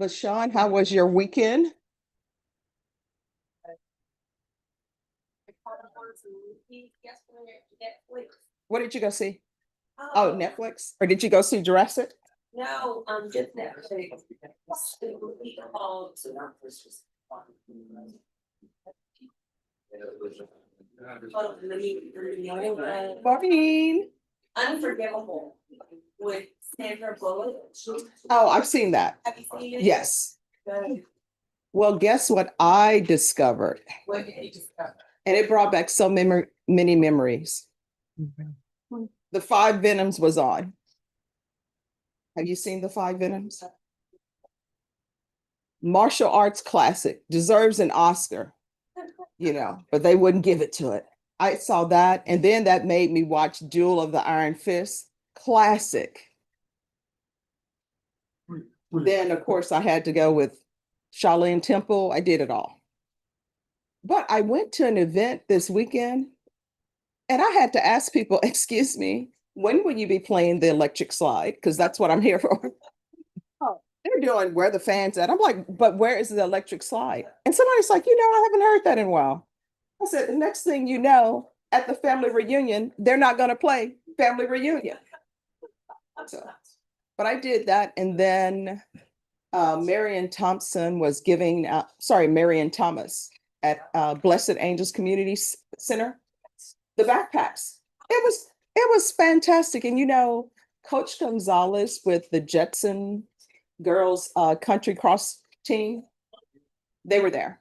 LaShawn, how was your weekend? What did you go see? Oh, Netflix? Or did you go see Jurassic? No, just Netflix. Maureen. Unforgivable with Sandra Bullock. Oh, I've seen that. Have you seen it? Yes. Good. Well, guess what I discovered? What did you discover? And it brought back so many memories. The Five Venoms was on. Have you seen the Five Venoms? Martial arts classic, deserves an Oscar, but they wouldn't give it to it. I saw that, and then that made me watch Duel of the Iron Fist, classic. Then, of course, I had to go with Shaolin Temple. I did it all. But I went to an event this weekend, and I had to ask people, excuse me, when will you be playing the electric slide? Because that's what I'm here for. Oh, they're doing where the fans at. I'm like, but where is the electric slide? And somebody's like, I haven't heard that in a while. I said, the next thing you know, at the family reunion, they're not going to play family reunion. So, but I did that. And then Marion Thompson was giving, Marion Thomas at Blessed Angels Community Center, the backpacks. It was fantastic. And Coach Gonzalez with the Jetson girls country cross team, they were there.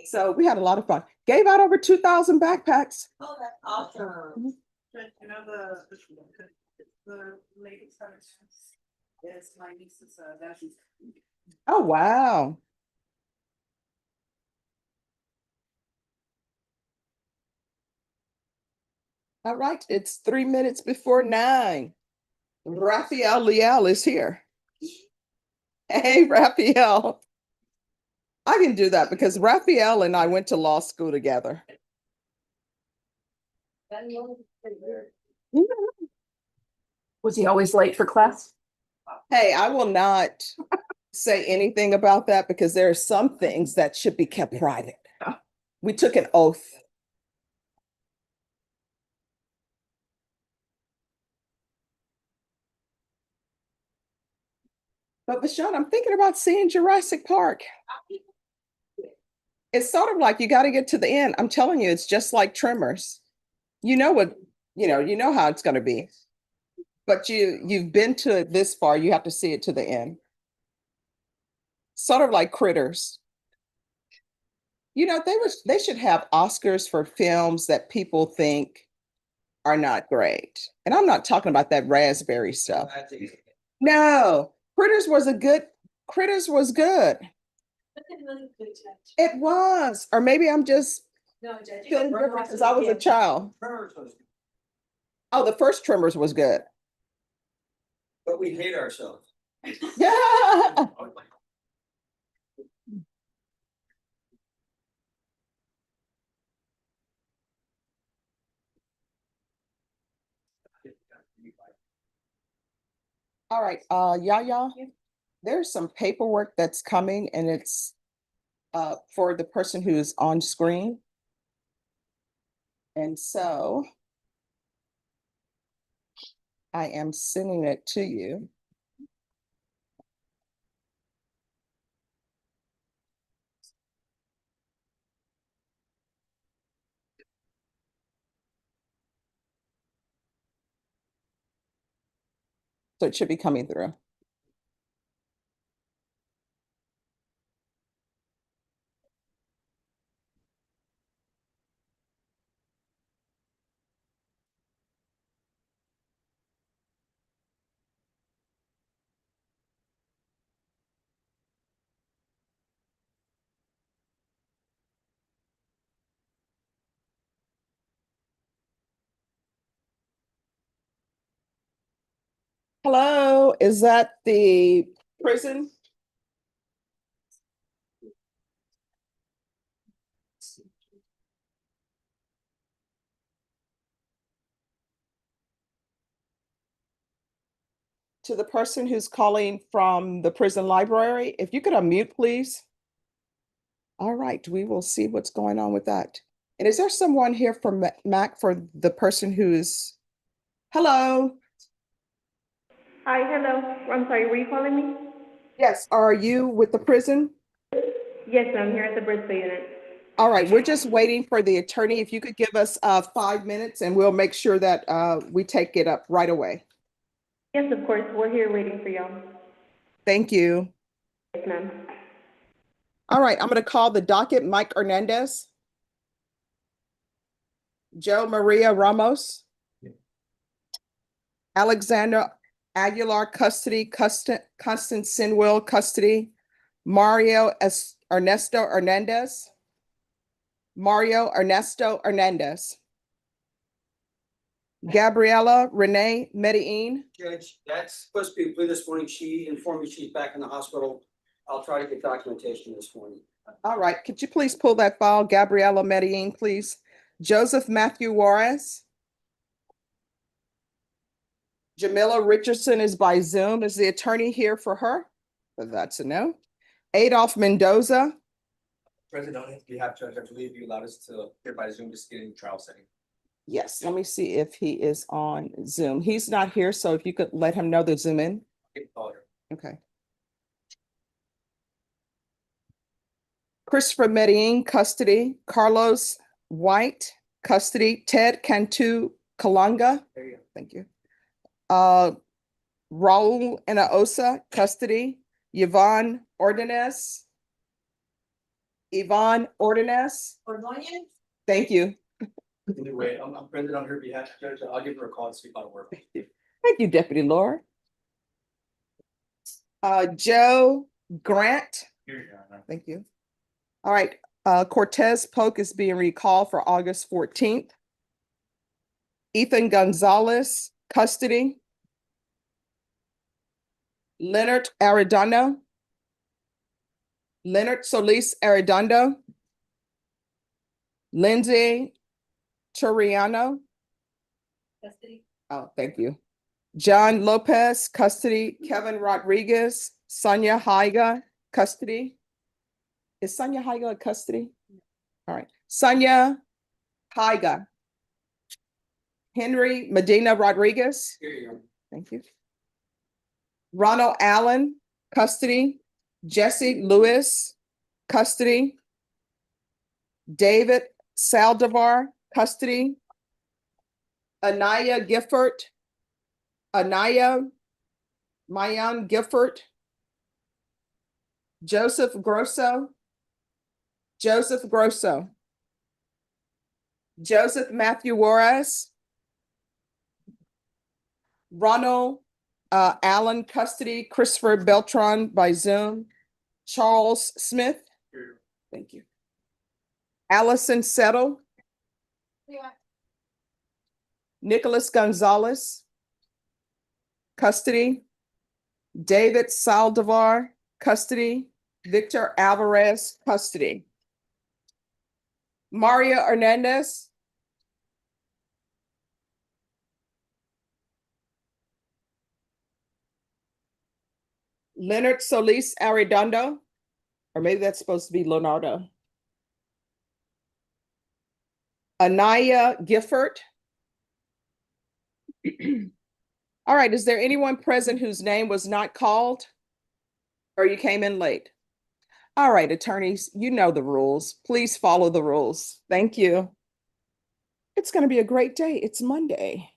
So we had a lot of fun. Gave out over 2,000 backpacks. Oh, that's awesome. You know the ladies is my niece's nephew's. Oh, wow. All right, it's 3 minutes before 9. Raphael Leal is here. Hey, Raphael. I can do that because Raphael and I went to law school together. Was he always late for class? Hey, I will not say anything about that because there are some things that should be kept private. We took an oath. But Michelle, I'm thinking about seeing Jurassic Park. It's sort of like you got to get to the end. I'm telling you, it's just like Tremors. You know what, you know how it's going to be. But you've been to it this far, you have to see it to the end. Sort of like Critters. They should have Oscars for films that people think are not great. And I'm not talking about that raspberry stuff. No, Critters was good. It was. Or maybe I'm just feeling different because I was a child. Oh, the first Tremors was good. But we hate ourselves. Yeah. All right, Yaya, there's some paperwork that's coming and it's for the person who's on screen. And so I am sending it to you. So it should be coming through. Hello, is that the prison? to the person who's calling from the prison library, if you could unmute, please. All right, we will see what's going on with that. And is there someone here from Mac for the person who's, hello? Hi, hello. I'm sorry, were you calling me? Yes, are you with the prison? Yes, I'm here at the Bristol unit. All right, we're just waiting for the attorney. If you could give us 5 minutes and we'll make sure that we take it up right away. Yes, of course, we're here waiting for y'all. Thank you. Yes, ma'am. All right, I'm going to call the docket, Mike Hernandez. Joe Maria Ramos. Alexander Aguilar, custody. Constance Sinwell, custody. Mario Ernesto Hernandez. Mario Ernesto Hernandez. Gabriela Renee Medellin. Judge, that's supposed to be with this morning. She informed me she's back in the hospital. I'll try to get documentation this morning. All right, could you please pull that file, Gabriela Medellin, please? Joseph Matthew Juarez. Jamila Richardson is by Zoom. Is the attorney here for her? That's a no. Adolph Mendoza. President, on behalf of Judge, I believe you allowed us to hear by Zoom just get in the trial setting. Yes, let me see if he is on Zoom. He's not here, so if you could let him know to Zoom in. Okay. Christopher Medellin, custody. Carlos White, custody. Ted Cantu Kalanga. There you go. Thank you. Raul Enaosa, custody. Yvonne Ordonez. Yvonne Ordonez. Ordonez? Thank you. Anyway, I'm present on her behalf, Judge. I'll give her a call and see if that'll work. Thank you, Deputy Laura. Joe Grant. Here you are. Thank you. All right, Cortez Polk is being recalled for August 14th. Ethan Gonzalez, custody. Leonard Arredondo. Leonard Solis Arredondo. Lindsay Turiano. Custody. Oh, thank you. John Lopez, custody. Kevin Rodriguez, Sonia Haiga, custody. Is Sonia Haiga in custody? All right. Sonia Haiga. Henry Medina Rodriguez. Here you go. Thank you. Ronald Allen, custody. Jesse Lewis, custody. David Saldivar, custody. Anaya Gifford. Anaya Mayan Gifford. Joseph Grosso. Joseph Grosso. Joseph Matthew Juarez. Ronald Allen, custody. Christopher Beltron by Zoom. Charles Smith. Thank you. Allison Settle. Nicholas Gonzalez. Custody. David Saldivar, custody. Victor Alvarez, custody. Maria Hernandez. Leonard Solis Arredondo, or maybe that's supposed to be Leonardo. Anaya Gifford. All right, is there anyone present whose name was not called? Or you came in late? All right, attorneys, you know the rules. Please follow the rules. Thank you. It's going to be a great day. It's Monday.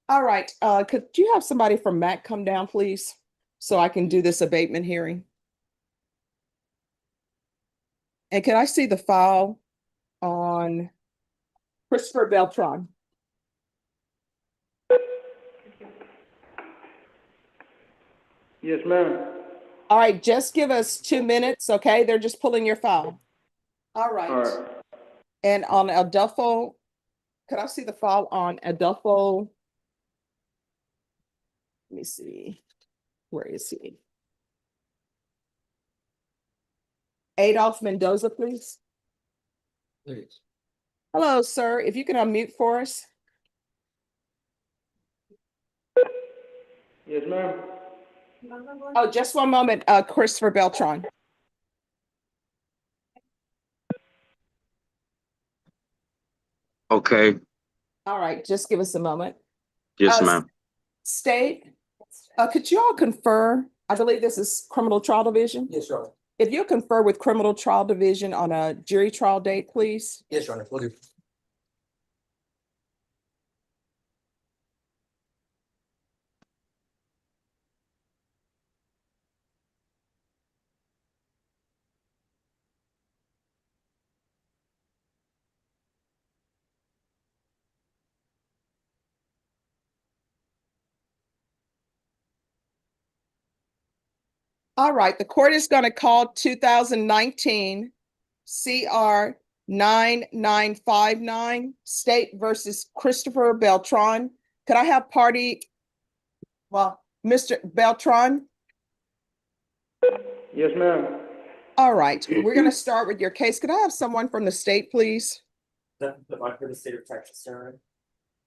All right, could you have somebody from MAC come down, please, so I can do this abatement hearing? And can I see the file on Christopher Beltron? Yes, ma'am. All right, just give us 2 minutes, okay? They're just pulling your file. All right. All right. And on Adolfo, could I see the file on Adolfo? Let me see. Where is he? Adolph Mendoza, please. Please. Hello, sir. If you can unmute for us. Yes, ma'am. Oh, just one moment, Christopher Beltron. Okay, All right, just give us a moment. yes, Uh, ma'am. State, could you all confer? I believe this is criminal trial division. Yes, Your Honor. If you confer with criminal trial division on a jury trial date, please. Yes, Your Honor, will do. All right, the court is going to call 2019 CR 9959 State versus Christopher Beltron. Could I have Mr. Beltron? Yes, ma'am. All right, we're going to start with your case. Could I have someone from the state, please? The state of Texas, sir.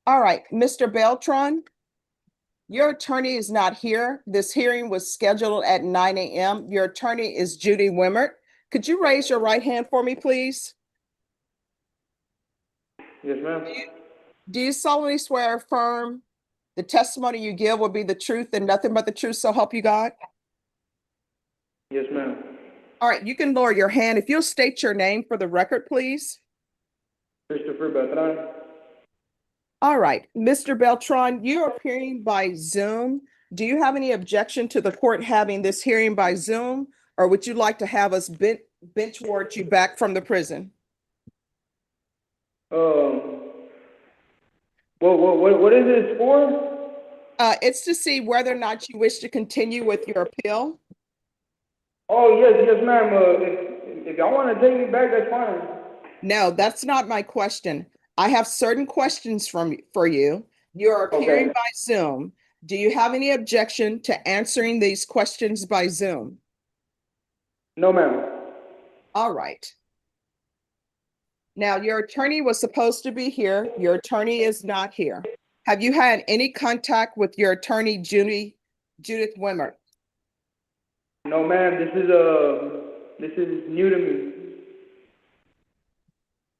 All right, Mr. Beltron, your attorney is not here. This hearing was scheduled at 9 a.m. Your attorney is Judy Wimmert. Could you raise your right hand for me, please? Yes, ma'am. Do you solemnly swear or affirm the testimony you give will be the truth and nothing but the truth, so help you God? Yes, ma'am. All right, you can lower your hand. If you'll state your name for the record, please. Christopher Beltron. All right, Mr. Beltron, you're appearing by Zoom. Do you have any objection to the court having this hearing by Zoom? Or would you like to have us bench ward you back from the prison? What is this for? It's to see whether or not you wish to continue with your appeal. Oh, yes, ma'am. If y'all want to take me back, that's fine. No, that's not my question. I have certain questions for you. You're appearing Okay. by Zoom. Do you have any objection to answering these questions by Zoom? No, ma'am. All right. Now, your attorney was supposed to be here. Your attorney is not here. Have you had any contact with your attorney, Judith Wimmer? No, ma'am. This is new to me.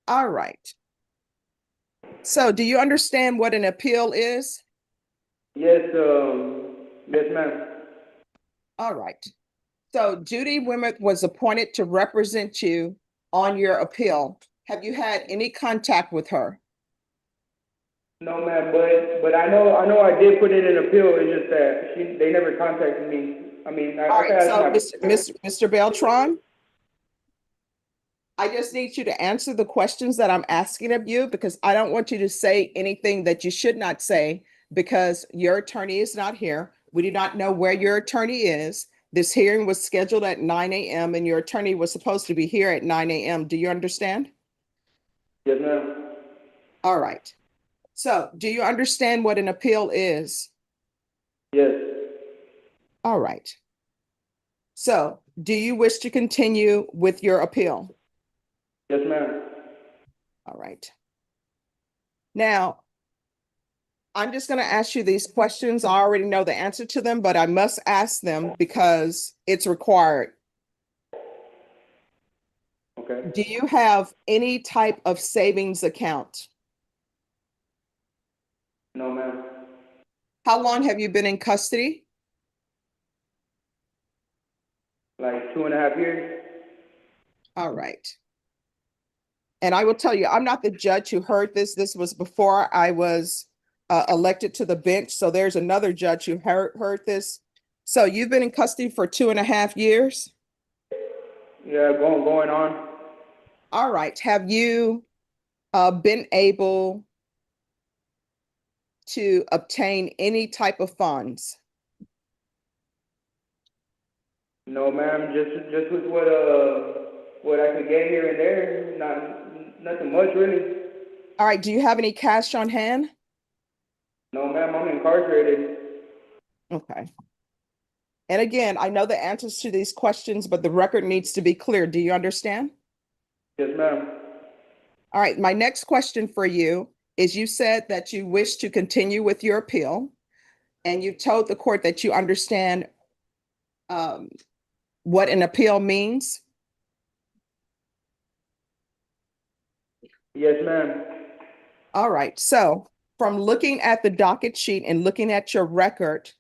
All right. So do you understand what an appeal is? Yes, yes, ma'am. All right. So Judy Wimmer was appointed to represent you on your appeal. Have you had any contact with her? No, ma'am. But I know I did put in an appeal. It's just that they never contacted me. I mean, All I right, so passed Mr. Beltron, I just need you to answer the questions that I'm asking of you because I don't want you to say anything that you should not say because your attorney is not here. We do not know where your attorney is. This hearing was scheduled at 9 a.m. and your attorney was supposed to be here at 9 a.m. Do you understand? Yes, ma'am. All right. So do you understand what an appeal is? Yes. All right. So do you wish to continue with your appeal? Yes, ma'am. All right. Now, I'm just going to ask you these questions. I already know the answer to them, but I must ask them because it's required. Okay. Do you have any type of savings account? No, ma'am. How long have you been in custody? Like 2.5 years. All right. And I will tell you, I'm not the judge who heard this. This was before I was elected to the bench. So there's another judge who heard this. So you've been in custody for 2.5 years? Yeah, going on. All right. Have you been able to obtain any type of funds? No, ma'am. Just with what I could get here and there. Nothing much really. All right. Do you have any cash on hand? No, ma'am. I'm incarcerated. Okay. And again, I know the answers to these questions, but the record needs to be clear. Do you understand? Yes, ma'am. All right. My next question for you is you said that you wish to continue with your appeal. And you've told the court that you understand what an appeal means? Yes, ma'am. All right, so from looking at the docket sheet and looking at your record,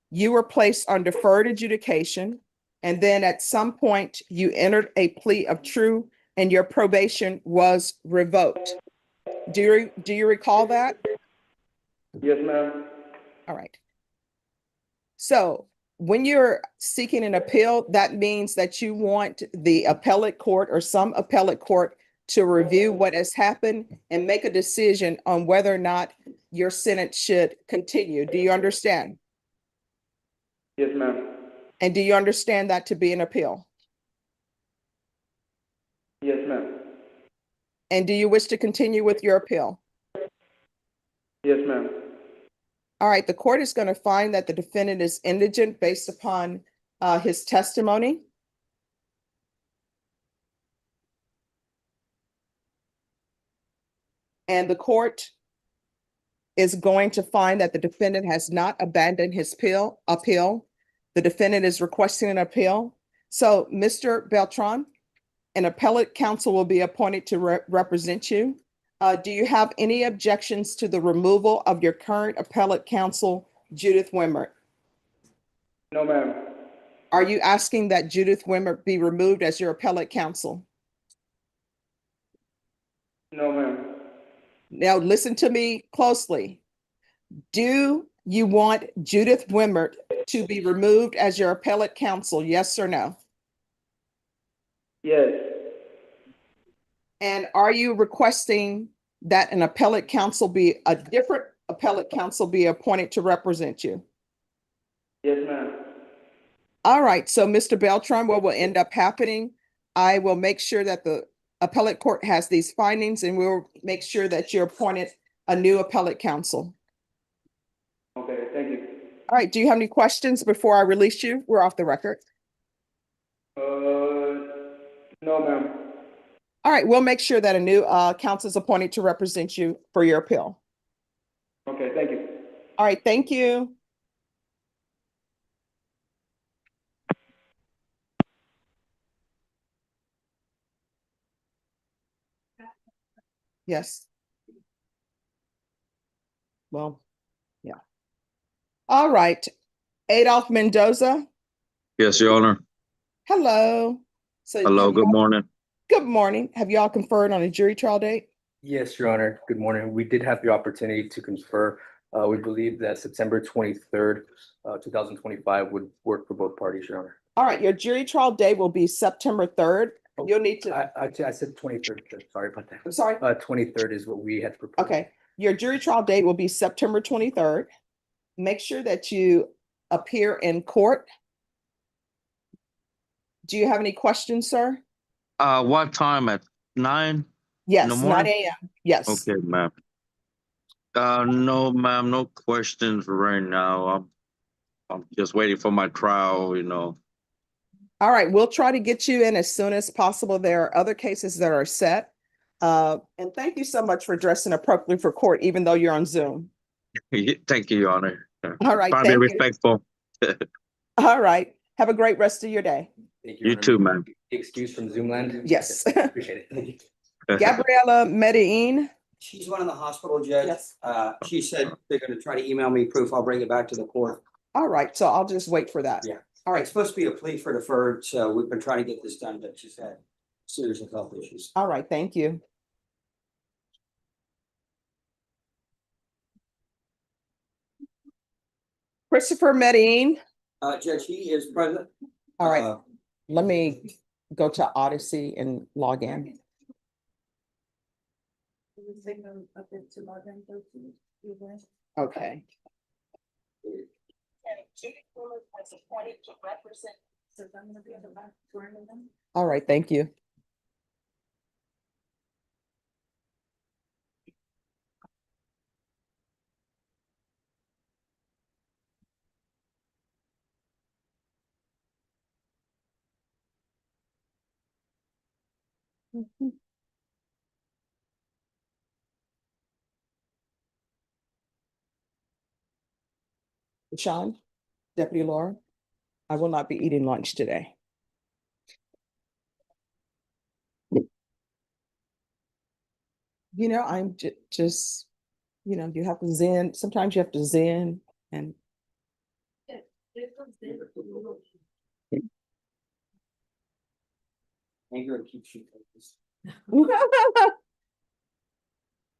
you were placed on deferred adjudication. And then at some point you entered a plea of true and your probation was revoked. Do you recall that? Yes, ma'am. All right. So when you're seeking an appeal, that means that you want the appellate court or some appellate court to review what has happened and make a decision on whether or not your sentence should continue. Do you understand? Yes, ma'am. And do you understand that to be an appeal? Yes, ma'am. And do you wish to continue with your appeal? Yes, ma'am. All right, the court is going to find that the defendant is indigent based upon his testimony. And the court is going to find that the defendant has not abandoned his appeal. The defendant is requesting an appeal. So, Mr. Beltron, an appellate counsel will be appointed to represent you. Do you have any objections to the removal of your current appellate counsel, Judith Wimmert? No, ma'am. Are you asking that Judith Wimmert be removed as your appellate counsel? No, ma'am. Now, listen to me closely. Do you want Judith Wimmert to be removed as your appellate counsel? Yes or no? Yes. And are you requesting that an appellate counsel be a different appellate counsel be appointed to represent you? Yes, ma'am. All right, so Mr. Beltran, what will end up happening, I will make sure that the appellate court has these findings and we'll make sure that you're appointed a new appellate counsel. Okay, thank you. All right, do you have any questions before I release you? We're off the record. No, ma'am. All right, we'll make sure that a new counsel is appointed to represent you for your appeal. Okay, thank you. All right, thank you. Yes. Well, yeah. All right, Adolph Mendoza. Yes, Your Honor. Hello. So Hello, have good y'all- morning. Good morning. Have y'all conferred on a jury trial date? Yes, Your Honor. Good morning. We did have the opportunity to confer. We believe that September 23rd, 2025 would work for both parties, Your Honor. All right, your jury trial date will be September 3rd. You'll need to, I said 23rd. Sorry about that. I'm sorry. 23rd is what we had proposed. Okay, your jury trial date will be September 23rd. Make sure that you appear in court. Do you have any questions, sir? What time? At 9? Yes, the 9 morning? a.m. Yes. Okay, ma'am. No, ma'am, no questions right now. I'm just waiting for my trial, All right, we'll try to get you in as soon as possible. There are other cases that are set. And thank you so much for dressing appropriately for court, even though you're on Zoom. Thank you, Your Honor. All right, Trying to be thank you. respectful. All right, have a great rest of your day. Thank You Your Honor. too, ma'am. Excuse from Zoomland? Yes. Appreciate it. Thank you. Gabriela Medellin. She's one in the hospital, Judge. Yes. She said they're gonna try to email me proof. I'll bring it back to the court. All right, so I'll just wait for that. Yeah. All right, It's supposed to be a plea for deferred, so we've been trying to get this done, but she's had serious health issues. all right, thank you. Christopher Medellin. Judge, he is present. All right, Uh, let me go to Odyssey and log in. Okay. All right, thank you. Sean, Deputy Laura, I will not be eating lunch today. You know, I'm just, you know, you have to zen, sometimes you have to zen and Anger keeps you focused.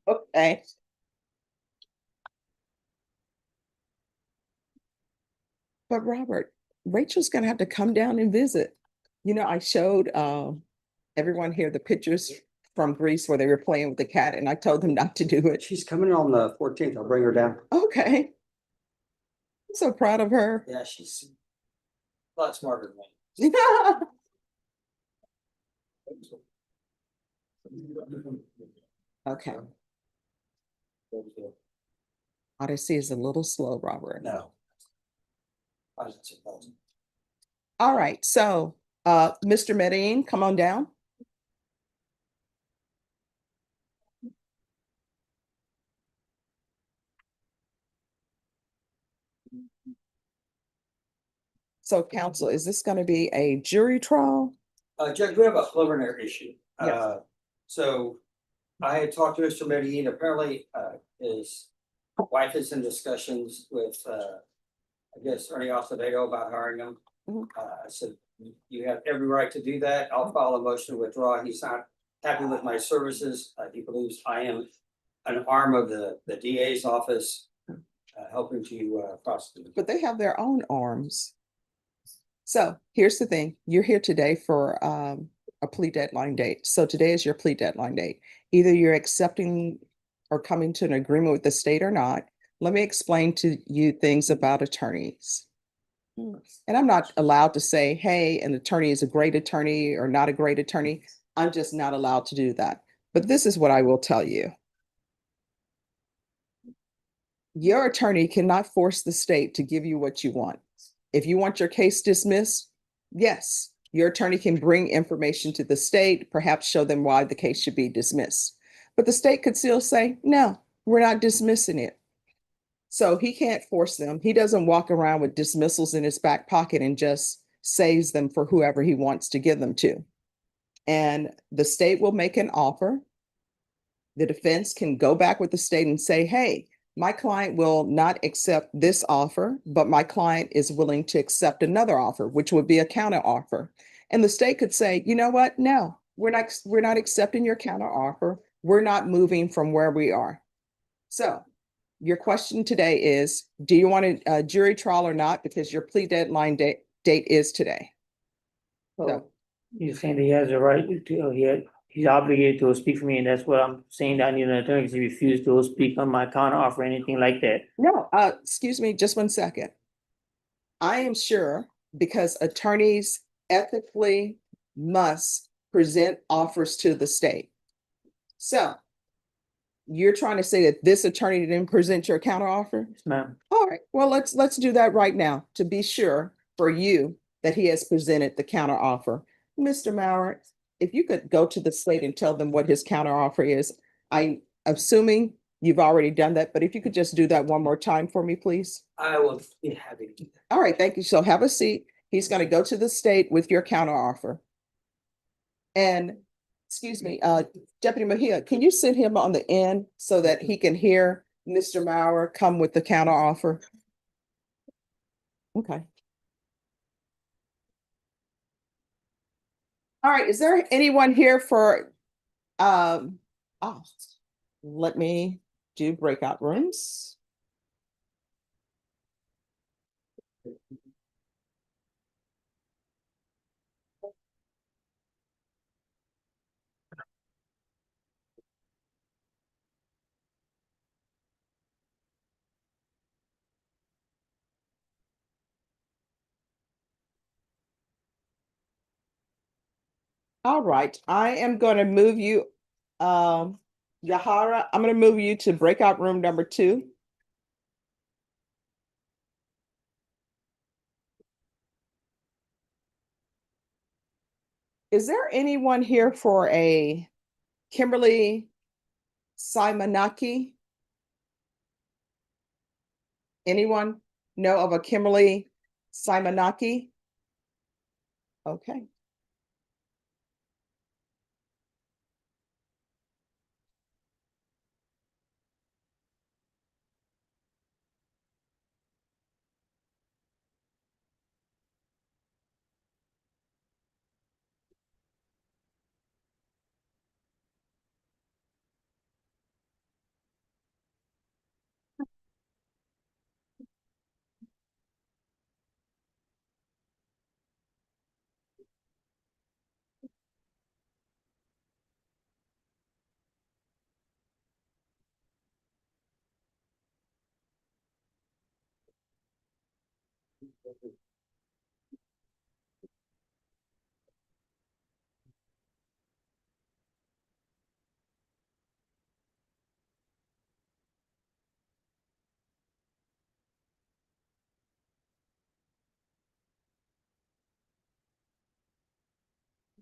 okay. But Robert, Rachel's gonna have to come down and visit. You know, I showed everyone here the pictures from Greece where they were playing with the cat, and I told them not to do it. She's coming on the 14th. I'll bring her down. Okay. I'm so proud of her. Yeah, she's a lot smarter than me. Okay. Odyssey is a little slow, Robert. No. I was supposed. All right, so Mr. Medellin, come on down. So counsel, is this going to be a jury trial? Judge, we have a preliminary issue. Yes. So I had talked to Mr. Medellin. Apparently, his wife is in discussions with, I guess, Ernie Acevedo about hiring him. Mhm. I said, you have every right to do that. I'll file a motion to withdraw. He's not happy with my services. He believes I am an arm of the DA's office, helping to prosecute. But they have their own arms. So here's the thing, you're here today for a plea deadline date. So today is your plea deadline date. Either you're accepting or coming to an agreement with the state or not. Let me explain to you things about attorneys. And I'm not allowed to say, hey, an attorney is a great attorney or not a great attorney. I'm just not allowed to do that. But this is what I will tell you. Your attorney cannot force the state to give you what you want. If you want your case dismissed, yes, your attorney can bring information to the state, perhaps show them why the case should be dismissed. But the state could still say, no, we're not dismissing it. So he can't force them. He doesn't walk around with dismissals in his back pocket and just saves them for whoever he wants to give them to. And the state will make an offer. The defense can go back with the state and say, hey, my client will not accept this offer, but my client is willing to accept another offer, which would be a counter offer. And the state could say, you know what? No, we're not accepting your counter offer. We're not moving from where we are. So your question today is, do you want a jury trial or not? Because your plea deadline date is today. So you're saying that he has a right to, he's obligated to speak for me, and that's what I'm saying, that I need an attorney, because he refused to speak on my counter offer or anything like that. No, excuse me, just 1 second. I am sure because attorneys ethically must present offers to the state. So you're trying to say that this attorney didn't present your counter offer? Yes, ma'am. All right, well, let's do that right now to be sure for you that he has presented the counter offer. Mr. Maurer, if you could go to the state and tell them what his counter offer is. I'm assuming you've already done that, but if you could just do that one more time for me, please. I will be happy to do that. All right, thank you. So have a seat. He's going to go to the state with your counter offer. And excuse me, Deputy Mejia, can you send him on the end so that he can hear Mr. Maurer come with the counter offer? Okay. All right, is there anyone here for, let me do breakout rooms. All right, I am going to move you, Yahara, I'm going to move you to breakout room number 2. Is there anyone here for a Kimberly Simonaki? Anyone? No of a Kimberly Simonaki? Okay.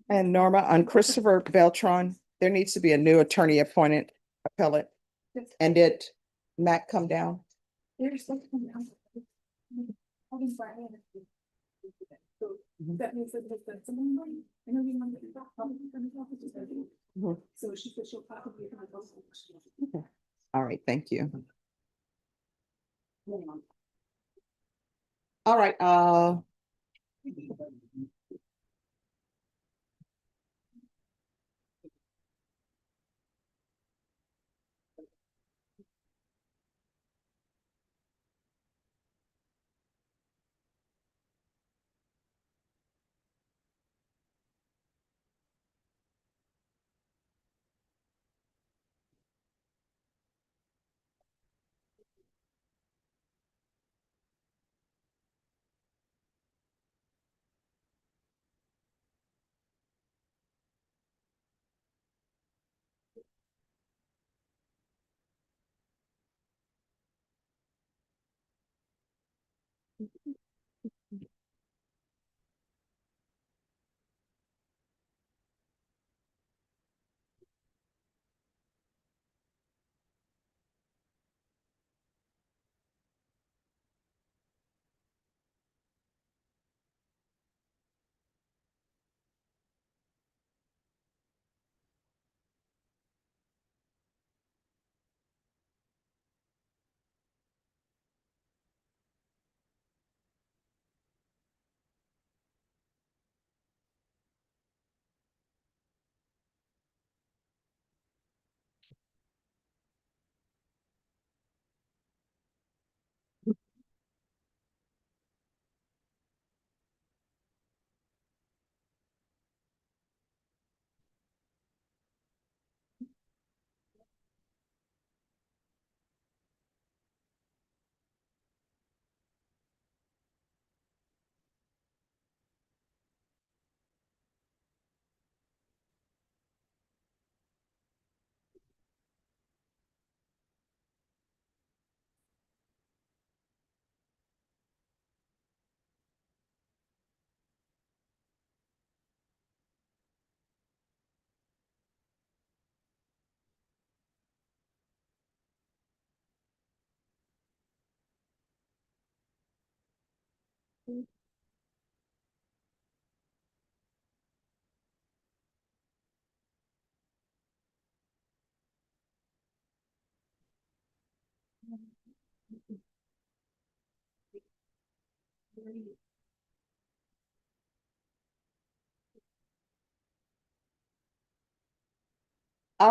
And Norma, on Christopher Beltron, there needs to be a new attorney appointed appellate. And did Matt come down? There's like. That means that there's been someone running. I know you want to do that, probably from the office is ready. Mhm. So she said she'll probably. All right, thank you. All right, all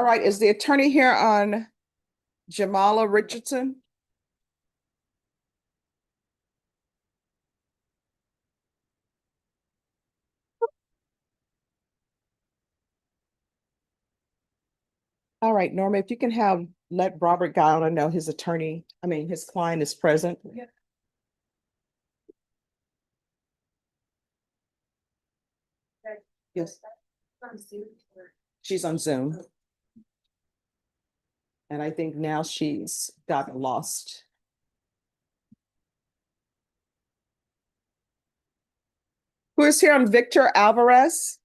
right, is the attorney here on Jamala Richardson? All right, Norma, if you can let Robert Guiler know his his client is present. Yeah. Yes, she's on Zoom. And I think now she's gotten lost. Who is here on Victor Alvarez?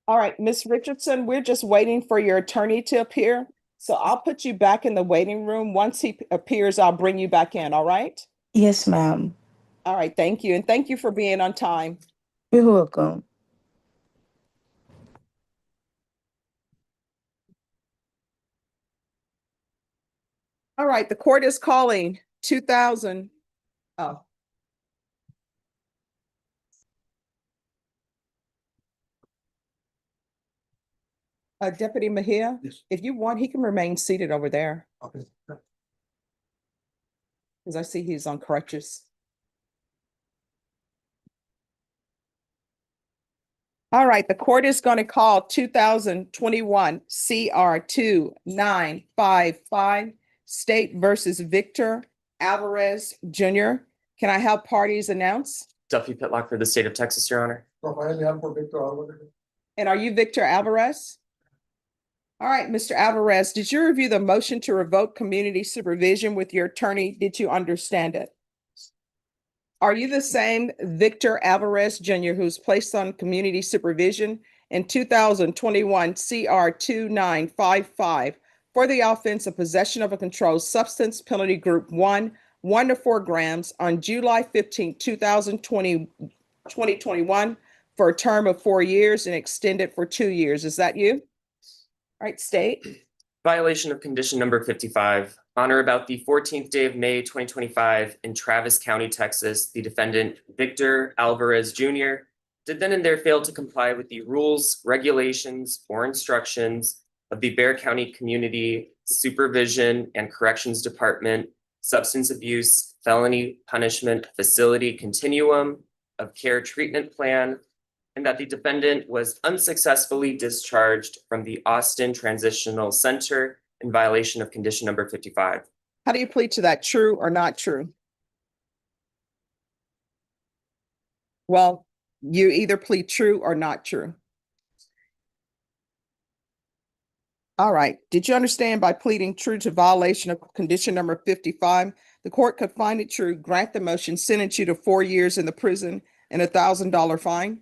All right, Miss Richardson, we're just waiting for your attorney to appear. So I'll put you back in the waiting room. Once he appears, I'll bring you back in, all right? Yes, ma'am. All right, thank you. And thank you for being on time. You're welcome. All right, the court is calling 2000. Oh. Deputy Mejia, Yes. if you want, he can remain seated over there Okay. because I see he's on crutches. All right, the court is going to call 2021 CR 2955 State versus Victor Alvarez Jr. Can I have parties announce? Duffy Pitlock for the state of Texas, Your Honor. And are you Victor Alvarez? All right, Mr. Alvarez, did you review the motion to revoke community supervision with your attorney? Did you understand it? Are you the same Victor Alvarez Jr. who's placed on community supervision in 2021 CR 2955 for the offense of possession of a controlled substance, penalty group 1, 1 to 4 grams on July 15, 2021 for a term of 4 years and extended for 2 years? Is that you? All right, state. Violation of condition number 55. On or about the 14th day of May, 2025 in Travis County, Texas, the defendant Victor Alvarez Jr. did then and there fail to comply with the rules, regulations, or instructions of the Bexar County Community Supervision and Corrections Department Substance Abuse Felony Punishment Facility Continuum of Care Treatment Plan, and that the defendant was unsuccessfully discharged from the Austin Transitional Center in violation of condition number 55. How do you plead to that? True or not true? Well, you either plead true or not true. All right. Did you understand by pleading true to violation of condition number 55, the court could find it true, grant the motion, sentence you to 4 years in the prison and $1,000 fine?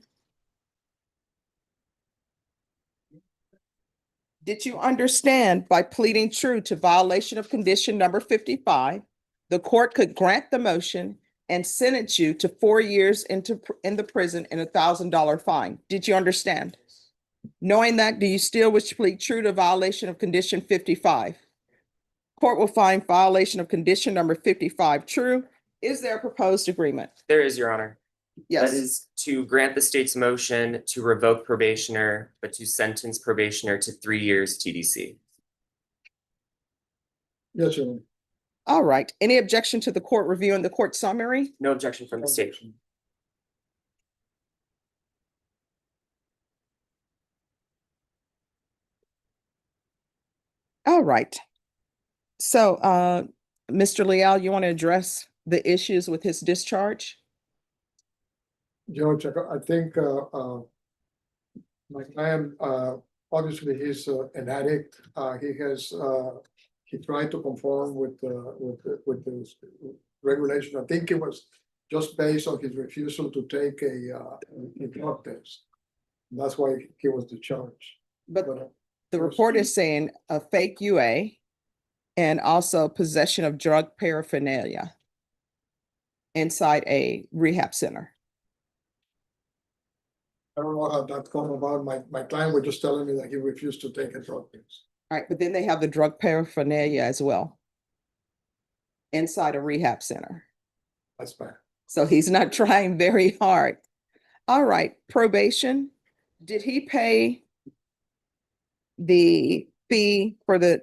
Did you understand by pleading true to violation of condition number 55, the court could grant the motion and sentence you to 4 years in the prison and $1,000 fine? Did you understand? Knowing that, do you still wish to plead true to violation of condition 55? Court will find violation of condition number 55 true. Is there a proposed agreement? There is, Your Honor. Yes. That is to grant the state's motion to revoke probationer, but to sentence probationer to 3 years TDC. Yes, Your Honor. All right. Any objection to the court reviewing the court summary? No objection from the state. All right. So, Mr. Leal, you want to address the issues with his discharge? Judge, I think my client, obviously he's an addict. He tried to conform with the regulation. I think it was just based on his refusal to take a drug test. That's why he was discharged. But the report is saying a fake UA and also possession of drug paraphernalia inside a rehab center. I don't know how that come about. My client was just telling me that he refused to take a drug test. All right, but then they have the drug paraphernalia as well inside a rehab center. That's bad. So he's not trying very hard. All right, probation. Did he pay the fee for the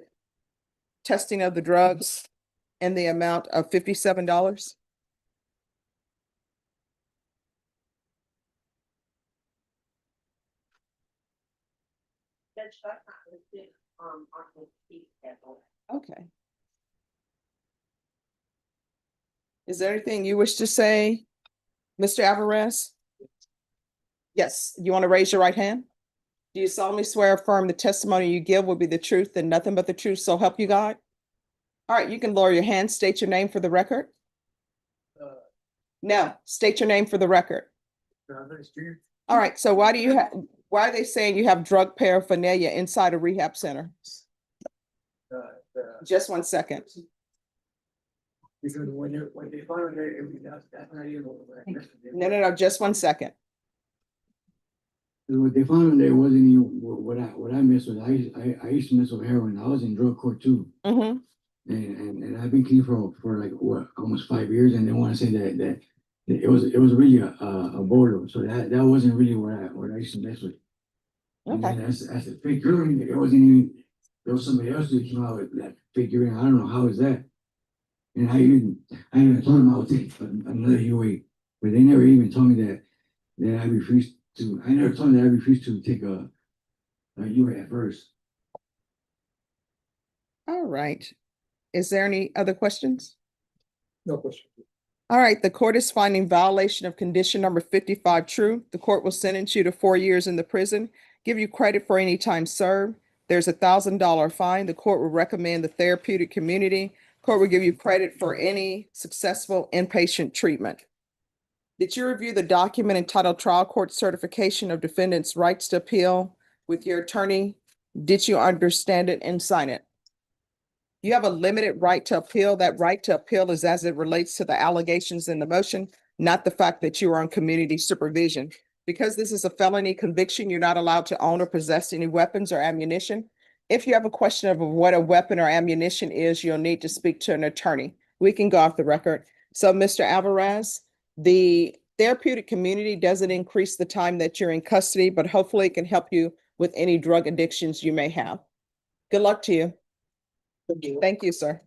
testing of the drugs in the amount of $57? Okay. Is there anything you wish to say, Mr. Alvarez? Yes, you want to raise your right hand? Do you solemnly swear or affirm the testimony you give will be the truth and nothing but the truth, so help you God? All right, you can lower your hand, state your name for the record. No, state your name for the record. All right, so why do you have, Why are they saying you have drug paraphernalia inside a rehab center? Just 1 second. Because when they found it, that's not even. No, just 1 second. What they found there wasn't even what I messed with. I used to mess with heroin. I was in drug court too. Mm-hmm. And I've been clean for like what, almost 5 years, and they want to say that it was really a bolo. So that wasn't really what I used to mess with. And Okay. then as a fake urine, it wasn't even, there was somebody else who came out with that fake urine. I don't know how is that. And I even told them I would take another UA, but they never even told me that I refused to. I never told them that I refused to take a UA at first. All right. Is there any other questions? No question. All right, the court is finding violation of condition number 55 true. The court will sentence you to 4 years in the prison, give you credit for any time served. There's $1,000 fine. The court will recommend the therapeutic community. Court will give you credit for any successful inpatient treatment. Did you review the document entitled Trial Court Certification of Defendant's Rights to Appeal with your attorney? Did you understand it and sign it? You have a limited right to appeal. That right to appeal is as it relates to the allegations in the motion, not the fact that you are on community supervision. Because this is a felony conviction, you're not allowed to own or possess any weapons or ammunition. If you have a question of what a weapon or ammunition is, you'll need to speak to an attorney. We can go off the record. So, Mr. Alvarez, the therapeutic community doesn't increase the time that you're in custody, but hopefully it can help you with any drug addictions you may have. Good luck to you. Thank you, sir.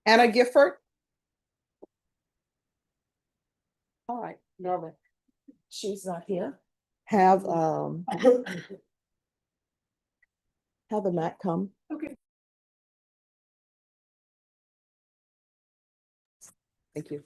Anna Gifford. All right, Norman. She's not here. Have have the Matt come. Okay. Thank you.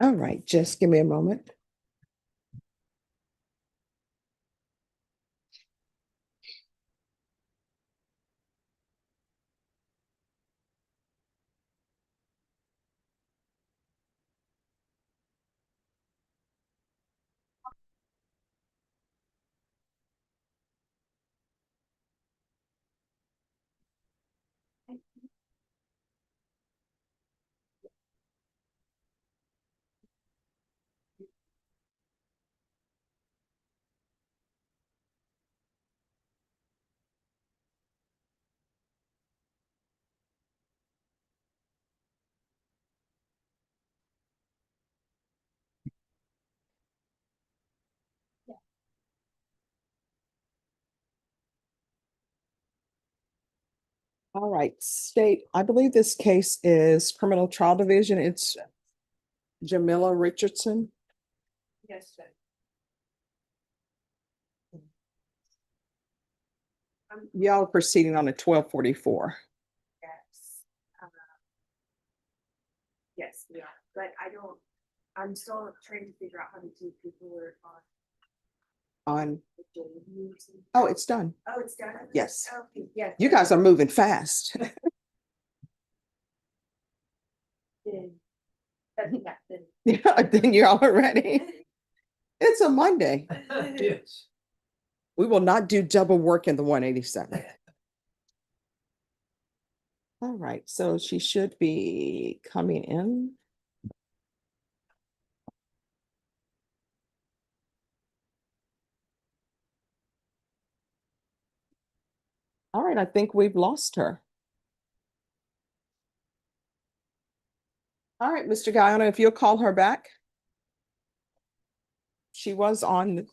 All right, just give me a moment. All right, state, I believe this case is criminal trial division. It's Jamila Richardson. Yes, sir. Y'all are proceeding on a 1244. Yes. Yes, we are, but I'm still trying to figure out how to do paperwork On, the days. oh, it's done. Oh, it's done? Yes. Okay, yes. You guys are moving fast. Yeah, then you're all ready. It's a Monday. Yes. We will not do double work in the 187. All right, so she should be coming in. All right, I think we've lost her. All right, Mr. Guyana, if you'll call her back. She was on.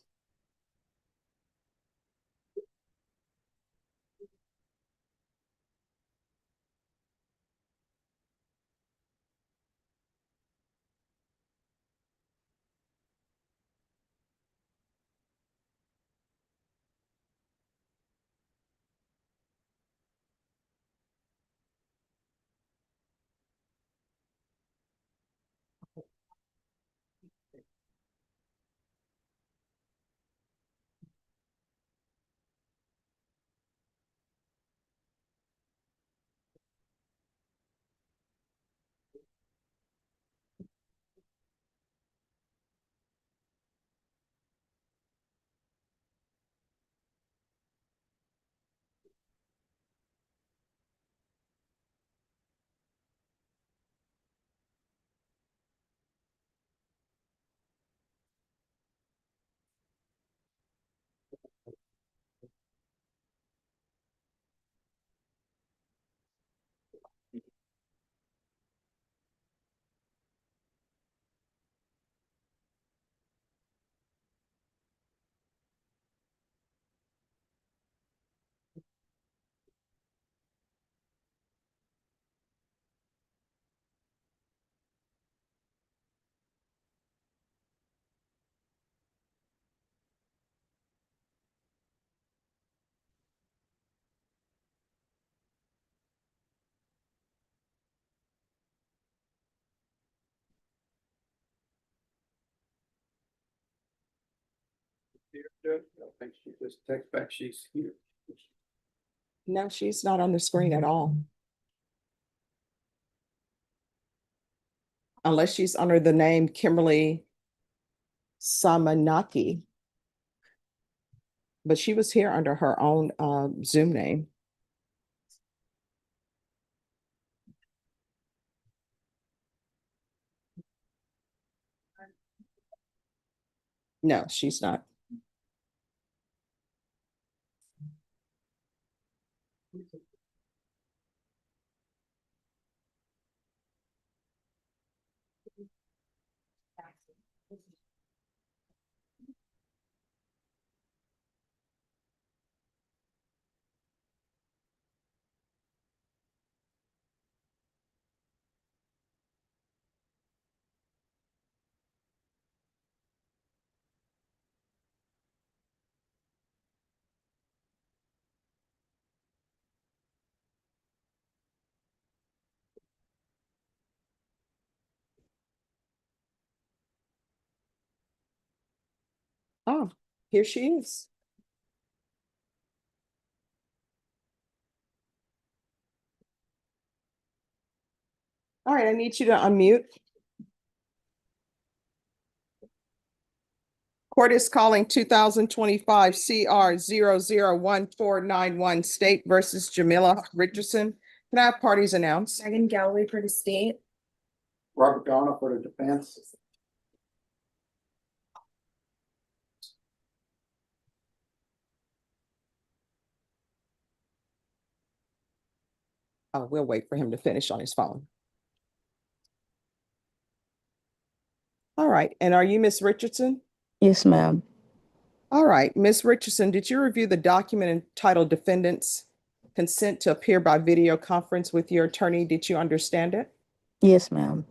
I think she just text back, she's here. No, she's not on the screen at all. Unless she's under the name Kimberly Samanaki. But she was here under her own Zoom name. No, she's not. Oh, here she is. All right, I need you to unmute. Court is calling 2025 CR 001491 State versus Jamila Richardson. Can I have parties announced? Megan Galloway for the state. Robert Donna for the defense. Oh, we'll wait for him to finish on his phone. All right, and are you Miss Richardson? Yes, ma'am. All right, Miss Richardson, did you review the document entitled Defendant's Consent to Appear by Video Conference with your attorney? Did you understand it? Yes, ma'am.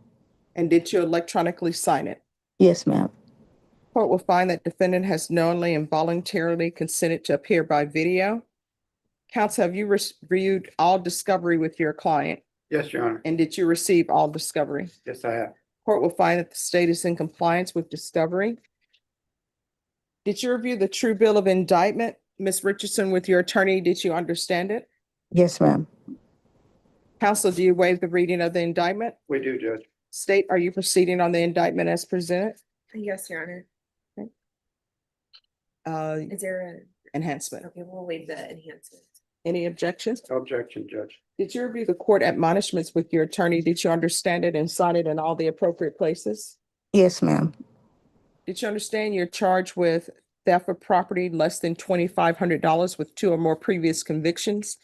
And did you electronically sign it? Yes, ma'am. Court will find that defendant has knowingly and voluntarily consented to appear by video. Counsel, have you reviewed all discovery with your client? Yes, Your Honor. And did you receive all discovery? Yes, I have. Court will find that the state is in compliance with discovery. Did you review the true bill of indictment, Ms. Richardson, with your attorney? Did you understand it? Yes, ma'am. Counsel, do you waive the reading of the indictment? We do, Judge. State, are you proceeding on the indictment as presented? Yes, Your Honor. Is there Enhancement. okay, we'll waive the enhancement. Any objections? No objection, Judge. Did you review the court admonishments with your attorney? Did you understand it and sign it in all the appropriate places? Yes, ma'am. Did you understand you're charged with theft of property less than $2,500 with 2 or more previous convictions?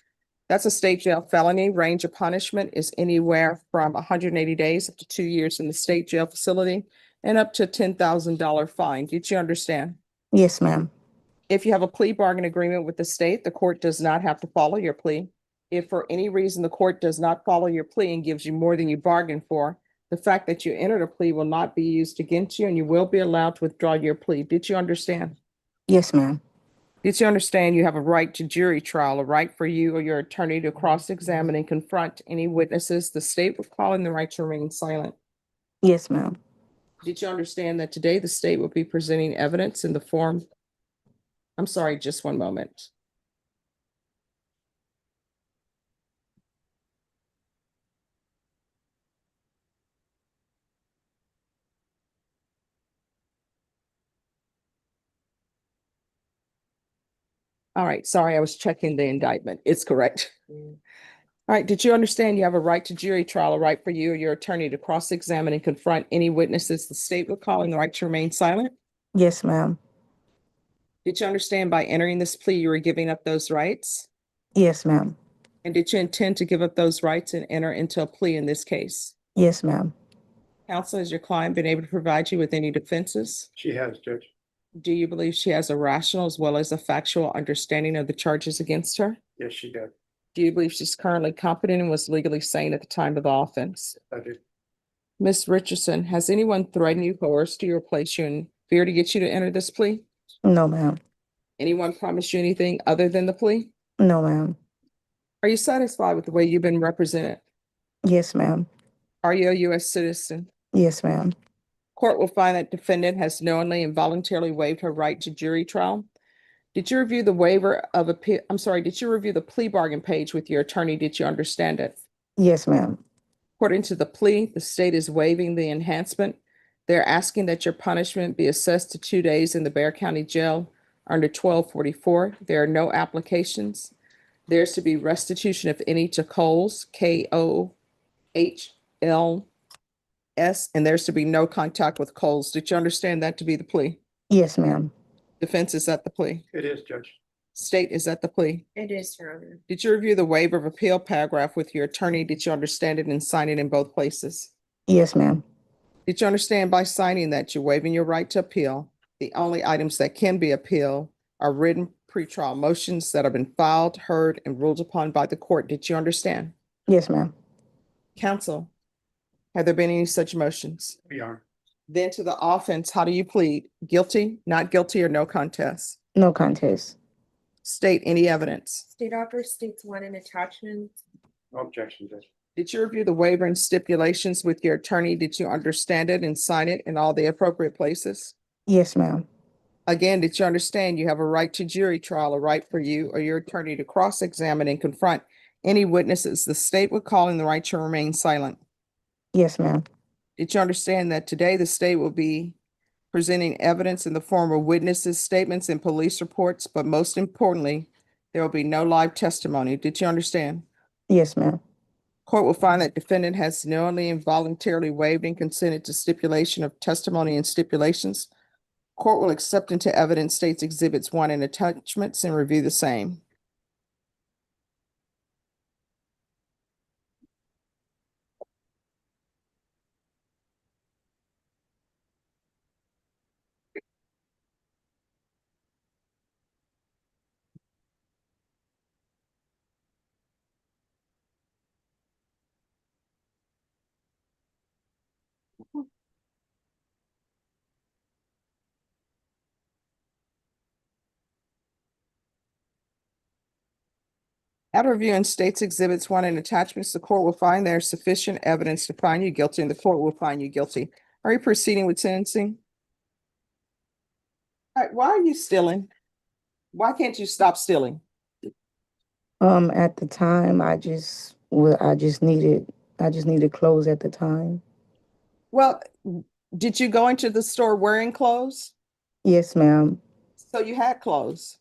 That's a state jail felony. Range of punishment is anywhere from 180 days up to 2 years in the state jail facility and up to a $10,000 fine. Did you understand? Yes, ma'am. If you have a plea bargain agreement with the state, the court does not have to follow your plea. If for any reason the court does not follow your plea and gives you more than you bargained for, the fact that you entered a plea will not be used against you and you will be allowed to withdraw your plea. Did you understand? Yes, ma'am. Did you understand you have a right to jury trial, a right for you or your attorney to cross-examine and confront any witnesses? The state will call in the right to remain silent. Yes, ma'am. Did you understand that today the state will be presenting evidence in the form? I'm sorry, just one moment. All right, sorry, I was checking the indictment. It's correct. All right, did you understand you have a right to jury trial, a right for you or your attorney to cross-examine and confront any witnesses the state will call in the right to remain silent? Yes, ma'am. Did you understand by entering this plea, you were giving up those rights? Yes, ma'am. And did you intend to give up those rights and enter into a plea in this case? Yes, ma'am. Counsel, has your client been able to provide you with any defenses? She has, Judge. Do you believe she has a rational as well as a factual understanding of the charges against her? Yes, she does. Do you believe she's currently competent and was legally sane at the time of the offense? I do. Ms. Richardson, has anyone threatened you, coerced you, or placed you in fear to get you to enter this plea? No, ma'am. Anyone promised you anything other than the plea? No, ma'am. Are you satisfied with the way you've been represented? Yes, ma'am. Are you a U.S. citizen? Yes, ma'am. Court will find that defendant has knowingly and voluntarily waived her right to jury trial. Did you review the waiver of appeal? I'm sorry, did you review the plea bargain page with your attorney? Did you understand it? Yes, ma'am. According to the plea, the state is waiving the enhancement. They're asking that your punishment be assessed to 2 days in the Bexar County Jail under 1244. There are no applications. There's to be restitution, if any, to Coles, KOHLS, and there's to be no contact with Coles. Did you understand that to be the plea? Yes, ma'am. Defense is at the plea. It is, Judge. State is at the plea. It is, Your Honor. Did you review the waiver of appeal paragraph with your attorney? Did you understand it and sign it in both places? Yes, ma'am. Did you understand by signing that you're waiving your right to appeal? The only items that can be appealed are written pretrial motions that have been filed, heard, and ruled upon by the court. Did you understand? Yes, ma'am. Counsel, have there been any such motions? We are. Then to the offense, how do you plead? Guilty, not guilty, or no contest? No contest. State any evidence. State offer states one in attachment. No objection, Judge. Did you review the waiver and stipulations with your attorney? Did you understand it and sign it in all the appropriate places? Yes, ma'am. Again, did you understand you have a right to jury trial, a right for you or your attorney to cross-examine and confront any witnesses the state would call in the right to remain silent? Yes, ma'am. Did you understand that today the state will be presenting evidence in the form of witnesses' statements and police reports, but most importantly, there will be no live testimony? Did you understand? Yes, ma'am. Court will find that defendant has knowingly and voluntarily waived and consented to stipulation of testimony and stipulations. Court will accept into evidence states exhibits 1 and attachments and review the same. After reviewing states exhibits 1 and attachments, the court will find there is sufficient evidence to find you guilty, and the court will find you guilty. Are you proceeding with sentencing? All right, why are you stealing? Why can't you stop stealing? At the time, I just needed clothes at the time. Well, did you go into the store wearing clothes? Yes, ma'am. So you had clothes.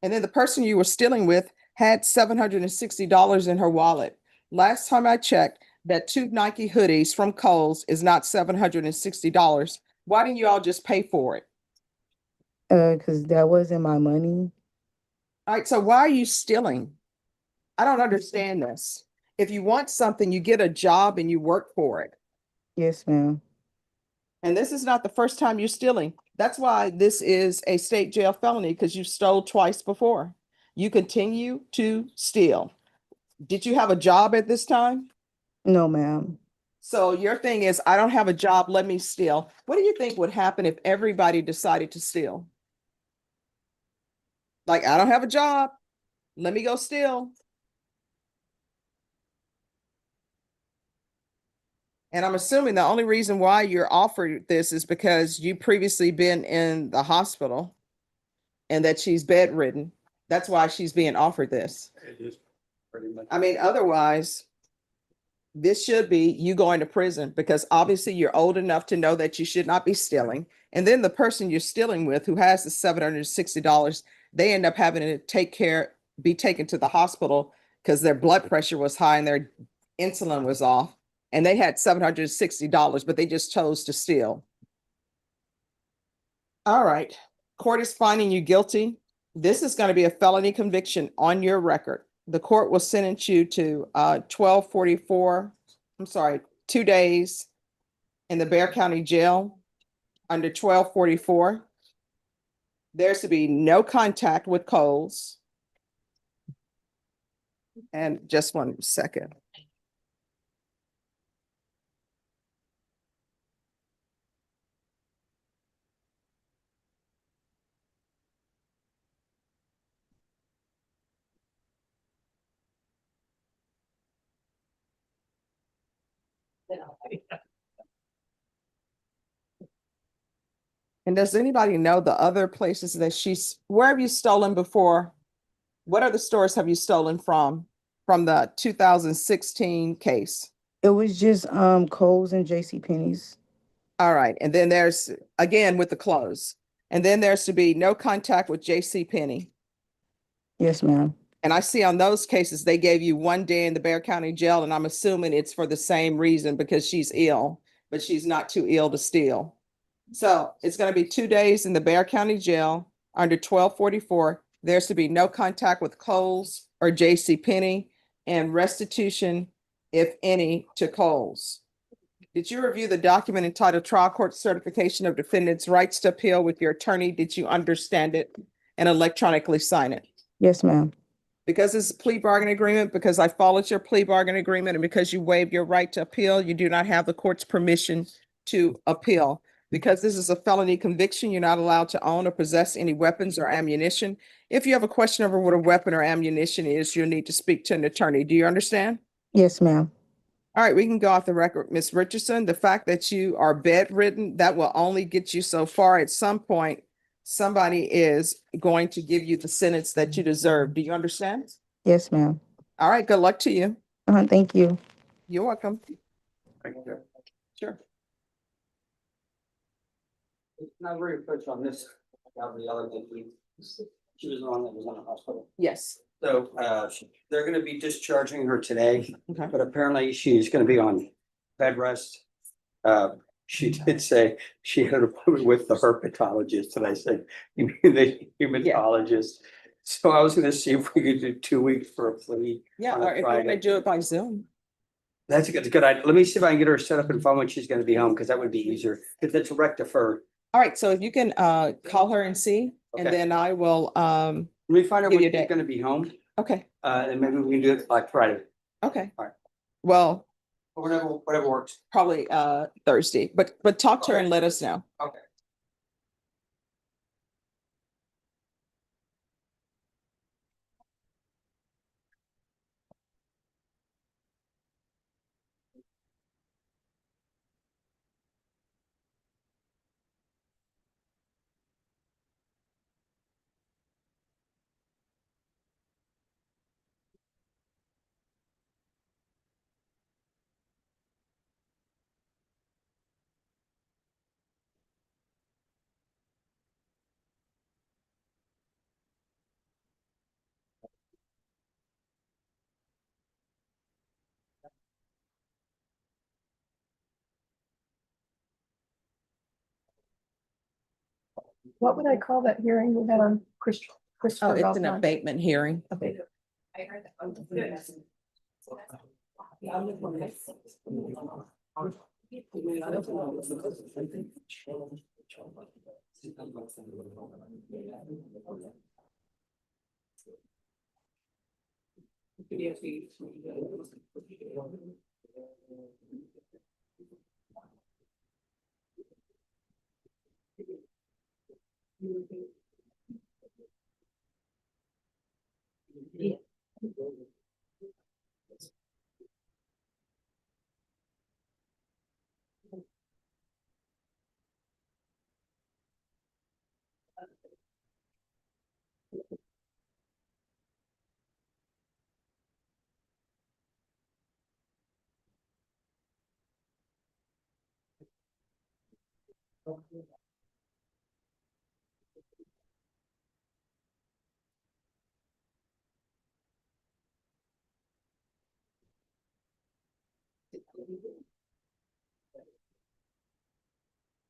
And then the person you were stealing with had $760 in her wallet. Last time I checked, that 2 Nike hoodies from Kohl's is not $760. Why didn't you all just pay for it? Because that wasn't my money. All right, so why are you stealing? I don't understand this. If you want something, you get a job and you work for it. Yes, ma'am. And this is not the first time you're stealing. That's why this is a state jail felony, because you stole twice before. You continue to steal. Did you have a job at this time? No, ma'am. So your thing is, I don't have a job, let me steal. What do you think would happen if everybody decided to steal? Like, I don't have a job, let me go steal. And I'm assuming the only reason why you're offered this is because you previously been in the hospital and that she's bedridden. That's why she's being offered this. It is pretty much. I mean, otherwise, this should be you going to prison, because obviously you're old enough to know that you should not be stealing. And then the person you're stealing with, who has the $760, they end up having to be taken to the hospital because their blood pressure was high and their insulin was off. And they had $760, but they just chose to steal. All right, court is finding you guilty. This is going to be a felony conviction on your record. The court will sentence you to 2 days in the Bexar County Jail under 1244. There's to be no contact with Coles. And just 1 second. And does anybody know the other places that where have you stolen before? What other stores have you stolen from the 2016 case? It was just Kohl's and J.C. Penney's. All right, and then there's, again, with the clothes. And then there's to be no contact with J.C. Penney. Yes, ma'am. And I see on those cases, they gave you 1 day in the Bexar County Jail, and I'm assuming it's for the same reason because she's ill, but she's not too ill to steal. So it's going to be 2 days in the Bexar County Jail under 1244. There's to be no contact with Kohl's or J.C. Penney, and restitution, if any, to Kohl's. Did you review the document entitled Trial Court Certification of Defendant's Rights to Appeal with your attorney? Did you understand it and electronically sign it? Yes, ma'am. Because it's a plea bargain agreement, because I followed your plea bargain agreement, and because you waived your right to appeal, you do not have the court's permission to appeal. Because this is a felony conviction, you're not allowed to own or possess any weapons or ammunition. If you have a question over what a weapon or ammunition is, you'll need to speak to an attorney. Do you understand? Yes, ma'am. All right, we can go off the record. Ms. Richardson, the fact that you are bedridden, that will only get you so far. At some point, somebody is going to give you the sentence that you deserve. Do you understand? Yes, ma'am. All right, good luck to you. Thank you. You're welcome. Sure. Not very much on this. Gabriella, she was the one that was in the hospital. Yes. So they're gonna be discharging her today, Okay. but apparently she's gonna be on bed rest. She did say she had an appointment with the herpetologist, and I said, you mean the hematologist? So I was gonna see if we could do 2 weeks for a plea. Yeah, on a or if you want to Friday. do it by Zoom. That's a good idea. Let me see if I can get her set up and phone when she's gonna be home, because that would be easier, because it's rectifier. All right, so if you can call her and see, and Okay. then I will Let me find out Give when you a she's date. gonna be home, okay, and maybe we can do it like Friday, okay. All right. Well, or whatever works. probably Thursday, but talk to her Okay. and let us know. Okay. What would I call that hearing we had on Oh, Christopher it's an Beltron? abatement hearing. Abatement. I heard that. Oh, good.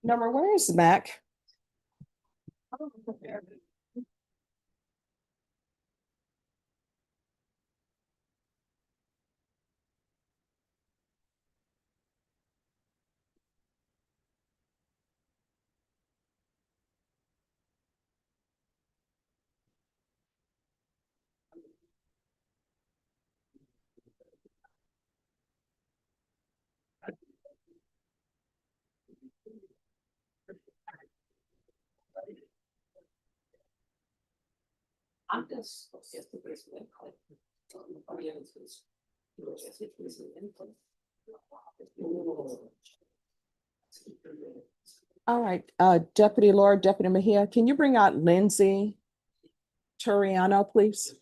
Number, where is Mac? I'm just. All right, Deputy Laura, Deputy Mejia, can you bring out Lindsay Turiano, please?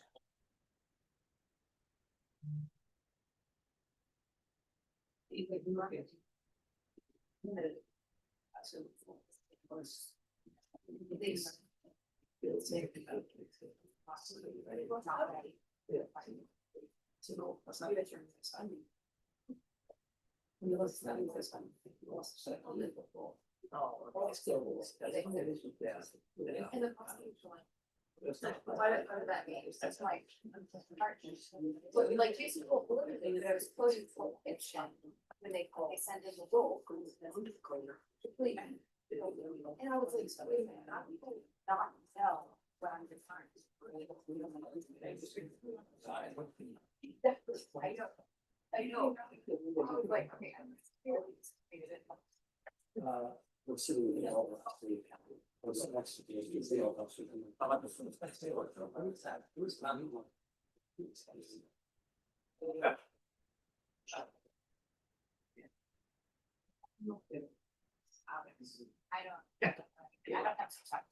That's like. Like, these people, literally, there's closing full pitch, when they send in the roll. Complete. And I was like, wait a minute, not tell what I'm defining. I know. I was like, okay, I'm. I don't have to talk.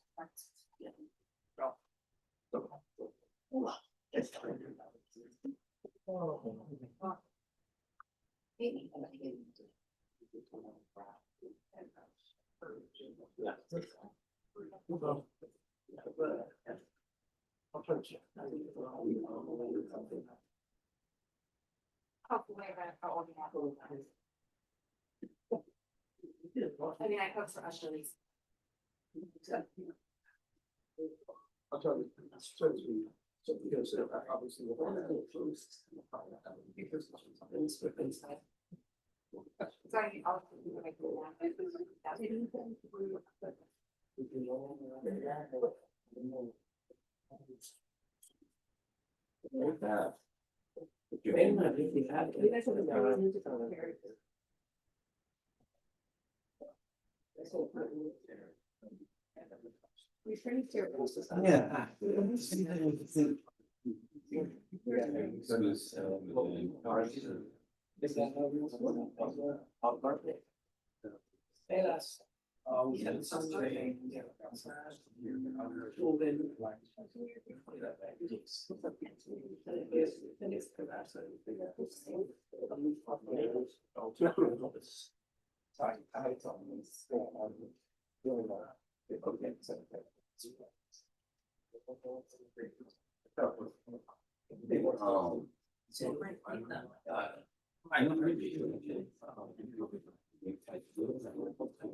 I mean, I cook for Australians. I'll tell you. So because obviously. Sorry, I'll. Yeah.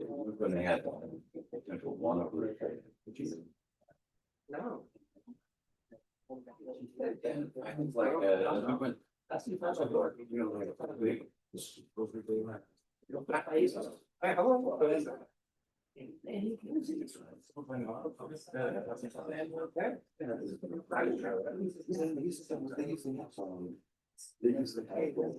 We're gonna have potential one over there. No. I think like, That's the first I thought. you know, like a big. Hey, hello. They use the table.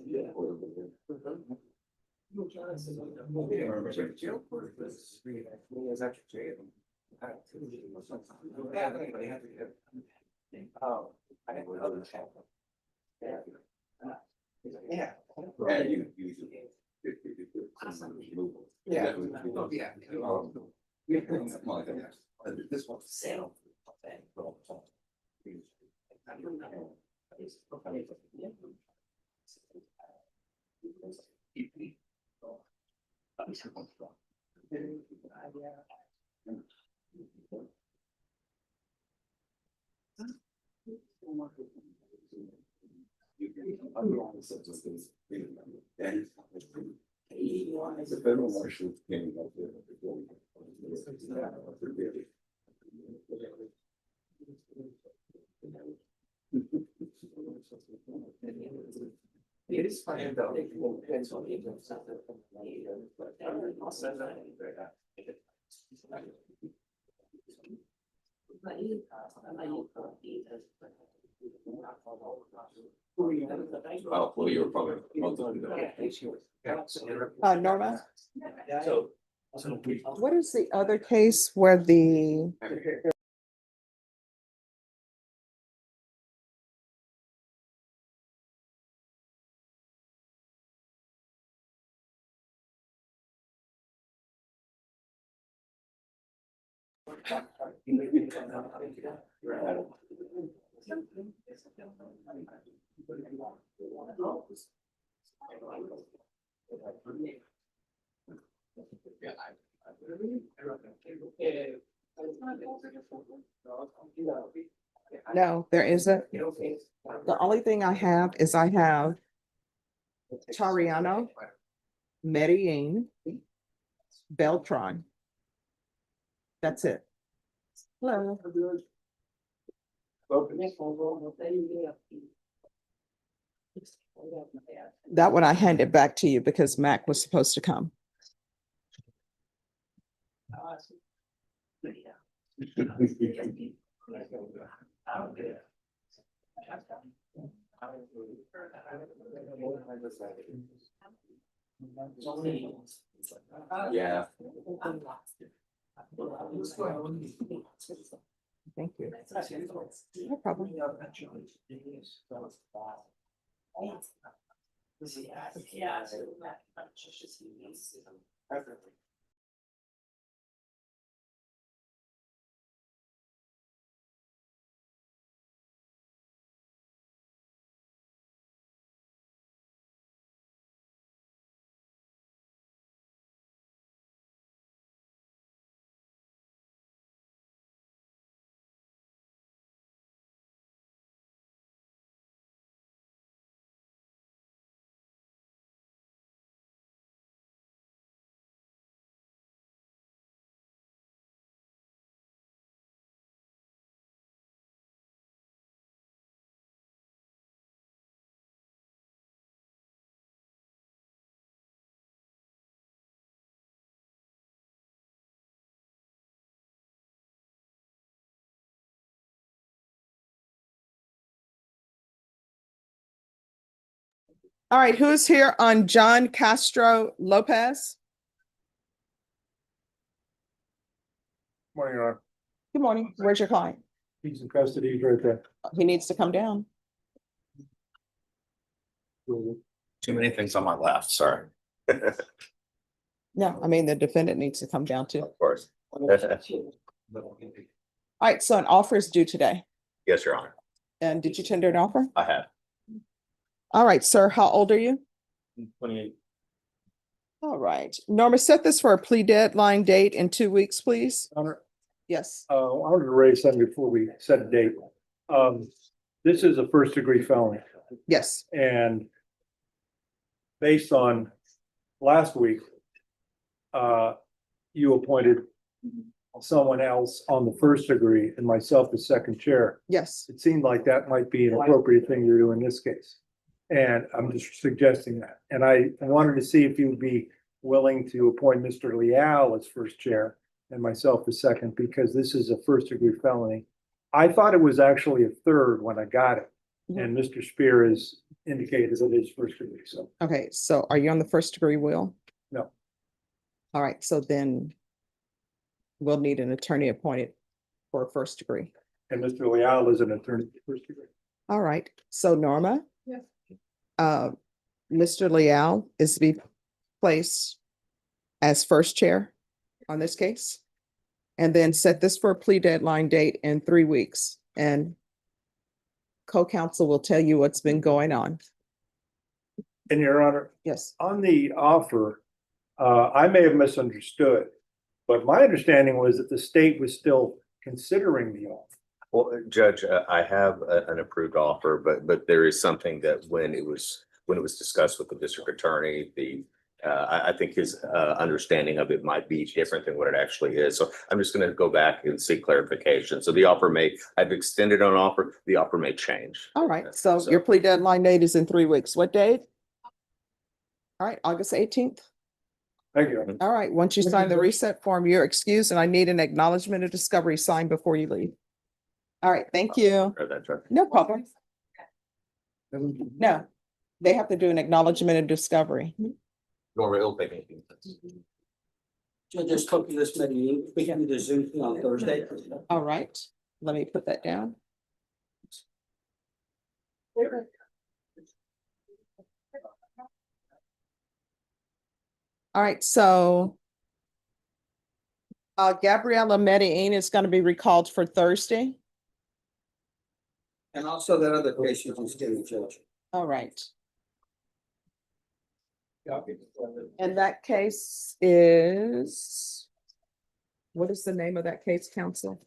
Yeah. Yeah, you usually. Yeah. This one. Sale. The federal marshal came up there. It is fine though. Depends on the. Well, you're probably. Norma, So. what is the other case where the No, there isn't. The only thing I have is I have Tariano, Medellin, Beltron. That's it. Hello. That one I handed back to you because Mac was supposed to come. Yeah. Thank you. No problem. All right, who's here on John Castro Lopez? Morning, Your Honor. Good morning. Where's your client? He's in custody, he's right there. He needs to come down. Too many things on my left, sorry. No, I mean, the defendant needs to come down too. Of course. All right, so an offer is due today. Yes, Your Honor, And did you tender an offer? I have. All right, sir, how old are you? 28. All right, Norma, set this for a plea deadline date in 2 weeks, please. Honor, Yes. I wanted to raise something before we set a date. This is a first degree felony, Yes. and based on last week, you appointed someone else on the first degree and myself the second chair. Yes. It seemed like that might be an appropriate thing to do in this case. And I'm just suggesting that. And I wanted to see if you'd be willing to appoint Mr. Leal as first chair and myself the second, because this is a first degree felony. I thought it was actually a third when I got it. And Mr. Spear has indicated that it is first degree, so. Okay, so are you on the first degree will? No. All right, so then we'll need an attorney appointed for a first degree. And Mr. Leal is an attorney for first degree. All right, so Norma? Yes. Mr. Leal is to be placed as first chair on this case. And then set this for a plea deadline date in 3 weeks. And co-counsel will tell you what's been going on. And Your Honor, Yes. on the offer, I may have misunderstood, but my understanding was that the state was still considering the offer. Well, Judge, I have an approved offer, but there is something that when it was discussed with the district attorney, I think his understanding of it might be different than what it actually is. So I'm just going to go back and seek clarification. So the offer I've extended an offer, the offer may change. All right, so your plea deadline date is in 3 weeks. What date? All right, August 18th. Thank you. All right, once you sign the reset form, you're excused, and I need an acknowledgement of discovery signed before you leave. All right, thank you. No problem. No, they have to do an acknowledgement of discovery. Nor it'll take anything. So just talk to this meeting, we can do the Zoom thing on Thursday. All right, let me put that down. All right, so Gabriella Medellin is going to be recalled for Thursday. And also that other case you just did, Judge. All right. And that case is, what is the name of that case, counsel?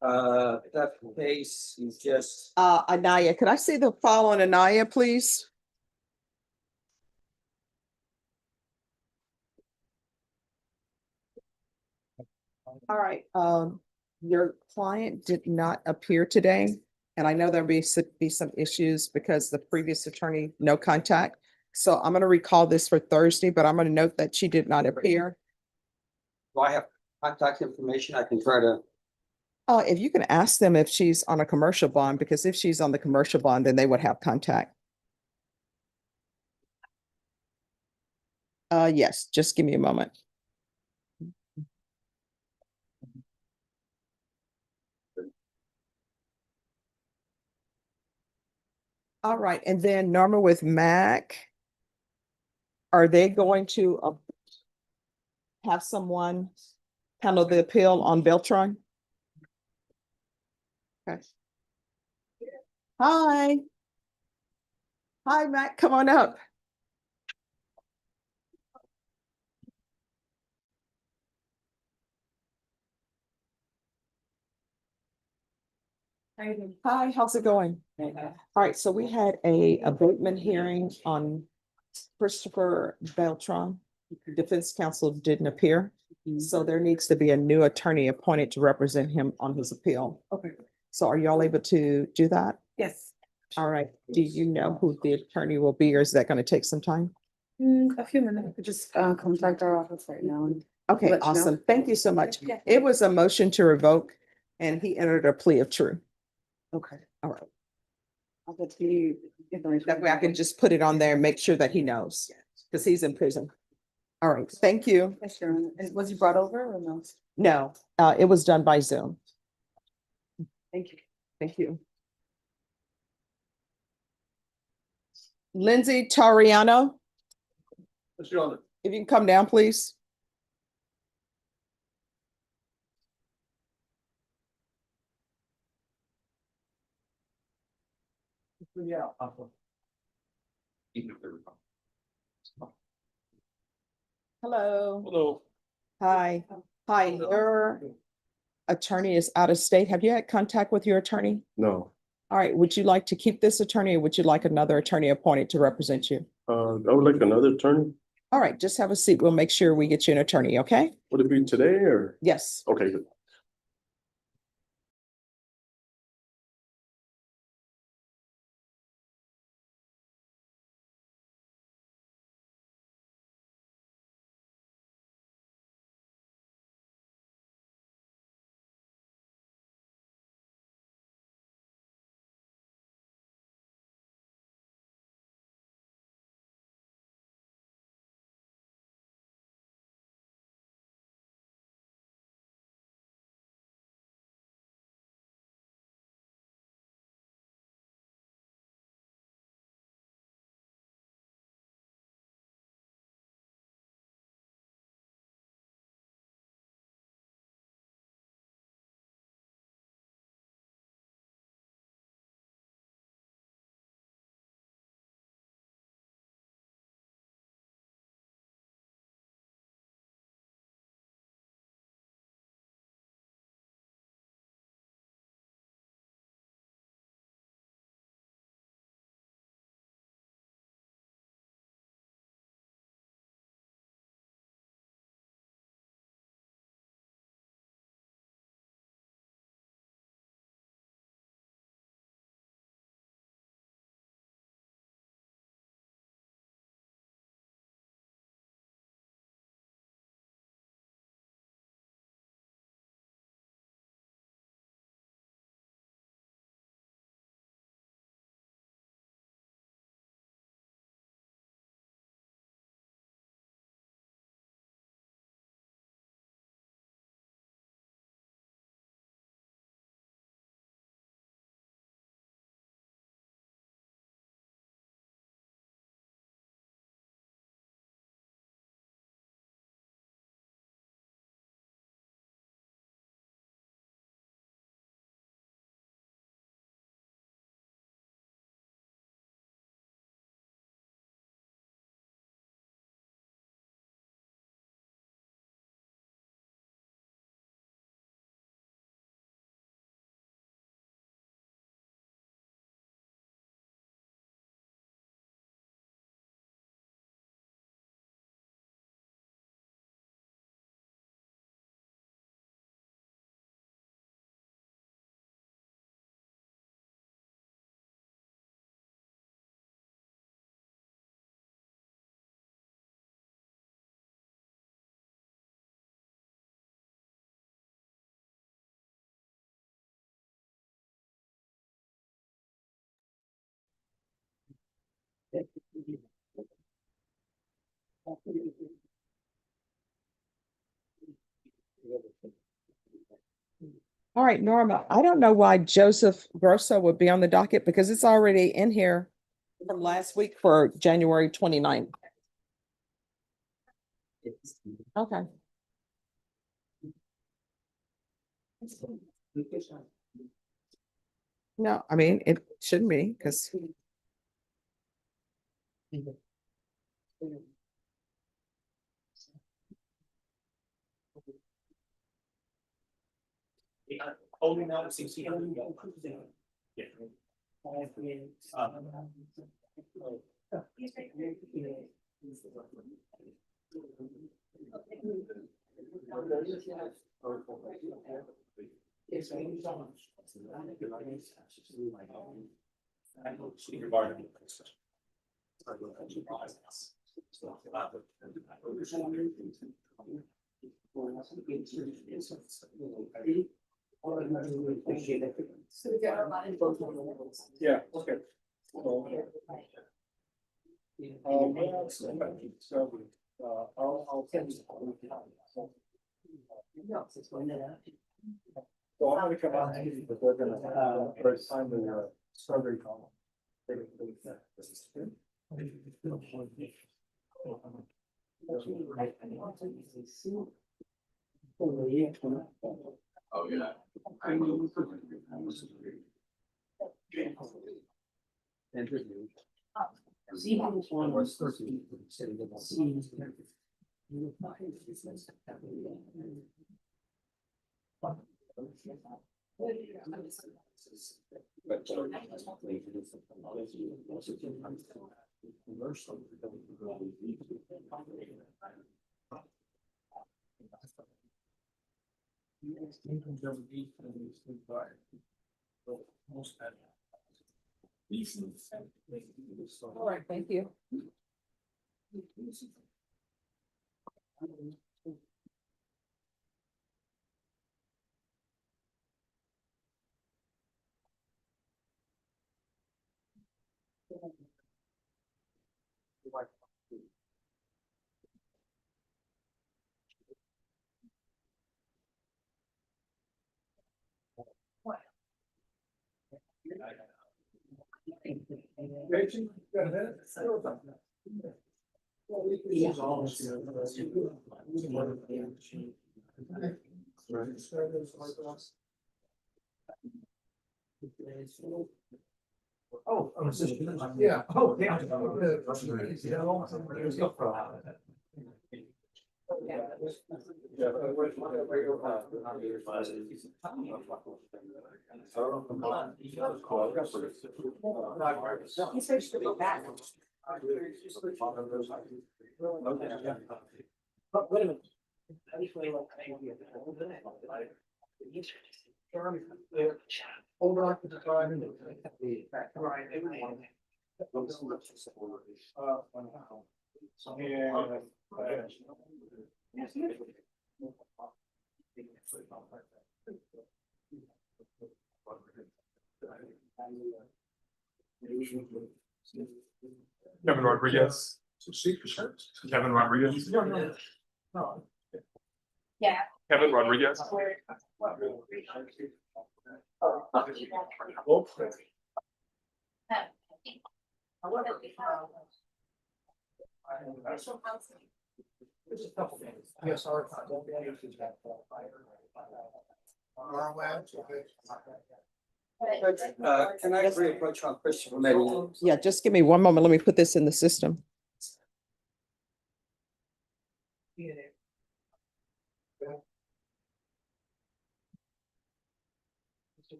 That case is just, Anaya, could I see the file on Anaya, please? All right, your client did not appear today, and I know there'll be some issues because the previous attorney, no contact. So I'm gonna recall this for Thursday, but I'm gonna note that she did not appear. do I have contact information? I can try to. If you can ask them if she's on a commercial bond, because if she's on the commercial bond, then they would have contact. Yes, just give me a moment. All right, and then Norma with Mac. Are they going to have someone handle the appeal on Beltron? Okay. Hi. Hi, Mac, come on up. Hi, how's it going? All right, so we had a abatement hearing on Christopher Beltron. Defense counsel didn't appear, so there needs to be a new attorney appointed to represent him on his appeal. Okay. So are y'all able to do that? Yes. All right, do you know who the attorney will be, or is that gonna take some time? A few minutes, just contact our office right now. And Okay, let you know. awesome. Thank you so much. Yeah. It was a motion to revoke, and he entered a plea of true. Okay. All right. I'll get to you. That way I can just put it on there and make sure that he knows, because he's in prison. All right, thank you. Yes, Your Honor. And was he brought over or no? No, it was done by Zoom. Thank you. Thank you. Lindsay Tariano, if you can come down, please. Yeah. Hello. Hello. Hi. Hi, your attorney is out of state. Have you had contact with your attorney? No, All right, would you like to keep this attorney, or would you like another attorney appointed to represent you? I would like another attorney. All right, just have a seat. We'll make sure we get you an attorney, okay? Would it be today or? Yes. Okay, good. All right, Norma, I don't know why Joseph Grosso would be on the docket because it's already in here from last week for January 29th. Okay. No, I mean, it shouldn't be because Only now it seems to Yeah, okay. I'll send you. So I'm gonna come out, but they're gonna, first time the survey call. Oh, yeah. all right, thank you. Oh, yeah. Oh, yeah. Wait a minute. Hold on to the time. Kevin Rodriguez. Kevin Rodriguez. Yeah. Kevin Rodriguez. There's a couple things. Yes, our. Can I reapproach on Christopher Beltron? Yeah, just give me one moment. Let me put this in the system.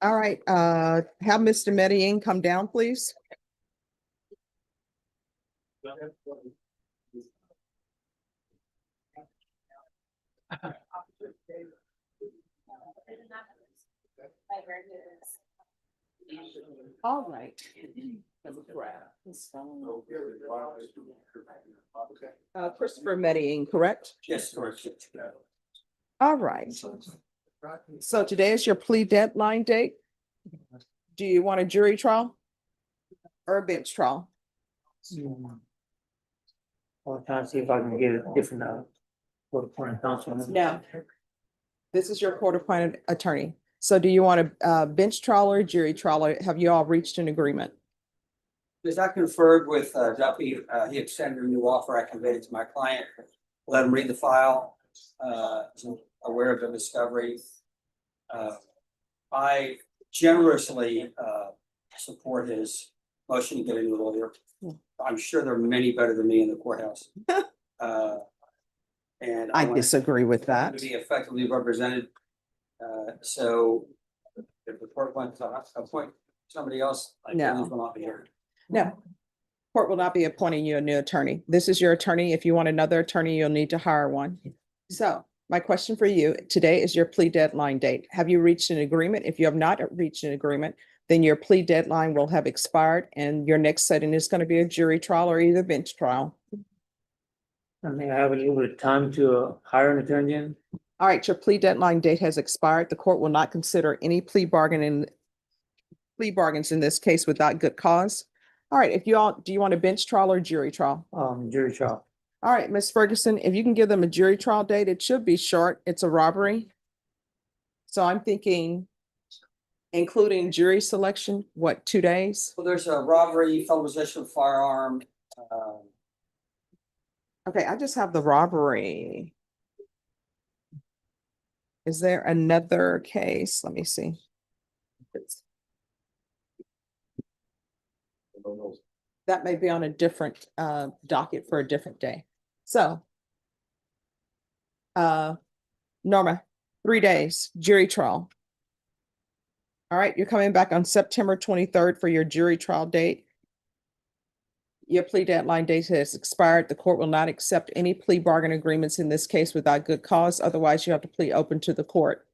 All right, have Mr. Medellin come down, please. All right. Christopher Medellin, correct? Yes, correct. All right. So today is your plea deadline date. Do you want a jury trial? Or a bench trial? I'll try to see if I can get a different, court appointed counsel. No. This is your court appointed attorney. So do you want a bench trial or a jury trial? Or have you all reached an agreement? As I conferred with Duffy, he extended a new offer. I conveyed it to my client, let him read the file, aware of the discovery. I generously support his motion to get a new lawyer. I'm sure there are many better than me in the courthouse. And I want disagree with to that. be effectively represented. So if the court wants to appoint somebody else, I No. will not be here. No. Court will not be appointing you a new attorney. This is your attorney. If you want another attorney, you'll need to hire one. So my question for you, today is your plea deadline date. Have you reached an agreement? If you have not reached an agreement, then your plea deadline will have expired and your next setting is going to be a jury trial or either bench trial. I mean, I have a little bit of time to hire an attorney in. All right, your plea deadline date has expired. The court will not consider any plea bargains in this case without good cause. All right, do you want a bench trial or jury trial? Jury trial. All right, Ms. Ferguson, if you can give them a jury trial date, it should be short. It's a robbery. So I'm thinking, including jury selection, what, 2 days? Well, there's a robbery, felon possession of firearm. Okay, I just have the robbery. Is there another case? Let me see. That may be on a different docket for a different day. So Norma, 3 days, jury trial. All right, you're coming back on September 23rd for your jury trial date. Your plea deadline date has expired. The court will not accept any plea bargain agreements in this case without good cause. Otherwise, you have to plead open to the court.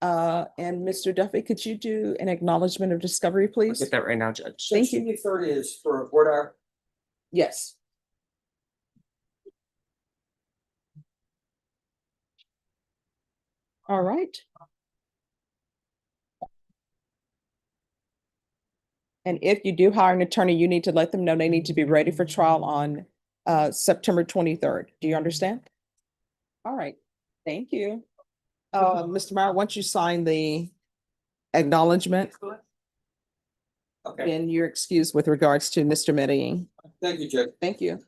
And Mr. Duffy, could you do an acknowledgement of discovery, I'll please? get that right now, Judge. Thank you. Third is for a court hour. Yes. All right. And if you do hire an attorney, you need to let them know they need to be ready for trial on September 23rd. Do you understand? All right, thank you. Mr. Meyer, once you sign the acknowledgement, Okay, then you're excused with regards to Mr. Medellin. thank you, Judge. Thank you.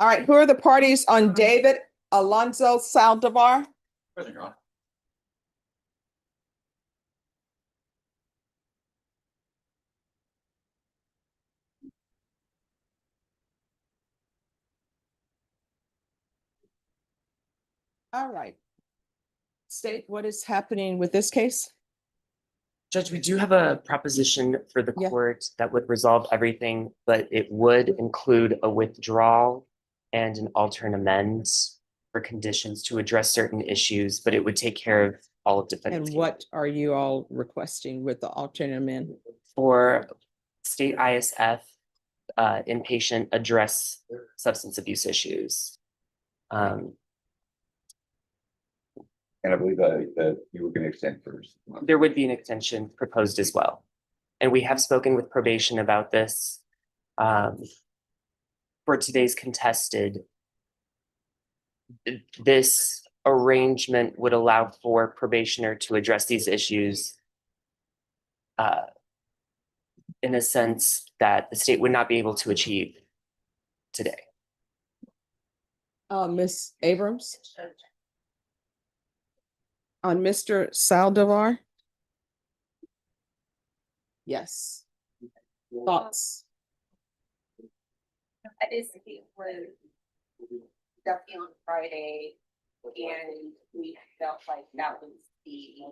All right, who are the parties on David Alonso Saldivar? All right. State what is happening with this case? Judge, we do have a proposition for the Yeah. court that would resolve everything, but it would include a withdrawal and an alternate amends for conditions to address certain issues, but it would take care of all of defendants. And what are you all requesting with the alternate amendment? For state ISF, inpatient address substance abuse issues. And I believe that you were going to extend first. There would be an extension proposed as well. And we have spoken with probation about this. For today's contested, this arrangement would allow for probationer to address these issues in a sense that the state would not be able to achieve today. Ms. Abrams? On Mr. Saldivar? Yes. Thoughts? I did speak with Duffy on Friday, and we felt like that was the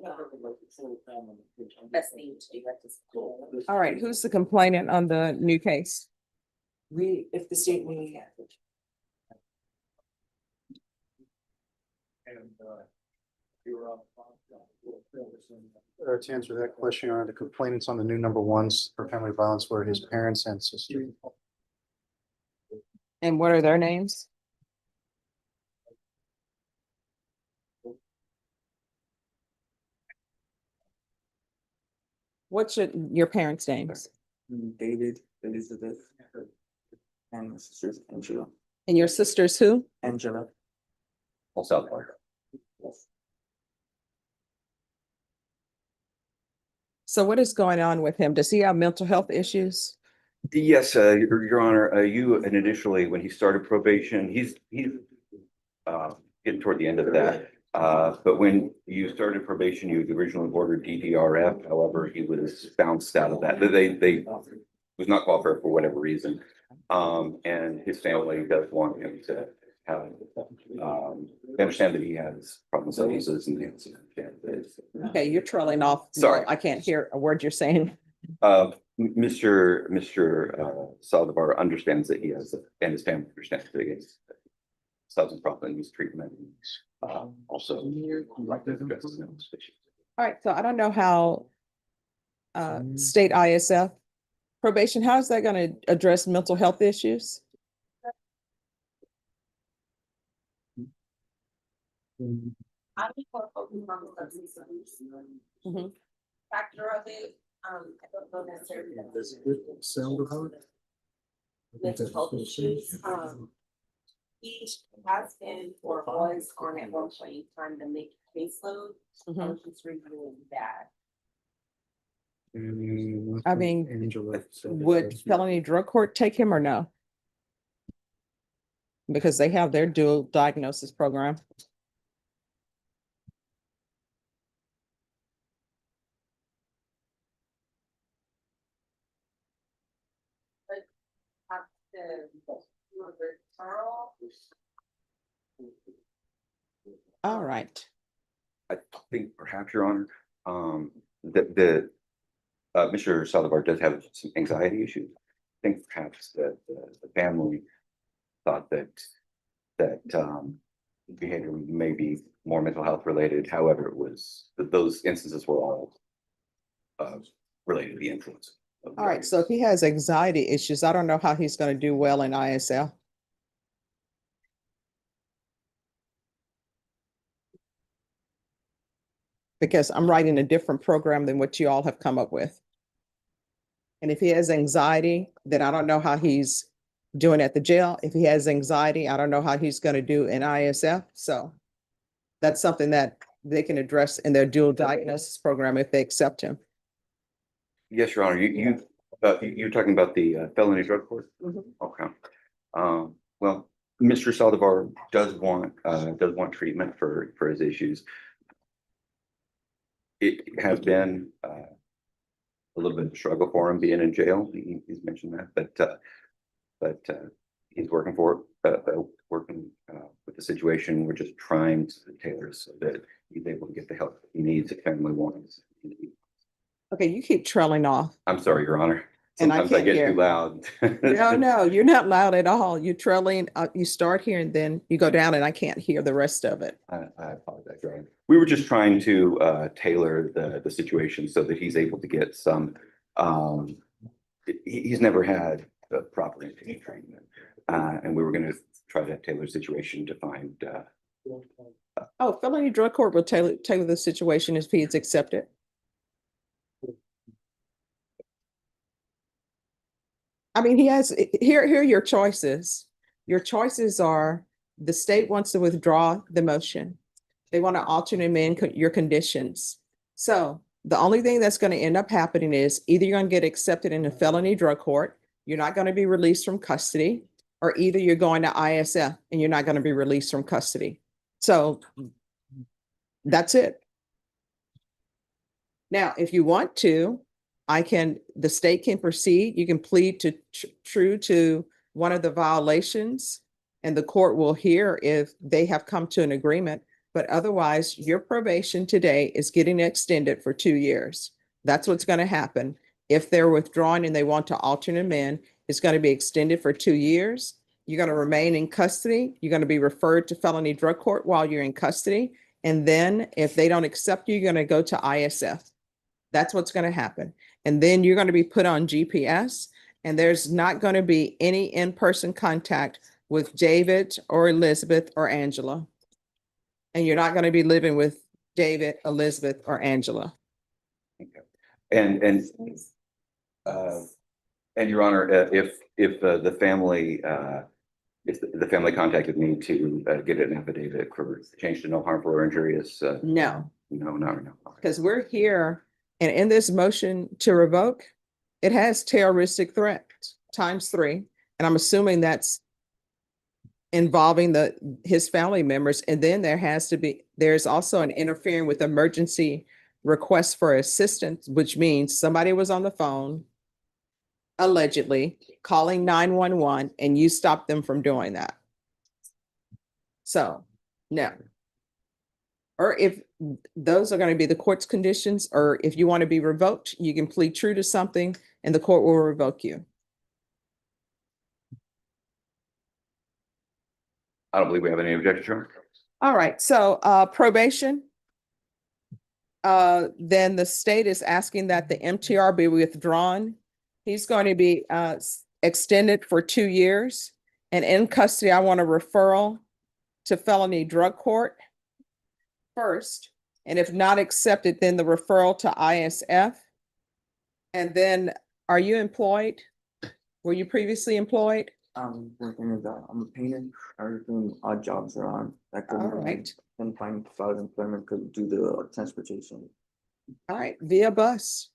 best thing to do at this point. All right, who's the complainant on the new case? If the state may. To answer that question, are the complainants on the new number ones for family violence were his parents and sister. And what are their names? What's your parents' names? David, Elizabeth, and my sister's Angela. And your sister's who? Angela. All South Park. So what is going on with him? Does he have mental health issues? Yes, Your Honor, you and initially when he started probation, he's getting toward the end of that. But when you started probation, you originally ordered DDRF. However, he was bounced out of that. They was not qualified for whatever reason. And his family does want him to have, they understand that he has problems with substances and things. Okay, you're trailing off. Sorry. I can't hear a word you're saying. Mr. Saldivar understands that he has, and his family understands that he has substance problem use treatment. Also. All right, so I don't know how state ISF probation, how is that going to address mental health issues? I think we're focusing on the substance abuse factor of it. I don't know necessarily. Does it sound about it? Mental health issues. He has been or was on at one point in time to make caseload. So he's reviewing that. I mean, Angela. would felony drug court take him or no? Because they have their dual diagnosis program. Have to do a referral. All right. I think perhaps, Your Honor, Mr. Saldivar does have some anxiety issues. I think perhaps that the family thought that behavior may be more mental health related. However, it was those instances were all related to the influence. All right, so if he has anxiety issues, I don't know how he's going to do well in ISL. Because I'm writing a different program than what you all have come up with. And if he has anxiety, then I don't know how he's doing at the jail. If he has anxiety, I don't know how he's going to do in ISF. So that's something that they can address in their dual diagnosis program if they accept him. Yes, Your Honor, you're talking about the felony drug court? Okay. Well, Mr. Saldivar does want treatment for his issues. It has been a little bit of a struggle for him being in jail. He's mentioned that, but he's working with the situation. We're just trying to tailor it so that he's able to get the help he needs, if family wants. Okay, you keep trailing off. I'm sorry, Your Honor. And I Sometimes I can't get hear. too loud. No, you're not loud at all. You're trailing, you start here and then you go down and I can't hear the rest of it. I apologize, Your Honor. We were just trying to tailor the situation so that he's able to get some, he's never had the proper inpatient treatment. And we were going to try to tailor the situation to find. Oh, felony drug court will tailor the situation if he is accepted. I mean, he has, here are your choices. Your choices are the state wants to withdraw the motion. They want to alternate amend your conditions. So the only thing that's going to end up happening is either you're going to get accepted in a felony drug court, you're not going to be released from custody, or either you're going to ISF and you're not going to be released from custody. So that's it. Now, if you want to, the state can proceed. You can plead to true to one of the violations and the court will hear if they have come to an agreement. But otherwise, your probation today is getting extended for 2 years. That's what's going to happen. If they're withdrawing and they want to alternate amend, it's going to be extended for 2 years. You're going to remain in custody. You're going to be referred to felony drug court while you're in custody. And then if they don't accept you, you're going to go to ISF. That's what's going to happen. And then you're going to be put on GPS, and there's not going to be any in-person contact with David or Elizabeth or Angela. And you're not going to be living with David, Elizabeth, or Angela. And, Your Honor, if the family, if the family contacted me to get an affidavit for change to no harmful or injurious, No, no. because we're here, and in this motion to revoke, it has terroristic threat ×3. And I'm assuming that's involving his family members. And then there's also an interfering with emergency request for assistance, which means somebody was on the phone allegedly calling 911 and you stopped them from doing that. So, no. Or if those are going to be the court's conditions, or if you want to be revoked, you can plead true to something and the court will revoke you. I don't believe we have any objections, Your Honor. All right, so probation. Then the state is asking that the MTR be withdrawn. He's going to be extended for 2 years. And in custody, I want a referral to felony drug court first. And if not accepted, then the referral to ISF. And then, are you employed? Were you previously employed? I'm working as I'm a painter. I was doing odd jobs around. I couldn't All right. couldn't find solid employment, could do the transportation. All right, via bus.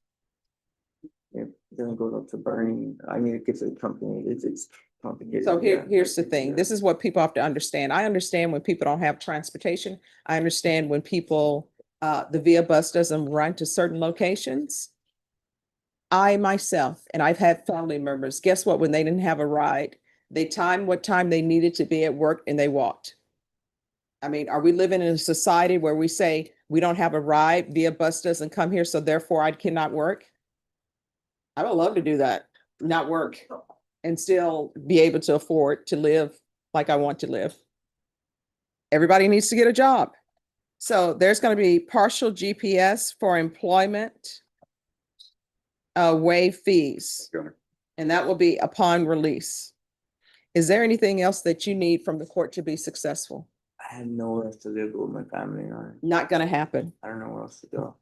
It doesn't go up to burning. I mean, it gets a company, it's complicated. So yeah. here's the thing. This is what people have to understand. I understand when people don't have transportation. I understand when people, the via bus doesn't run to certain locations. I myself, and I've had family members, guess what? When they didn't have a ride, they timed what time they needed to be at work and they walked. I mean, are we living in a society where we say we don't have a ride, via bus doesn't come here, so therefore I cannot work? I would love to do that, not work, and still be able to afford to live like I want to live. Everybody needs to get a job. So there's going to be partial GPS for employment, waive fees, Your Honor. and that will be upon release. Is there anything else that you need from the court to be successful? I had nowhere else to live with my family. Not going to happen. I don't know where else to go.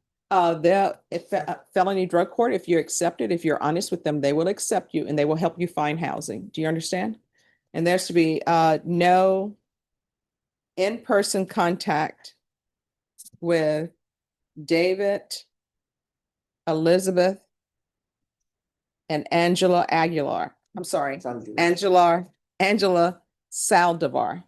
Felony drug court, if you're accepted, if you're honest with them, they will accept you and they will help you find housing. Do you understand? And there's to be no in-person contact with David, Elizabeth, and Angela Aguilar. I'm sorry, Angela Saldivar.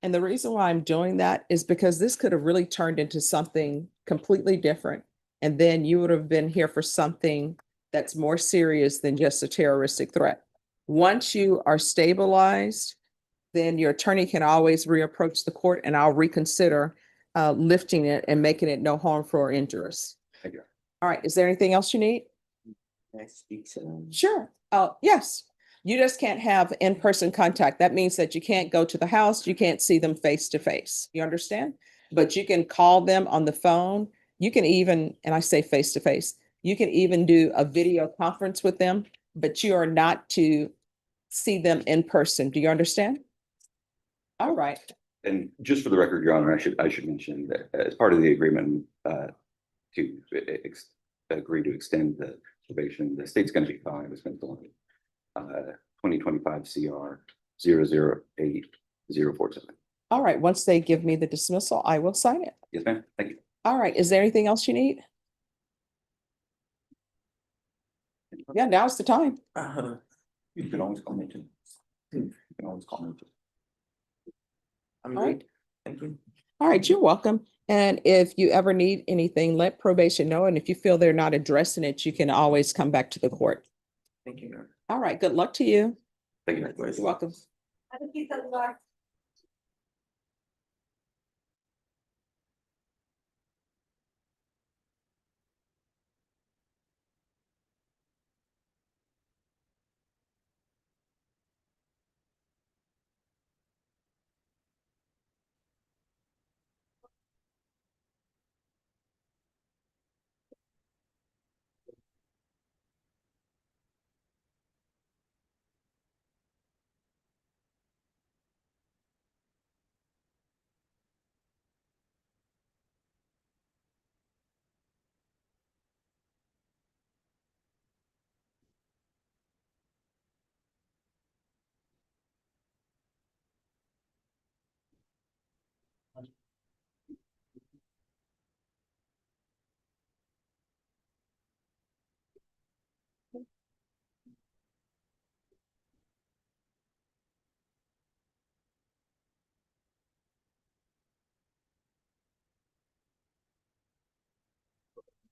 And the reason why I'm doing that is because this could have really turned into something completely different. And then you would have been here for something that's more serious than just a terroristic threat. Once you are stabilized, then your attorney can always reapproach the court and I'll reconsider lifting it and making it no harmful or injurious. Thank you. All right, is there anything else you need? Can I speak to them? Sure. Yes. You just can't have in-person contact. That means that you can't go to the house. You can't see them face to face. You understand? But you can call them on the phone. You can even, and I say face to face, you can even do a video conference with them, but you are not to see them in person. Do you understand? All right. And just for the record, Your Honor, I should mention that as part of the agreement to agree to extend the probation, the state's going to be fine. It's been 2025 CR 008047. All right. Once they give me the dismissal, I will sign it. Yes, ma'am. Thank you. All right. Is there anything else you need? Yeah, now's the time. You can always call me too. You can always call me too. I'm All right. good. Thank you. All right, you're welcome. And if you ever need anything, let probation know. And if you feel they're not addressing it, you can always come back to the court. Thank you. All right, good luck to you. Thank you. You're welcome.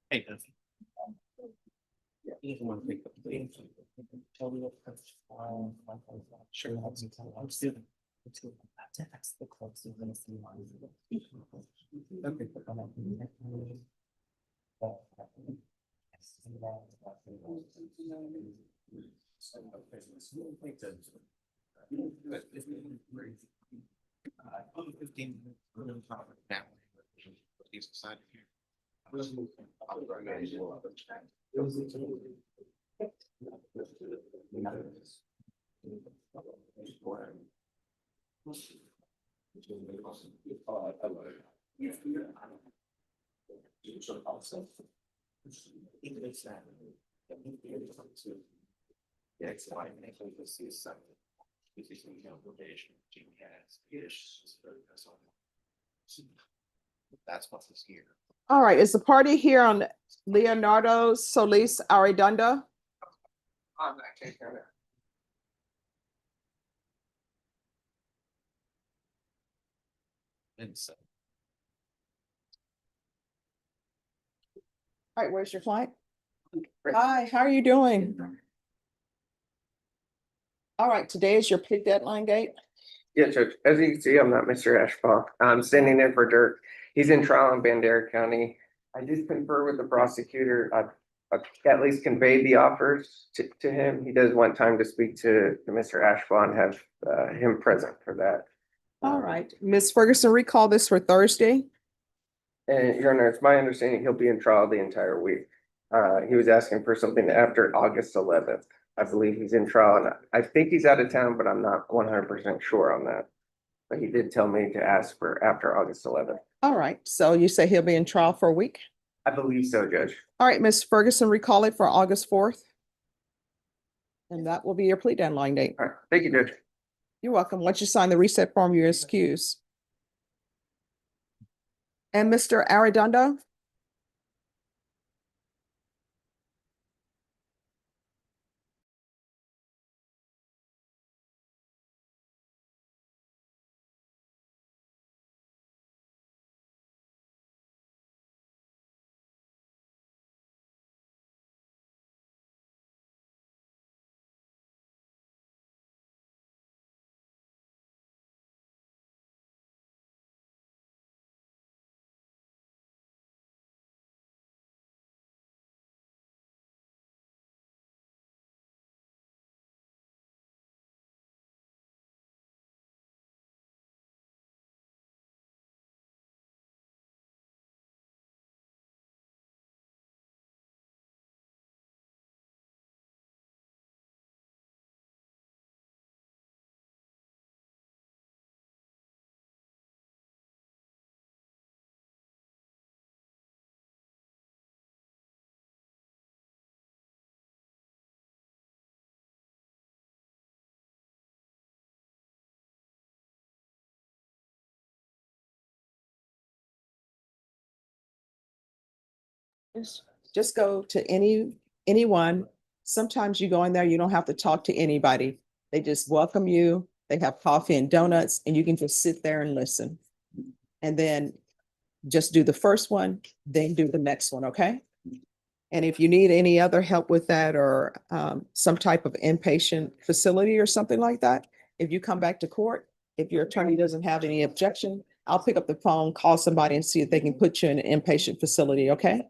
Hey. You don't want to pick up the thing. Tell me what. Sure. Let's do it. Let's go. That's the close. You're gonna see one. Okay. Now. He's inside here. That's what's here. All right, is the party here on Leonardo Solis Arredondo? I'm not taking it. All right, where's your flight? Hi, how are you doing? All right, today is your plea deadline date. Yeah, Judge, as you can see, I'm not Mr. Ashbaugh. I'm standing in for Dirk. He's in trial in Bandera County. I did confer with the prosecutor. I've at least conveyed the offers to him. He does want time to speak to Mr. Ashbaugh and have him present for that. All right, Ms. Ferguson, recall this for Thursday. And Your Honor, it's my understanding he'll be in trial the entire week. He was asking for something after August 11th. I believe he's in trial, and I think he's out of town, but I'm not 100% sure on that. But he did tell me to ask for after August 11th. All right, so you say he'll be in trial for a week? I believe so, Judge. All right, Ms. Ferguson, recall it for August 4th. And that will be your plea deadline date. All right, thank you, Judge. You're welcome. Once you sign the reset form, you're excused. And Mr. Arredondo? Just go to anyone. Sometimes you go in there, you don't have to talk to anybody. They just welcome you. They have coffee and donuts, and you can just sit there and listen. And then just do the first one, then do the next one, okay? And if you need any other help with that or some type of inpatient facility or something like that, if you come back to court, if your attorney doesn't have any objection, I'll pick up the phone, call somebody and see if they can put you in an inpatient facility, okay?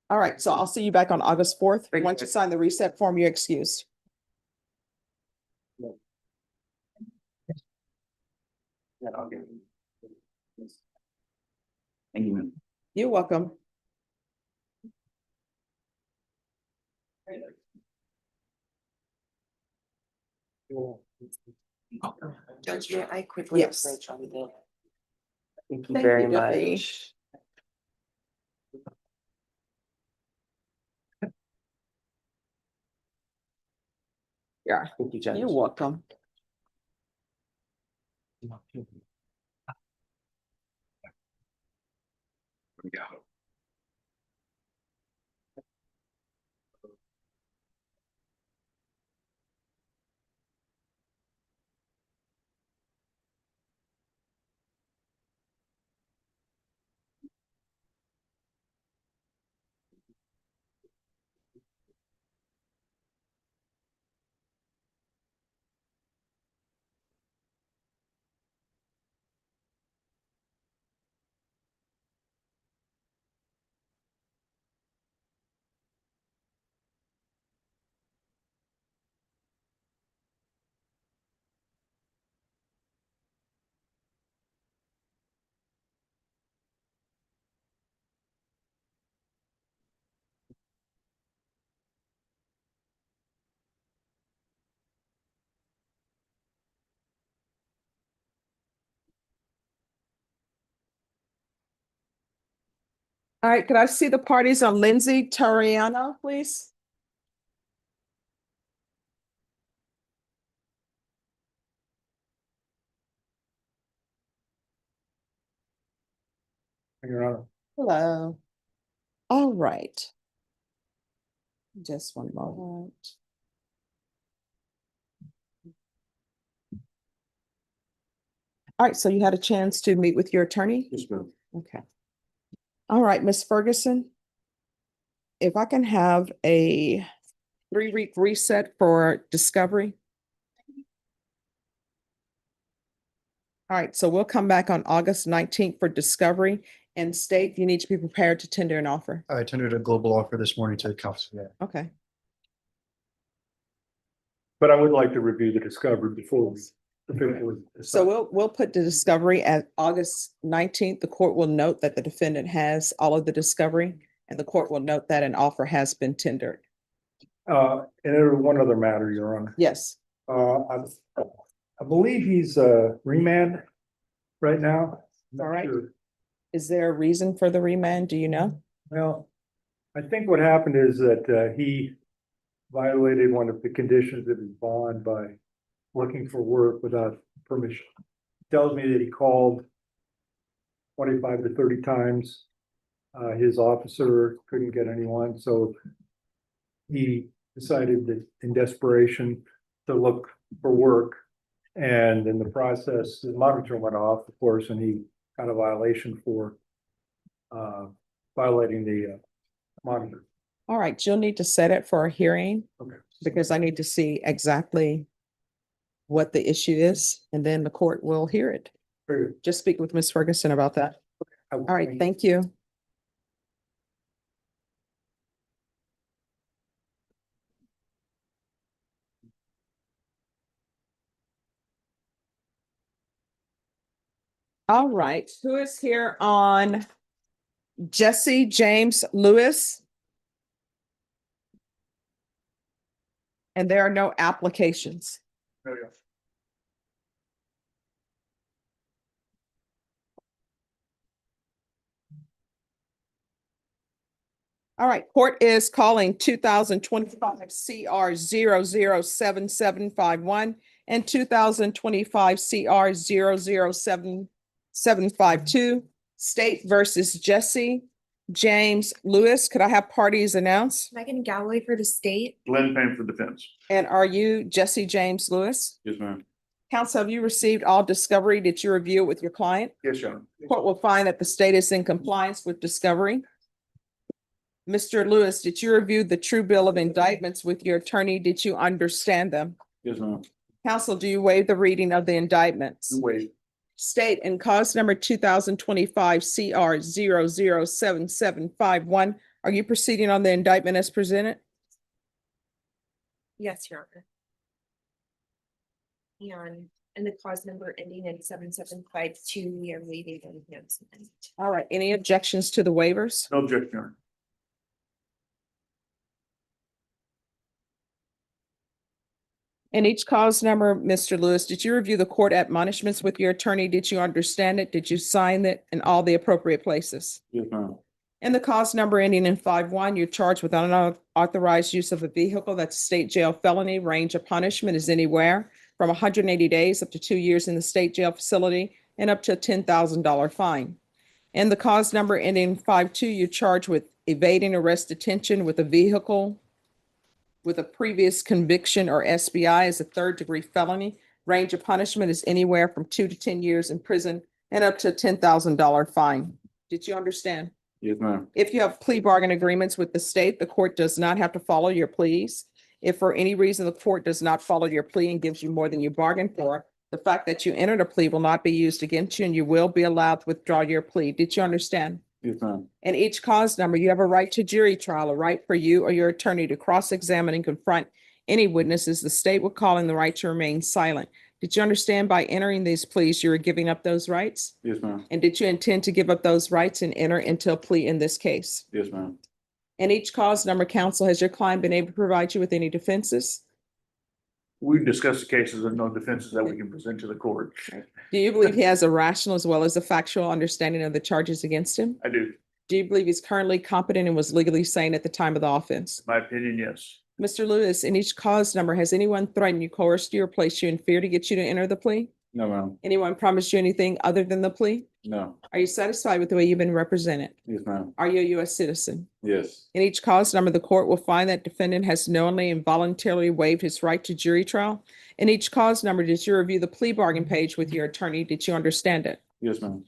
All right, so I'll see you back on August 4th. Once you sign the reset form, you're excused. Thank you, ma'am. You're welcome. Judge, may I quickly Yes. approach on the. Thank you Thank very you, Duffy. much. Yeah, Thank you, Judge. you're welcome. Yeah. All right, could I see the parties on Lindsay Tariano, please? Your Honor. Hello. All right. Just one moment. All right, so you had a chance to meet with your attorney? Yes, ma'am. Okay. All right, Ms. Ferguson. If I can have a 3-week reset for discovery. All right, so we'll come back on August 19th for discovery, and state you need to be prepared to tender an offer. I tendered a global offer this morning to the council. Okay. But I would like to review the discovery before we officially So we'll put the discovery at August 19th. The court will note that the defendant has all of the discovery, and the court will note that an offer has been tendered. And there was one other matter, Your Honor. Yes. I believe he's remand right now. All right. Is there a reason for the remand? Do you know? Well, I think what happened is that he violated one of the conditions of his bond by looking for work without permission. Tells me that he called 25 to 30 times. His officer couldn't get anyone, so he decided that in desperation to look for work. And in the process, the monitor went off, of course, and he got a violation for violating the monitor. All right, you'll need to set it for a hearing. Okay. Because I need to see exactly what the issue is, and then the court will hear it. Very good. Just speak with Ms. Ferguson about that. All right, thank you. All right, who is here on Jesse James Lewis? And there are no applications. There we go. All right, court is calling 2025 CR 007751 and 2025 CR 007752, State versus Jesse James Lewis. Could I have parties announced? Megan Galloway for the state. Glenn Payne for defense. And are you Jesse James Lewis? Yes, ma'am. Counsel, have you received all discovery? Did you review it with your client? Yes, Your Honor. Court will find that the state is in compliance with discovery. Mr. Lewis, did you review the true bill of indictments with your attorney? Did you understand them? Yes, ma'am. Counsel, do you waive the reading of the indictments? Wait. State in cause number 2025 CR 007751. Are you proceeding on the indictment as presented? Yes, Your Honor. And the cause number ending in 7752, we are waiving the enhancement. All right, any objections to the waivers? No objection, Your Honor. In each cause number, Mr. Lewis, did you review the court admonishments with your attorney? Did you understand it? Did you sign it in all the appropriate places? Yes, ma'am. In the cause number ending in 51, you're charged with unauthorized use of a vehicle. That's a state jail felony. Range of punishment is anywhere from 180 days up to 2 years in the state jail facility and up to a $10,000 fine. In the cause number ending in 52, you're charged with evading arrest detention with a vehicle with a previous conviction or SBI is a 3rd-degree felony. Range of punishment is anywhere from 2 to 10 years in prison and up to a $10,000 fine. Did you understand? Yes, ma'am. If you have plea bargain agreements with the state, the court does not have to follow your pleas. If for any reason the court does not follow your plea and gives you more than you bargained for, the fact that you entered a plea will not be used against you and you will be allowed to withdraw your plea. Did you understand? Yes, ma'am. In each cause number, you have a right to jury trial, a right for you or your attorney to cross-examine and confront any witnesses. The state will call in the right to remain silent. Did you understand by entering these pleas, you were giving up those rights? Yes, ma'am. And did you intend to give up those rights and enter into a plea in this case? Yes, ma'am. In each cause number, counsel, has your client been able to provide you with any defenses? We discussed the cases and no defenses that we can present to the court. Do you believe he has a rational as well as a factual understanding of the charges against him? I do. Do you believe he's currently competent and was legally sane at the time of the offense? My opinion, yes. Mr. Lewis, in each cause number, has anyone threatened you, coerced you, or placed you in fear to get you to enter the plea? No, ma'am. Anyone promised you anything other than the plea? No. Are you satisfied with the way you've been represented? Yes, ma'am. Are you a U.S. citizen? Yes. In each cause number, the court will find that defendant has knowingly and voluntarily waived his right to jury trial. In each cause number, did you review the plea bargain page with your attorney? Did you understand it? Yes, ma'am.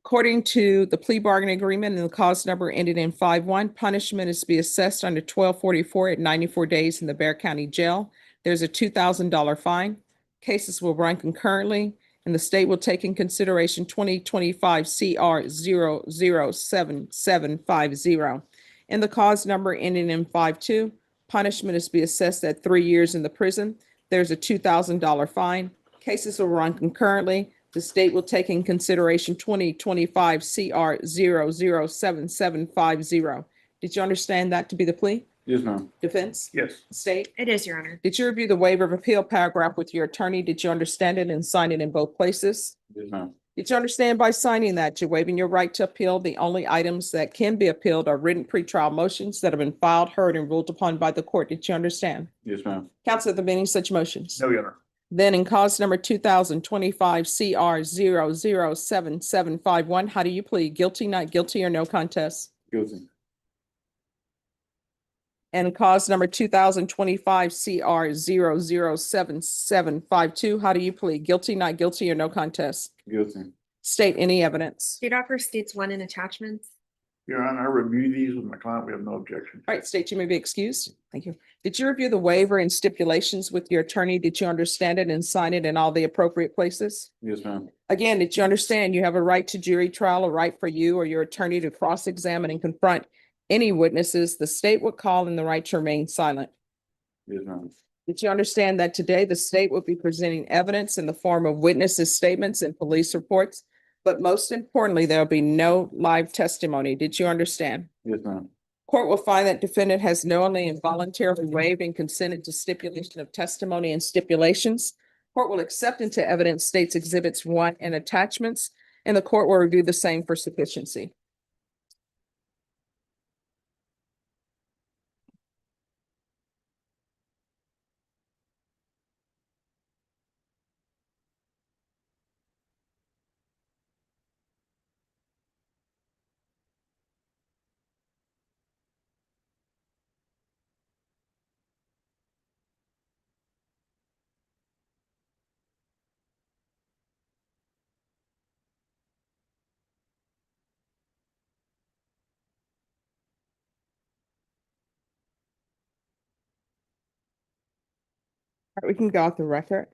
According to the plea bargain agreement and the cause number ended in 5-1, punishment is to be assessed under 1244 at 94 days in the Bexar County Jail. There's a $2,000 fine. Cases will run concurrently, and the state will take in consideration 2025 CR 007750. In the cause number ending in 5-2, punishment is to be assessed at 3 years in the prison. There's a $2,000 fine. Cases will run concurrently. The state will take in consideration 2025 CR 007750. Did you understand that to be the plea? Yes, ma'am. Defense? Yes. State? It is, Your Honor. Did you review the waiver of appeal paragraph with your attorney? Did you understand it and sign it in both places? Yes, ma'am. Did you understand by signing that you're waiving your right to appeal? The only items that can be appealed are written pretrial motions that have been filed, heard, and ruled upon by the court. Did you understand? Yes, ma'am. Counsel, have there been any such motions? No, Your Honor. Then in cause number 2025 CR 007751, how do you plead? Guilty, not guilty, or no contest? Guilty. And cause number 2025 CR 007752, how do you plead? Guilty, not guilty, or no contest? Guilty. State any evidence. State offer states 1 in attachments. Your Honor, I review these with my client. We have no objection. All right, state, you may be excused. Thank you. Did you review the waiver and stipulations with your attorney? Did you understand it and sign it in all the appropriate places? Yes, ma'am. Again, did you understand you have a right to jury trial, a right for you or your attorney to cross-examine and confront any witnesses the state would call, and the right to remain silent? Yes, ma'am. Did you understand that today the state will be presenting evidence in the form of witnesses' statements and police reports? But most importantly, there'll be no live testimony. Did you understand? Yes, ma'am. Court will find that defendant has knowingly and voluntarily waived and consented to stipulation of testimony and stipulations. Court will accept into evidence states exhibits 1 and attachments, and the court will review the same for sufficiency. All right, we can go off the record.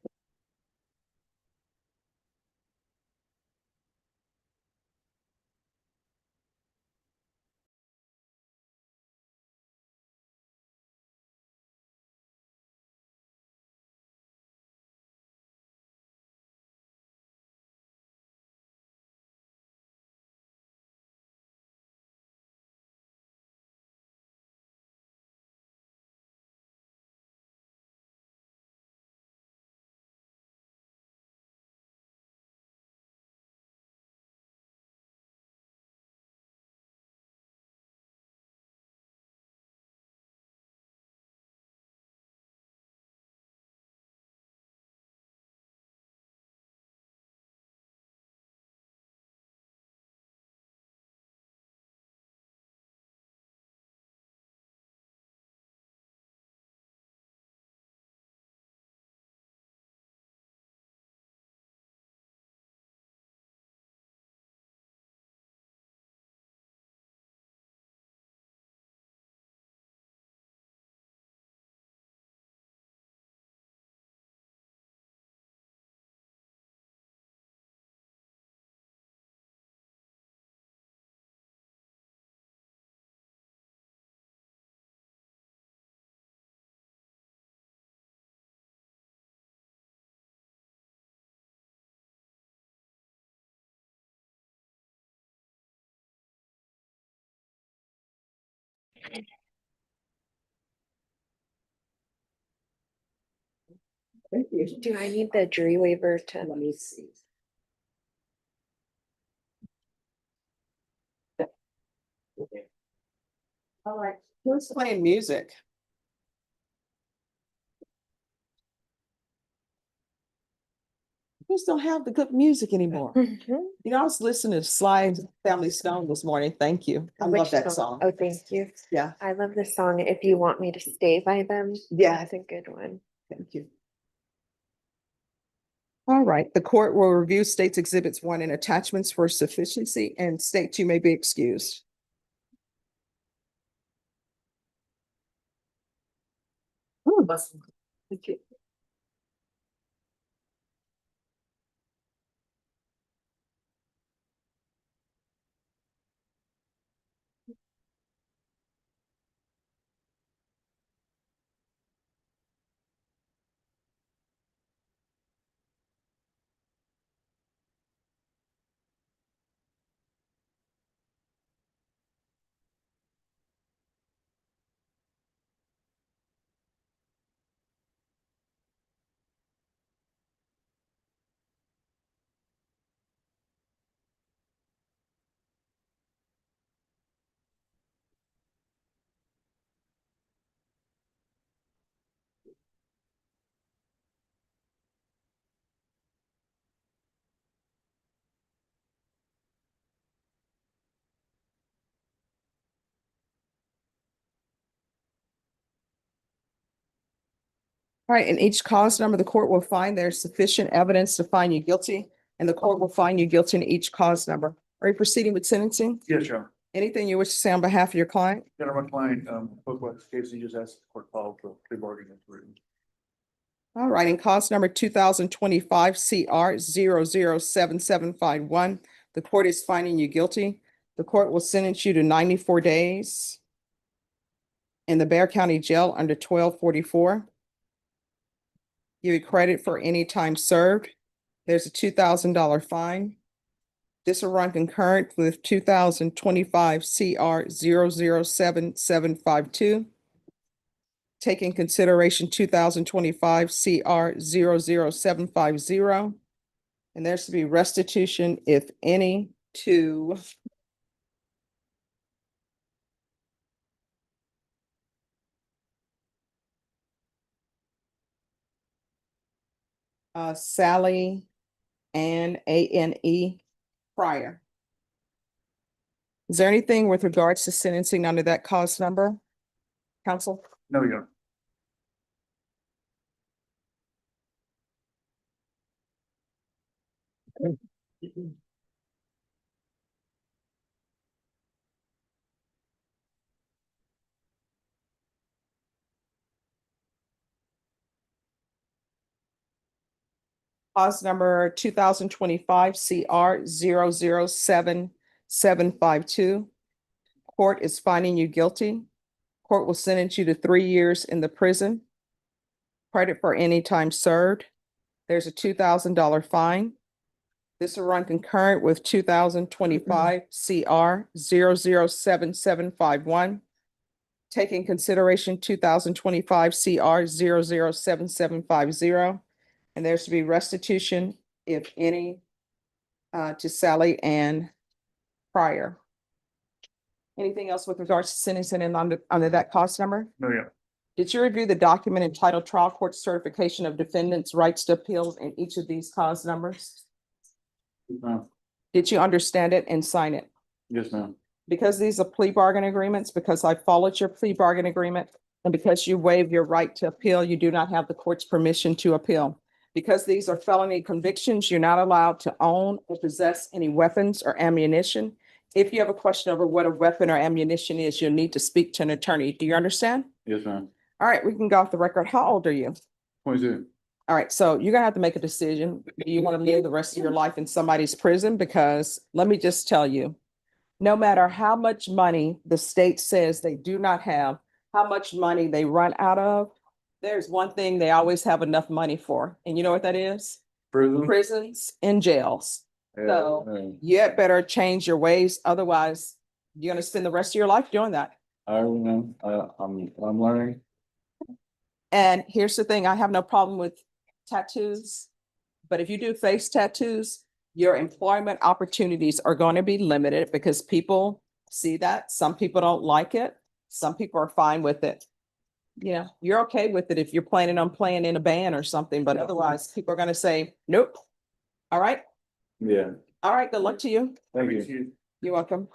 Thank you. Do I need the jury waiver to? Let me see. All right, who's playing music? Just don't have the good music anymore. You know, I was listening to Sly and Family Stone this morning. Thank you. I love that song. Oh, thank you. Yeah, I love the song If You Want Me to Stay by them. yeah, That's a good one. thank you. All right, the court will review states exhibits 1 and attachments for sufficiency, and states you may be excused. Thank you. All right, in each cause number, the court will find there's sufficient evidence to find you guilty, and the court will find you guilty in each cause number. Are you proceeding with sentencing? Yes, Your Honor. Anything you wish to say on behalf of your client? My client, both what case he just asked the court file for plea bargaining is written. All right, in cause number 2025 CR 007751, the court is finding you guilty. The court will sentence you to 94 days in the Bexar County Jail under 1244. You get credit for any time served. There's a $2,000 fine. This will run concurrent with 2025 CR 007752. Take in consideration 2025 CR 00750. And there's to be restitution, if any, to Sally Ann ANE Pryor. Is there anything with regards to sentencing under that cause number? Counsel? No, Your Honor. Cause number 2025 CR 007752. Court is finding you guilty. Court will sentence you to 3 years in the prison. Credit for any time served. There's a $2,000 fine. This will run concurrent with 2025 CR 007751. Take in consideration 2025 CR 007750. And there's to be restitution, if any, to Sally Ann Pryor. Anything else with regards to sentencing and under that cost number? No, Your Honor. Did you review the document entitled Trial Court Certification of Defendants' Rights to Appeal in each of these cause numbers? Yes, ma'am. Did you understand it and sign it? Yes, ma'am. Because these are plea bargain agreements, because I followed your plea bargain agreement, and because you waived your right to appeal, you do not have the court's permission to appeal. Because these are felony convictions, you're not allowed to own or possess any weapons or ammunition. If you have a question over what a weapon or ammunition is, you'll need to speak to an attorney. Do you understand? Yes, ma'am. All right, we can go off the record. How old are you? 22. All right, so you're gonna have to make a decision. Do you want to live the rest of your life in somebody's prison? Because let me just tell you, no matter how much money the state says they do not have, how much money they run out of, there's one thing they always have enough money for. And you know what that is? Prison? Prisons and jails. So Yeah. you had better change your ways. Otherwise, you're gonna spend the rest of your life doing that. I don't know. I'm learning. And here's the thing, I have no problem with tattoos. But if you do face tattoos, your employment opportunities are going to be limited because people see that. Some people don't like it. Some people are fine with it. Yeah, you're okay with it if you're planning on playing in a band or something, but otherwise people are gonna say, nope. All right, Yeah, all right, good luck to you. thank you. You're welcome.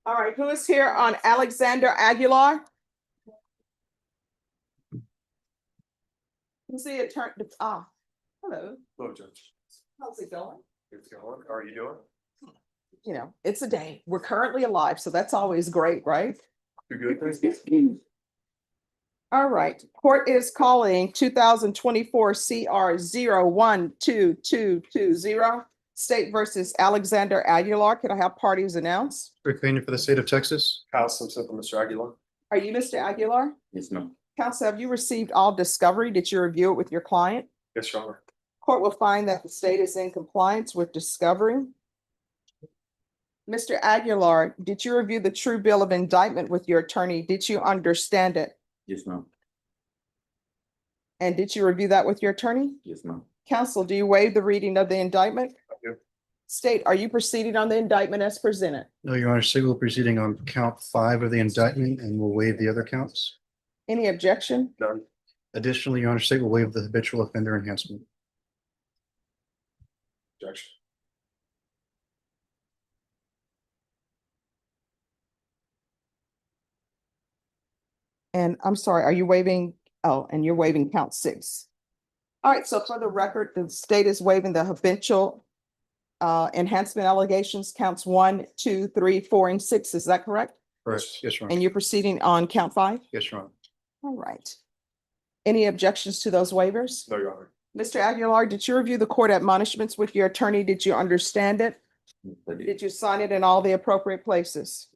All right, who is here on Alexander Aguilar? Who's the attorney? Hello, Hello, Judge. how's it going? It's going. How are you doing? You know, it's a day. We're currently alive, so that's always great, right? You good? Thanks. All right, court is calling 2024 CR 012220, State versus Alexander Aguilar. Can I have parties announced? Rick Pena for the state of Texas. Counsel, simple, Mr. Aguilar. Are you Mr. Aguilar? Yes, ma'am. Counsel, have you received all discovery? Did you review it with your client? Yes, Your Honor. Court will find that the state is in compliance with discovery. Mr. Aguilar, did you review the true bill of indictment with your attorney? Did you understand it? Yes, ma'am. And did you review that with your attorney? Yes, ma'am. Counsel, do you waive the reading of the indictment? I do. State, are you proceeding on the indictment as presented? No, Your Honor, state will proceeding on count 5 of the indictment and will waive the other counts. Any objection? None. Additionally, Your Honor, state will waive the habitual offender enhancement. Objection. And I'm sorry, are you waiving? Oh, and you're waiving count 6. All right, so for the record, the state is waiving the habitual enhancement allegations, counts 1, 2, 3, 4, and 6. Is that correct? Correct. Yes, Your Honor. And you're proceeding on count 5? Yes, Your Honor. All right. Any objections to those waivers? No, Your Honor. Mr. Aguilar, did you review the court admonishments with your attorney? Did you understand it? I did. Did you sign it in all the appropriate places?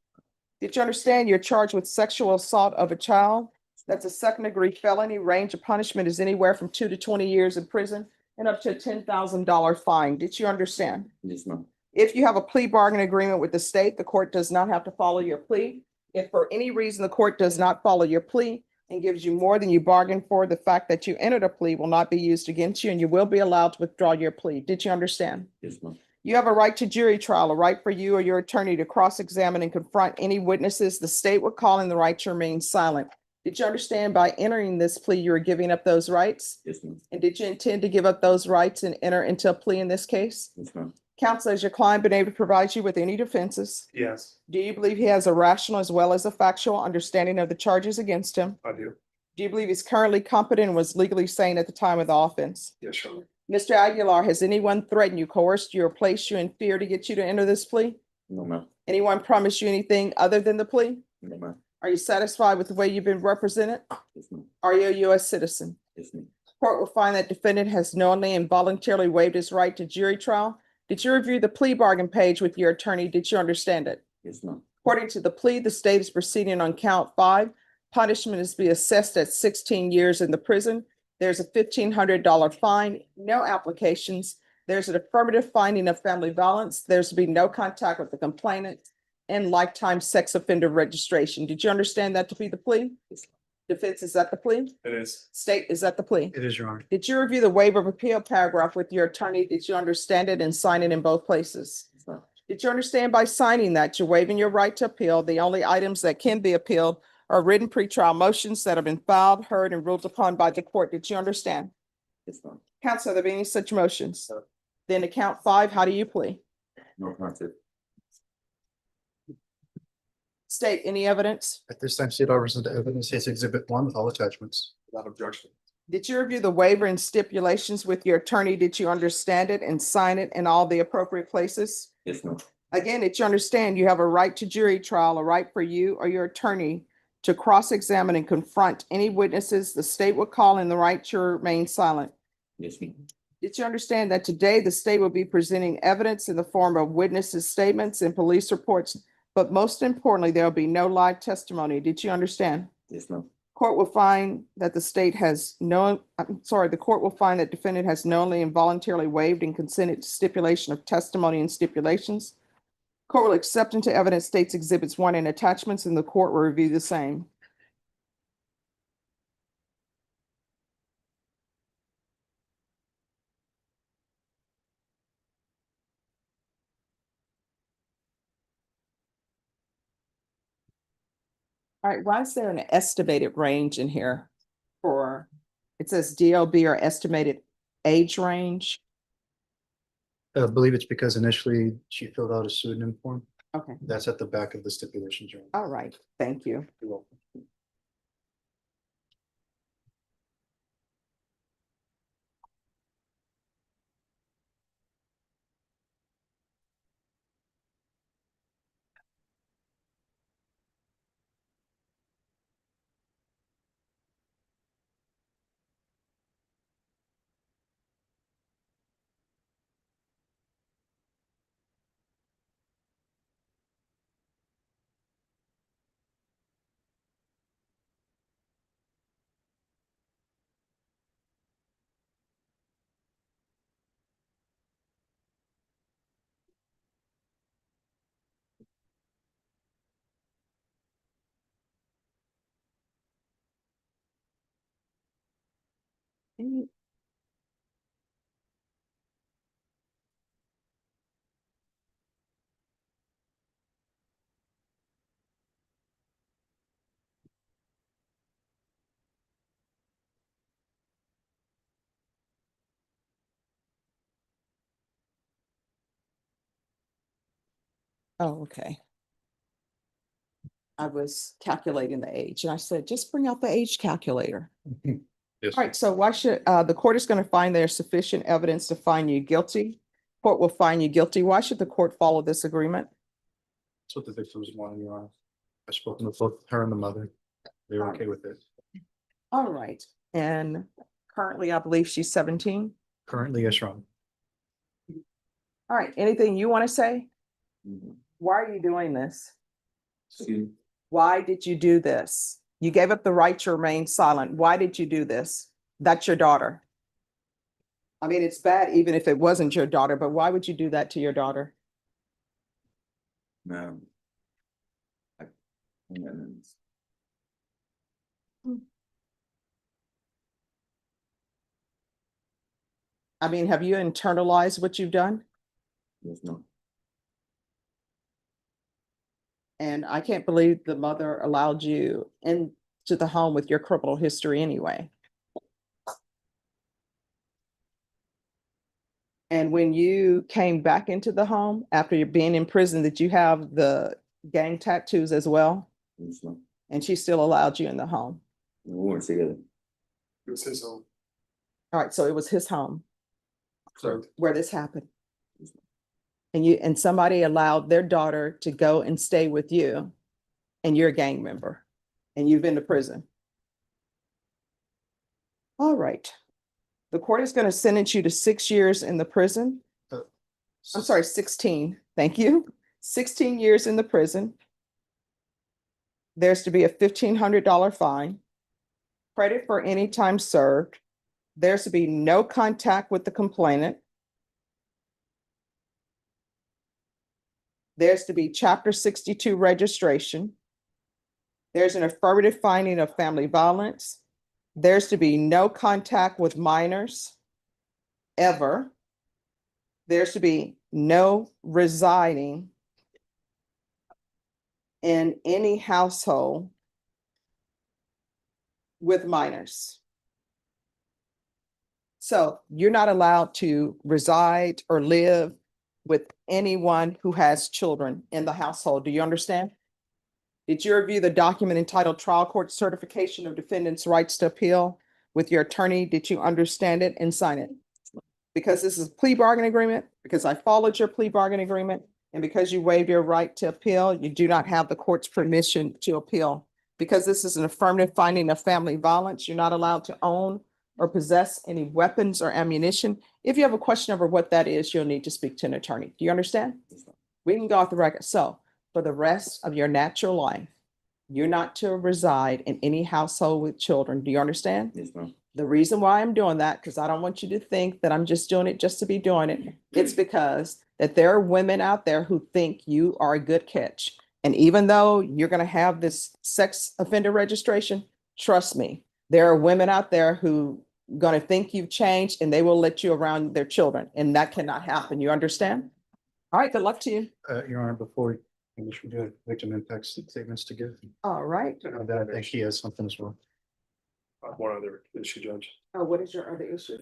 Did you understand you're charged with sexual assault of a child? That's a second-degree felony. Range of punishment is anywhere from 2 to 20 years in prison and up to a $10,000 fine. Did you understand? Yes, ma'am. If you have a plea bargain agreement with the state, the court does not have to follow your plea. If for any reason the court does not follow your plea and gives you more than you bargained for, the fact that you entered a plea will not be used against you and you will be allowed to withdraw your plea. Did you understand? Yes, ma'am. You have a right to jury trial, a right for you or your attorney to cross-examine and confront any witnesses. The state will call in the right to remain silent. Did you understand by entering this plea, you are giving up those rights? Yes, ma'am. And did you intend to give up those rights and enter into a plea in this case? Yes, ma'am. Counsel, has your client been able to provide you with any defenses? Yes, Do you believe he has a rational as well as a factual understanding of the charges against him? I do. Do you believe he's currently competent and was legally sane at the time of the offense? Yes, Your Honor. Mr. Aguilar, has anyone threatened you, coerced you, or placed you in fear to get you to enter this plea? No, ma'am. Anyone promised you anything other than the plea? No, ma'am. Are you satisfied with the way you've been represented? Yes, ma'am. Are you a U.S. citizen? Yes, ma'am. Court will find that defendant has knowingly and voluntarily waived his right to jury trial. Did you review the plea bargain page with your attorney? Did you understand it? Yes, ma'am. According to the plea, the state is proceeding on count 5. Punishment is to be assessed at 16 years in the prison. There's a $1,500 fine, no applications. There's an affirmative finding of family violence. There's to be no contact with the complainant and lifetime sex offender registration. Did you understand that to be the plea? Defense, is that the plea? It is. State, is that the plea? It is, Your Honor. Did you review the waiver of appeal paragraph with your attorney? Did you understand it and sign it in both places? Yes, ma'am. Did you understand by signing that you're waiving your right to appeal? The only items that can be appealed are written pretrial motions that have been filed, heard, and ruled upon by the court. Did you understand? Yes, ma'am. Counsel, are there any such motions? No. Then to count 5, how do you plea? No contest. State, any evidence? At this time, state offers the evidence is Exhibit 1 with all attachments. Without objection. Did you review the waiver and stipulations with your attorney? Did you understand it and sign it in all the appropriate places? Yes, ma'am. Again, did you understand you have a right to jury trial, a right for you or your attorney to cross-examine and confront any witnesses? The state will call in the right to remain silent. Yes, ma'am. Did you understand that today the state will be presenting evidence in the form of witnesses' statements and police reports, but most importantly, there will be no live testimony? Did you understand? Yes, ma'am. Court will find that the court will find that defendant has knowingly and voluntarily waived and consented to stipulation of testimony and stipulations. Court will accept into evidence states exhibits 1 and attachments, and the court will review the same. All right, why is there an estimated range in here for, it says DOB or estimated age range? I believe it's because initially she filled out a pseudonym form. Okay, That's at the back of the stipulations. Your Honor. all right, thank you. You're welcome. Oh, okay. I was calculating the age and I said, just bring out the age calculator. Yes. All right, so why should, the court is going to find there's sufficient evidence to find you guilty. Court will find you guilty. Why should the court follow this agreement? That's what the victims wanted, Your Honor. I've spoken with both her and the mother. They're okay with it. All right, and currently I believe she's 17. Currently, yes, Your Honor. All right, anything you want to say? Why are you doing this? Why did you do this? You gave up the right to remain silent. Why did you do this? That's your daughter. I mean, it's bad even if it wasn't your daughter, but why would you do that to your daughter? No. I mean, have you internalized what you've done? Yes, no. And I can't believe the mother allowed you into the home with your criminal history anyway. And when you came back into the home after you're being in prison, did you have the gang tattoos as well? Yes, no. And she still allowed you in the home. We weren't together. It was his own. All right, so it was his home Correct. where this happened. And somebody allowed their daughter to go and stay with you, and you're a gang member, and you've been to prison. All right. The court is going to sentence you to 6 years in the prison. I'm sorry, 16. Thank you. 16 years in the prison. There's to be a $1,500 fine. Credit for any time served. There's to be no contact with the complainant. There's to be Chapter 62 registration. There's an affirmative finding of family violence. There's to be no contact with minors, ever. There's to be no residing in any household with minors. So you're not allowed to reside or live with anyone who has children in the household. Do you understand? Did you review the document entitled Trial Court Certification of Defendant's Rights to Appeal with your attorney? Did you understand it and sign it? Because this is a plea bargaining agreement, because I followed your plea bargaining agreement, and because you waived your right to appeal, you do not have the court's permission to appeal. Because this is an affirmative finding of family violence, you're not allowed to own or possess any weapons or ammunition. If you have a question over what that is, you'll need to speak to an attorney. Do you understand? We can go off the record. So for the rest of your natural life, you're not to reside in any household with children. Do you understand? Yes, ma'am. The reason why I'm doing that, because I don't want you to think that I'm just doing it just to be doing it. It's because that there are women out there who think you are a good catch. And even though you're going to have this sex offender registration, trust me, there are women out there who going to think you've changed and they will let you around their children. And that cannot happen. You understand? All right, good luck to you. Your Honor, before we should do victim impact statements to give. All right. That I think he has something as well. One other issue, Judge. Oh, what is your other issue?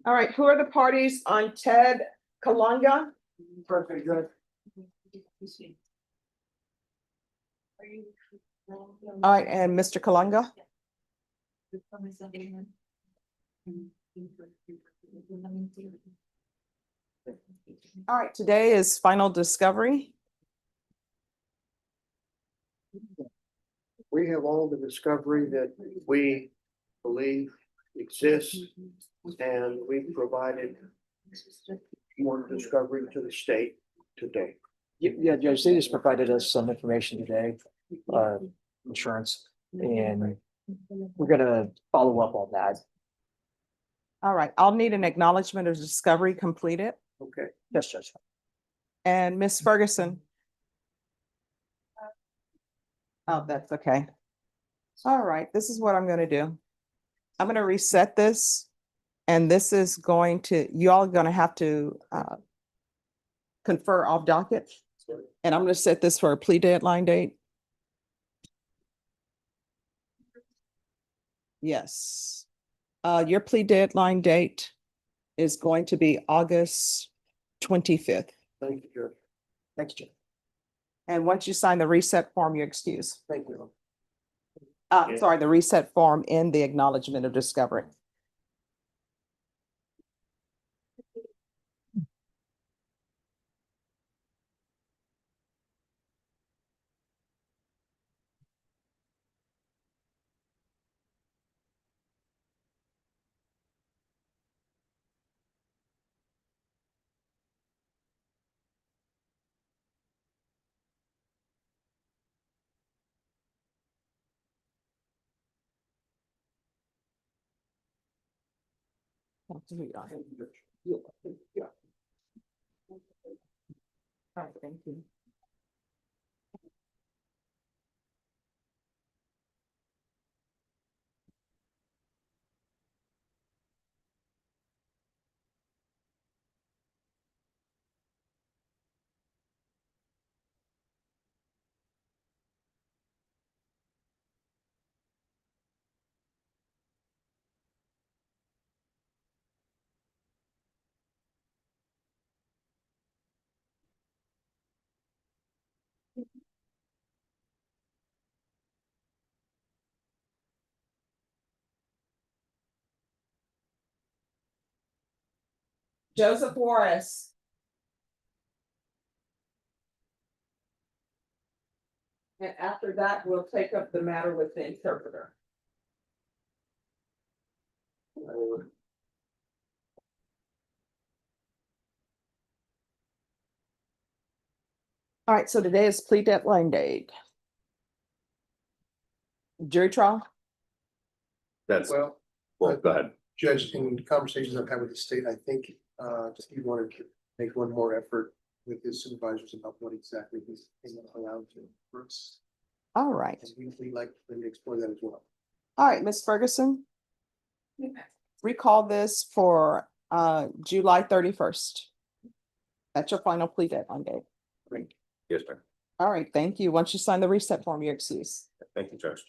All right, who are the parties on Ted Kalanga? Perfect, good. All right, and Mr. Kalanga? All right, today is final discovery. We have all the discovery that we believe exists, and we provided more discovery to the state today. Yeah, Judge, they just provided us some information today, insurance, and we're gonna follow up on that. All right, I'll need an acknowledgement of discovery completed. Okay. Yes, Judge. And Ms. Ferguson? Oh, that's okay. All right, this is what I'm gonna do. I'm gonna reset this. And this is going to, you all are gonna have to confer off docket. And I'm gonna set this for a plea deadline date. Yes. Your plea deadline date is going to be August 25th. Thank you, Judge. Thanks, Judge. And once you sign the reset form, you're excused. Thank you. Sorry, the reset form in the acknowledgement of discovery. All right, thank you. Joseph Juarez. And after that, we'll take up the matter with the interpreter. All right, so today is plea deadline date. Jury trial? That's, Well, well, go ahead. Judge, in conversations I've had with the state, I think just he wanted to make one more effort with his supervisors about what exactly he's allowed to work. All right. And we'd like to explore that as well. All right, Ms. Ferguson. Recall this for July 31st. That's your final plea deadline date. Great. Yes, ma'am. All right, thank you. Once you sign the reset form, you're excused. Thank you, Judge.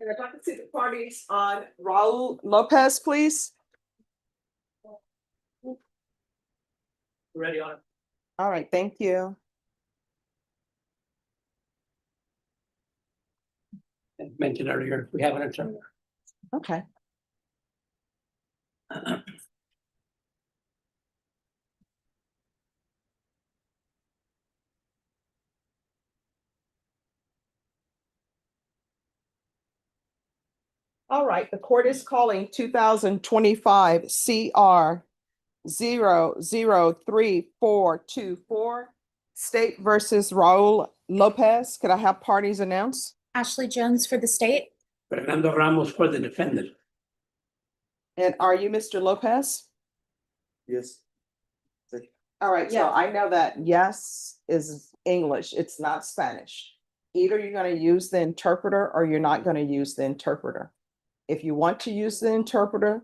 And if I can see the parties on Raul Lopez, please. Ready on it. All right, thank you. Mentioned earlier, we have an attorney. Okay. All right, the court is calling 2025 CR 00344 State versus Raul Lopez. Could I have parties announced? Ashley Jones for the state. Fernando Ramos for the defendant. And are you Mr. Lopez? Yes. All right, so I know that yes is English, it's not Spanish. Either you're gonna use the interpreter or you're not gonna use the interpreter. If you want to use the interpreter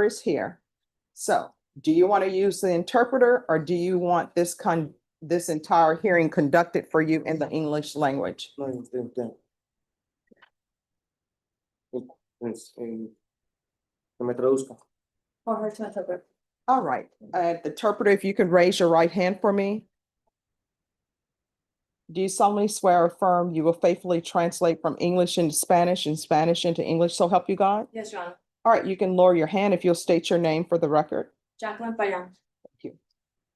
is here. So do you want to use the interpreter or do you want this this entire hearing conducted for you in the English language. No me traduzca. For her to interpret. All right, the interpreter, if you can raise your right hand for me. Do you solemnly swear or affirm you will faithfully translate from English into Spanish and Spanish into English, so help you God? Yes, Your Honor. All right, you can lower your hand if you'll state your name for the record. Jacqueline Payan.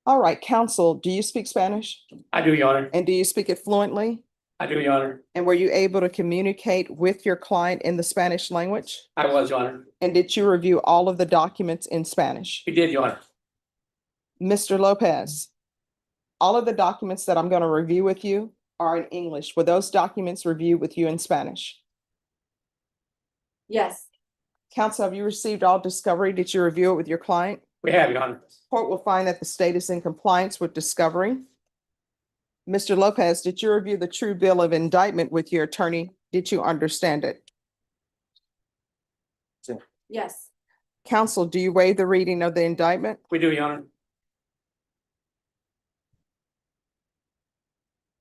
All right, counsel, do you speak Spanish? I do, Your Honor. And do you speak it fluently? I do, Your Honor. And were you able to communicate with your client in the Spanish language? I was, Your Honor. And did you review all of the documents in Spanish? We did, Your Honor. Mr. Lopez, all of the documents that I'm going to review with you are in English. Were those documents reviewed with you in Spanish? Yes. Counsel, have you received all discovery? Did you review it with your client? We have, Your Honor. Court will find that the state is in compliance with discovery. Mr. Lopez, did you review the true bill of indictment with your attorney? Did you understand it? Yes. Counsel, do you waive the reading of the indictment? We do, Your Honor.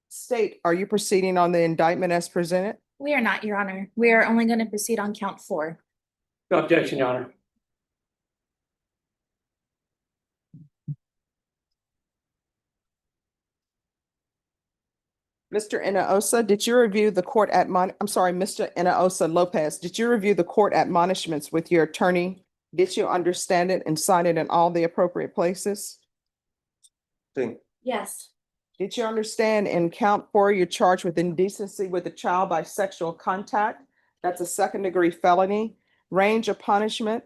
State, are you proceeding on the indictment as presented? We are not, Your Honor. We are only going to proceed on count 4. No objection, Your Honor. Mr. Inaosa, did you review the court Mr. Inaosa Lopez, did you review the court admonishments with your attorney? Did you understand it and sign it in all the appropriate places? Yes. Did you understand in count 4, you're charged with indecency with a child by sexual contact? That's a second-degree felony. Range of punishment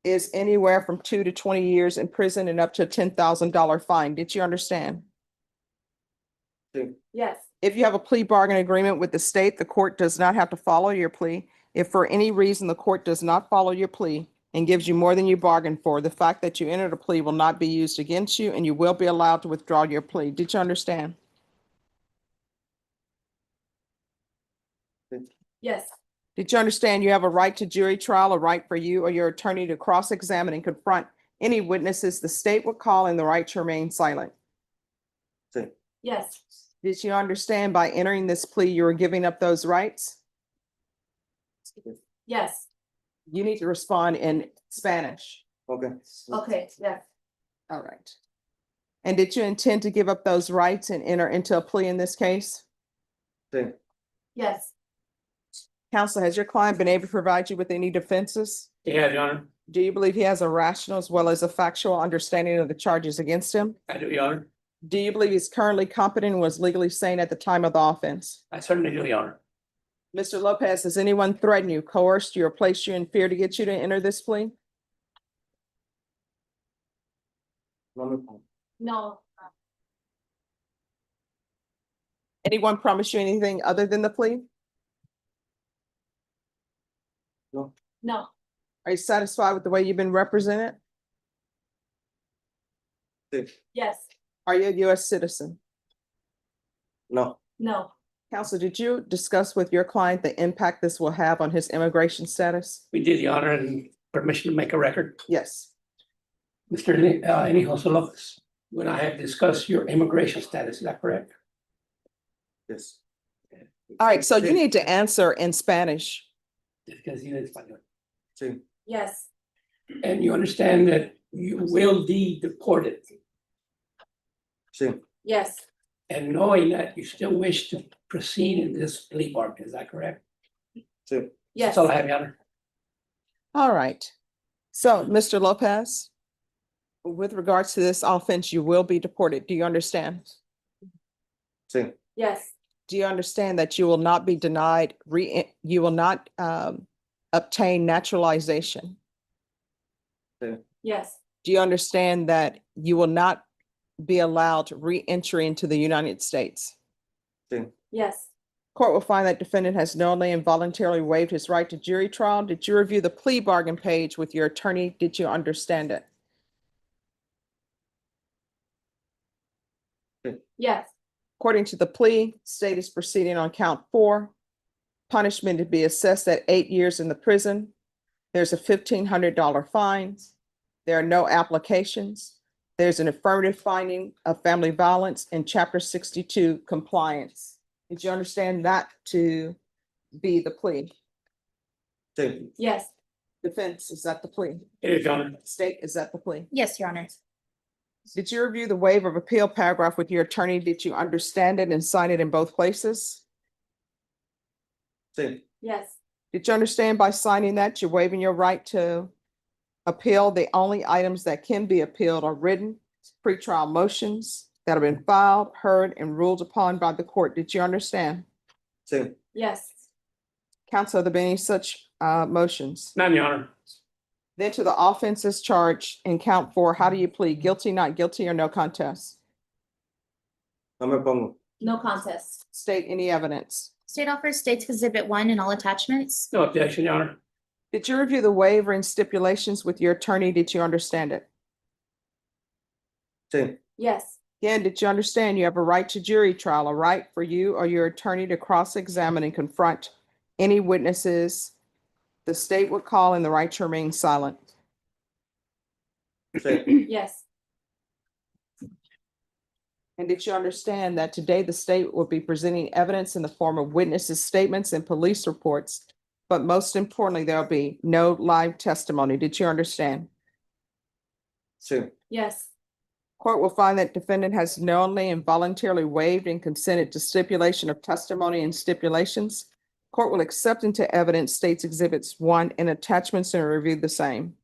is anywhere from 2 to 20 years in prison and up to a $10,000 fine. Did you understand? Yes. If you have a plea bargain agreement with the state, the court does not have to follow your plea. If for any reason the court does not follow your plea and gives you more than you bargained for, the fact that you entered a plea will not be used against you and you will be allowed to withdraw your plea. Did you understand? Yes. Did you understand you have a right to jury trial, a right for you or your attorney to cross-examine and confront any witnesses the state would call, and the right to remain silent? Yes. Did you understand by entering this plea, you were giving up those rights? Yes. You need to respond in Spanish. Okay. Yes. All right. And did you intend to give up those rights and enter into a plea in this case? Yes. Counsel, has your client been able to provide you with any defenses? Yeah, Your Honor. Do you believe he has a rational as well as a factual understanding of the charges against him? I do, Your Honor. Do you believe he's currently competent and was legally sane at the time of the offense? I certainly do, Your Honor. Mr. Lopez, has anyone threatened you, coerced you, or placed you in fear to get you to enter this plea? No. Anyone promise you anything other than the plea? No. Are you satisfied with the way you've been represented? Yes. Are you a U.S. citizen? No. No. Counsel, did you discuss with your client the impact this will have on his immigration status? We did, Your Honor, and permission to make a record. Yes. Mr. Hinojosa Lopez, when I have discussed your immigration status, is that correct? Yes. All right, so you need to answer in Spanish. Because you know Spanish. Yes. And you understand that you will be deported. Yes. And knowing that you still wish to proceed in this plea bargain, is that correct? Yes. That's all I have, Your Honor. All right. So, Mr. Lopez, with regards to this offense, you will be deported. Do you understand? Yes. Do you understand that you will not be denied, you will not obtain naturalization? Yes. Do you understand that you will not be allowed re-entry into the United States? Yes. Court will find that defendant has knowingly and voluntarily waived his right to jury trial. Did you review the plea bargain page with your attorney? Did you understand it? Yes. According to the plea, state is proceeding on count 4. Punishment to be assessed at 8 years in the prison. There's a $1,500 fine. There are no applications. there's an affirmative finding of family violence in chapter 62 compliance. Did you understand that to be the plea? Yes. Defense, is that the plea? It is, Your Honor. State, is that the plea? Yes, Your Honor. Did you review the waiver of appeal paragraph with your attorney? Did you understand it and sign it in both places? Yes. Did you understand by signing that you're waiving your right to appeal? The only items that can be appealed are written pretrial motions that have been filed, heard, and ruled upon by the court. Did you understand? Yes. Counsel, have there been any such motions? None, Your Honor. Then to the offenses charged in count 4, how do you plead? Guilty, not guilty, or no contest? No contest. State any evidence. State offers State's Exhibit 1 and all attachments. No objection, Your Honor. Did you review the waiver and stipulations with your attorney? Did you understand it? Yes. Again, did you understand you have a right to jury trial, a right for you or your attorney to cross-examine and confront any witnesses the state would call and the right to remain silent? Yes. And did you understand that today the state will be presenting evidence in the form of witnesses' statements and police reports, but most importantly, there'll be no live testimony? Did you understand? Yes. Court will find that defendant has knowingly and voluntarily waived and consented to stipulation of testimony and stipulations. Court will accept into evidence State's Exhibits 1 and attachments and review the same.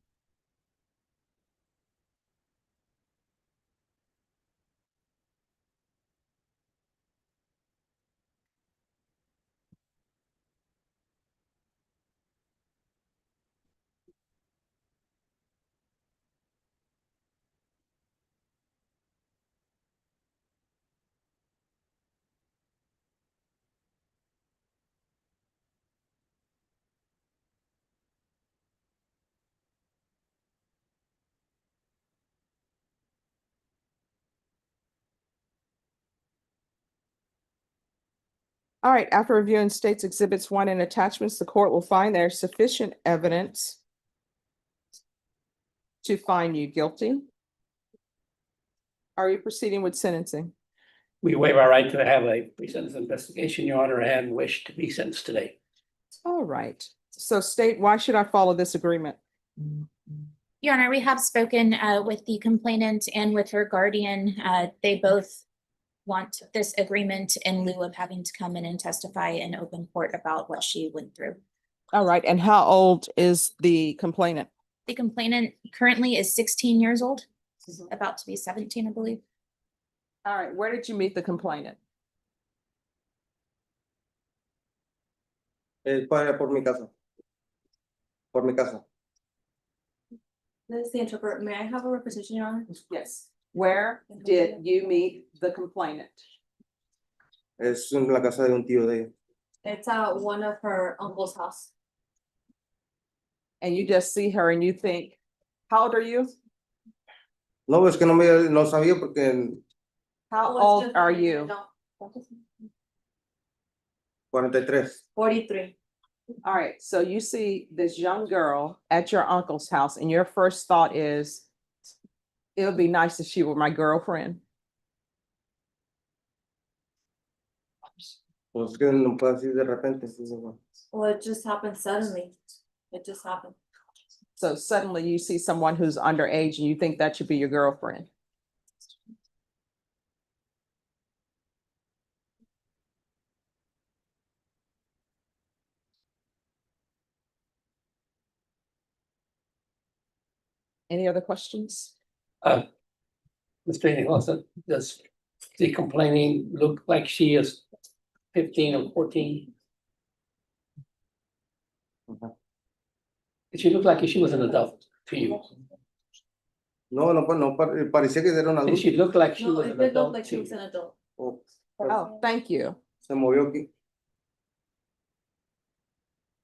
All right, after reviewing State's Exhibits 1 and attachments, the court will find there is sufficient evidence to find you guilty. Are you proceeding with sentencing? We waive our right to have a pre-sentence investigation, Your Honor, and wish to be sentenced today. All right. So State, why should I follow this agreement? Your Honor, we have spoken with the complainant and with her guardian. They both want this agreement in lieu of having to come in and testify in open court about what she went through. All right, and how old is the complainant? The complainant currently is 16 years old, about to be 17, I believe. All right, where did you meet the complainant? Por mi casa. Por mi casa. This is the interpreter. May I have a representation, Your Honor? Yes. Where did you meet the complainant? Es en la casa de un tío de ella. It's at one of her uncle's house. And you just see her and you think, how old are you? No, es que no sabía porque How Oh, it's old just are that you? 43. 43. All right, so you see this young girl at your uncle's house and your first thought is, it would be nice if she were my girlfriend. Pues que no puedo decir de repente. Well, it just happened suddenly. It just happened. So suddenly you see someone who's underage and you think that should be your girlfriend. Any other questions? Mr. Nicholas, does the complaining look like she is 15 or 14? Did she look like she was an adult to you? No, parecía que era una Did she look like she No, was it an did look adult like to she you? was an adult. Oh, thank you. Se movió aquí.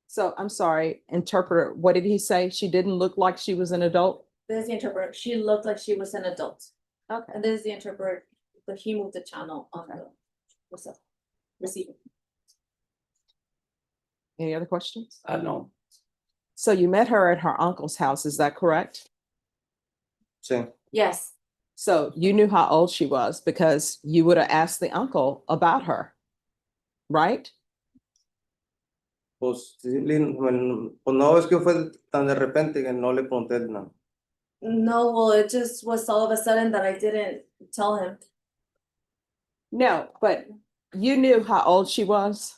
So I'm sorry, interpreter, what did he say? She didn't look like she was an adult? This is the interpreter. She looked like she was an adult. Okay. And this is the interpreter, but he moved the channel on the what's up? Receiver. Any other questions? No. So you met her at her uncle's house, is that correct? Sí. Yes. So you knew how old she was because you would have asked the uncle about her, right? Pues, sí, pues no, es que fue tan de repente que no le pregunté nada. No, well, it just was all of a sudden that I didn't tell him. No, but you knew how old she was.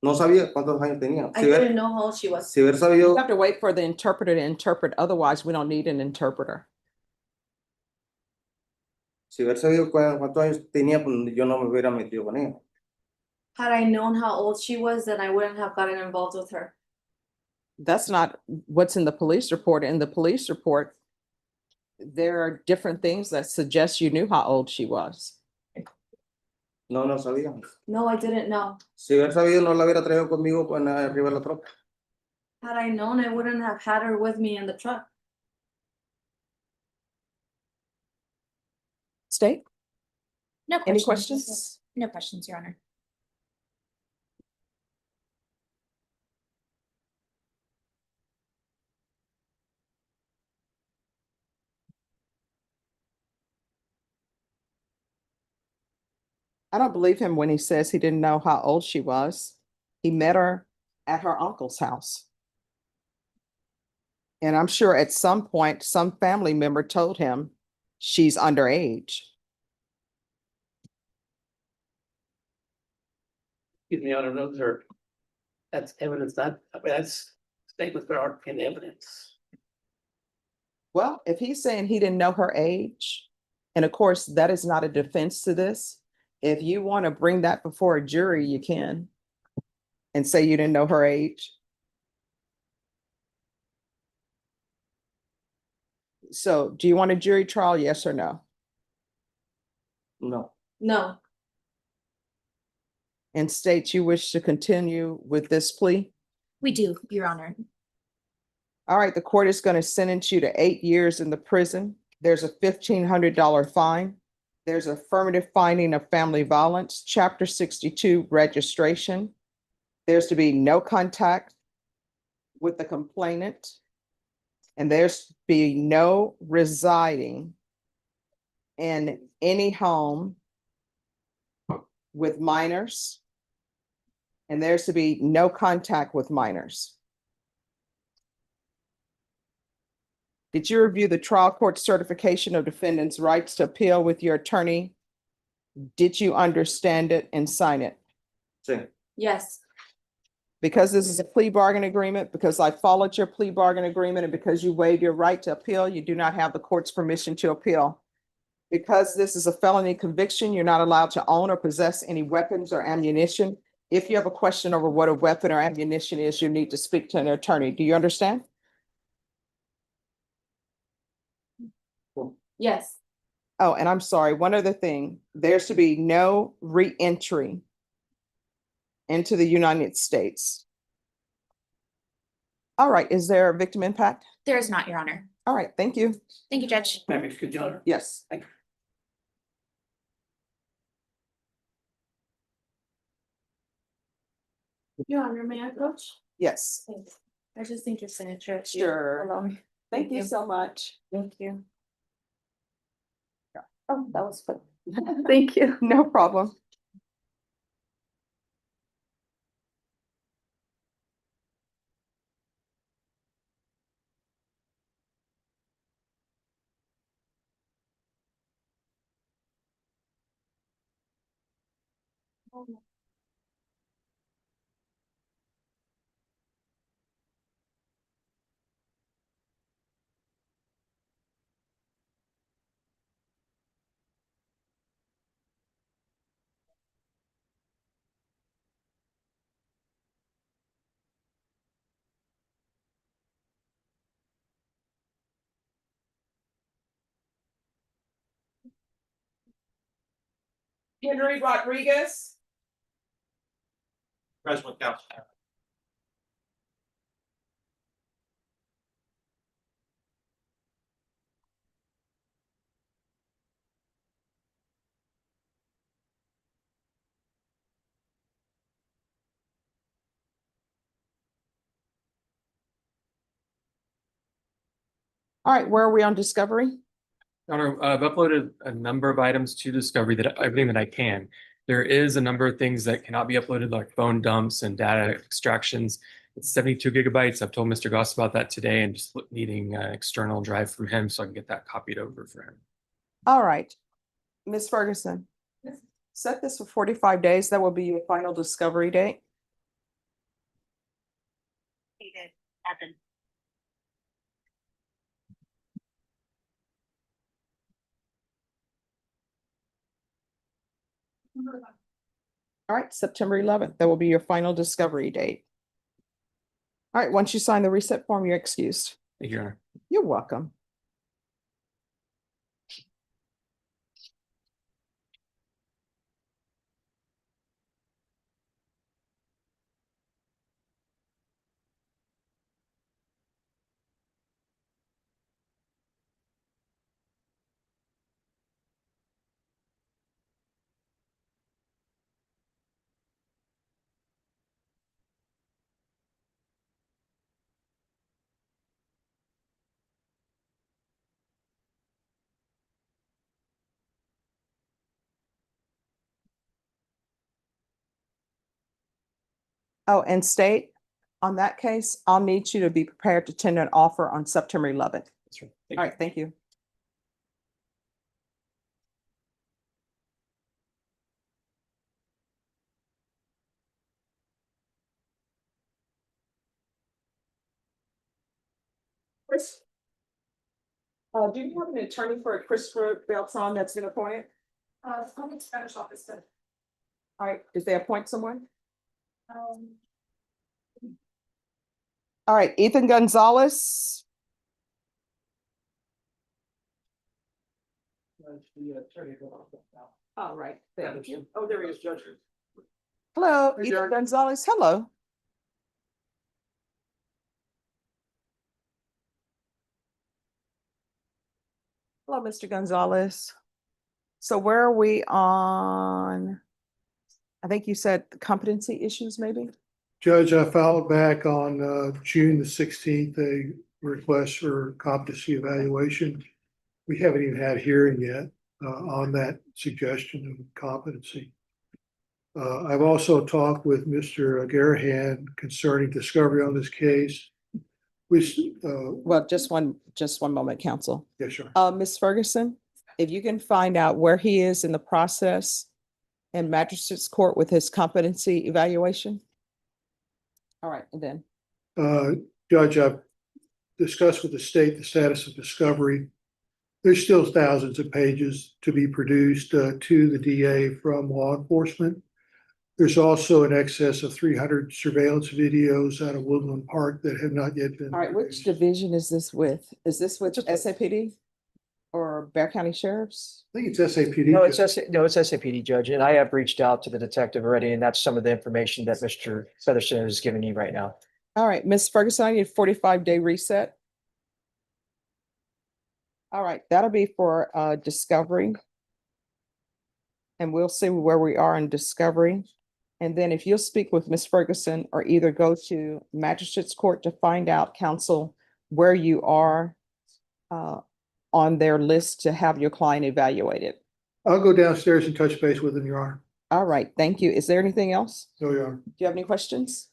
No sabía cuántos años tenía. I didn't know how old she was. Si hubiera You sabido, have to wait for the interpreter to interpret, otherwise we don't need an interpreter. si hubiera sabido cuántos años tenía, pues yo no me hubiera metido con ella. Had I known how old she was, then I wouldn't have gotten involved with her. That's not what's in the police report. In the police report, there are different things that suggest you knew how old she was. No, no sabía. No, I didn't know. Si hubiera sabido, no la hubiera traído conmigo pues, arriba de la troca. Had I known, I wouldn't have had her with me in the truck. State? No Any questions. questions? No questions, Your Honor. I don't believe him when he says he didn't know how old she was. He met her at her uncle's house. And I'm sure at some point, some family member told him she's underage. Excuse me, Honor, that's evidence, that's statements that aren't in evidence. Well, if he's saying he didn't know her age, and of course, that is not a defense to this. If you want to bring that before a jury, you can and say you didn't know her age. So do you want a jury trial? Yes or no? No. No. And state you wish to continue with this plea? We do, Your Honor. All right, the court is going to sentence you to 8 years in the prison. There's a $1,500 fine. There's affirmative finding of family violence, Chapter 62 registration. There's to be no contact with the complainant. And there's to be no residing in any home with minors. And there's to be no contact with minors. Did you review the trial court certification of defendant's rights to appeal with your attorney? Did you understand it and sign it? Sí. Yes. Because this is a plea bargain agreement, because I followed your plea bargain agreement, and because you waived your right to appeal, you do not have the court's permission to appeal. Because this is a felony conviction, you're not allowed to own or possess any weapons or ammunition. If you have a question over what a weapon or ammunition is, you need to speak to an attorney. Do you understand? Yes. Oh, and I'm sorry, one other thing, there's to be no re-entry into the United States. All right, is there a victim impact? There is not, Your Honor. All right, thank you. Thank you, Judge. Madam, excuse me, Honor. Yes. Thank you. Your Honor, may I approach? Yes. Thanks. I just need your signature. if you Sure. allow me. Thank you so much. Thank you. Oh, that was fun. Thank you. No problem. Henry Rodriguez. President Council. All right, where are we on discovery? Your Honor, I've uploaded a number of items to Discovery everything that I can. There is a number of things that cannot be uploaded, like phone dumps and data extractions. It's 72 gigabytes. I've told Mr. Goss about that today and just needing an external drive from him so I can get that copied over for him. All right. Ms. Ferguson, set this for 45 days. That will be your final discovery date. All right, September 11th, that will be your final discovery date. All right, once you sign the reset form, you're excused. Thank you, Your Honor. You're welcome. Oh, and state, on that case, I'll need you to be prepared to tender an offer on September 11th. That's right. All right, thank you. Chris, do you have an attorney for Christopher Beltron that's been appointed? From the Spanish office then. All right, did they appoint someone? All right, Ethan Gonzalez. All right, thank you. Oh, there he is, Judge. Hello, Hey, Ethan Jared. Gonzalez, hello. Hello, Mr. Gonzalez. So where are we on? I think you said the competency issues, maybe? Judge, I filed back on June the 16th, a request for competency evaluation. We haven't even had a hearing yet on that suggestion of competency. I've also talked with Mr. Garahan concerning discovery on this case. Well, just one moment, counsel. Yeah, sure. Ms. Ferguson, if you can find out where he is in the process in magistrate's court with his competency evaluation. All right, and then. Judge, I've discussed with the state the status of discovery. There's still thousands of pages to be produced to the DA from law enforcement. There's also an excess of 300 surveillance videos out of Woodland Park that have not yet been. All right, which division is this with? Is this with SAPD or Bear County Sheriff's? I think it's SAPD. No, it's SAPD, Judge, and I have reached out to the detective already, and that's some of the information that Mr. Featherston is giving you right now. All right, Ms. Ferguson, I need a 45-day reset. All right, that'll be for discovery. And we'll see where we are in discovery. And then if you'll speak with Ms. Ferguson or either go to magistrate's court to find out, counsel, where you are on their list to have your client evaluated. I'll go downstairs and touch base with him, Your Honor. All right, thank you. Is there anything else? No, Your Honor. Do you have any questions?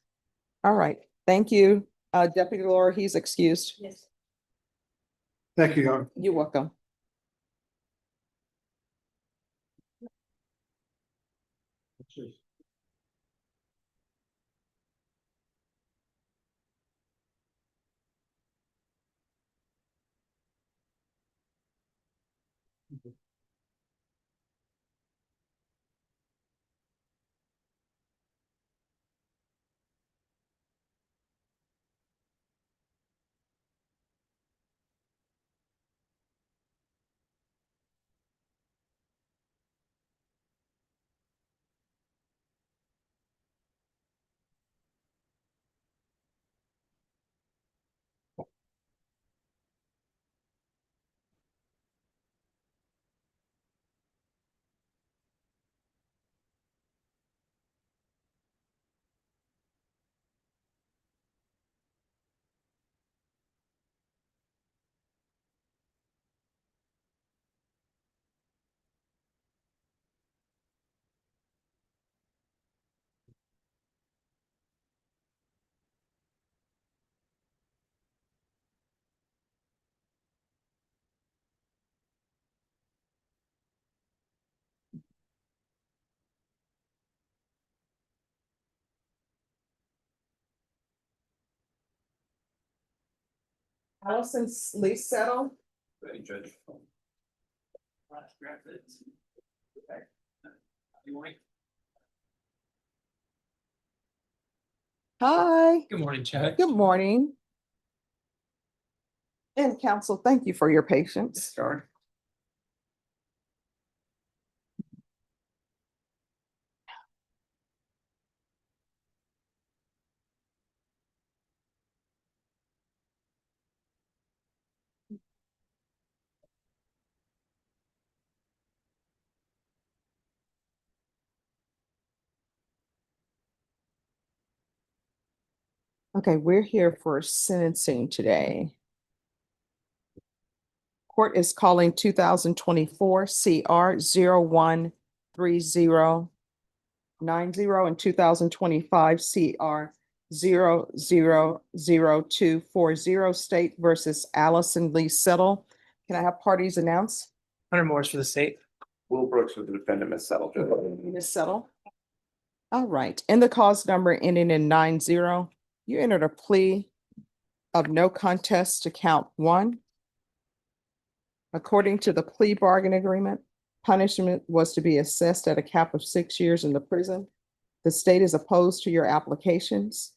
All right, thank you. Deputy Laura, he's excused. Yes. Thank you, Your Honor. You're welcome. Allison Lee Settle. Ready, Judge. Hi, Good morning, Judge. good morning. And counsel, thank you for your patience. Sure. Okay, we're here for sentencing today. Court is calling 2024 CR 013090 and 2025 CR 000240 State versus Allison Lee Settle. Can I have parties announced? Hunter Morris for the state. Will Brooks with the defendant, Ms. Settle. Ms. Settle. All right, in the cause number ending in 90, you entered a plea of no contest to count 1. According to the plea bargain agreement, punishment was to be assessed at a cap of 6 years in the prison. The state is opposed to your applications.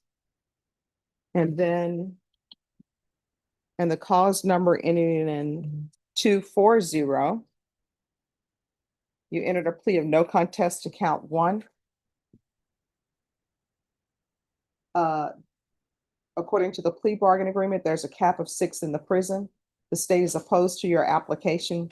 And then, and the cause number ending in 240, you entered a plea of no contest to count 1. According to the plea bargain agreement, there's a cap of 6 in the prison. The state is opposed to your application.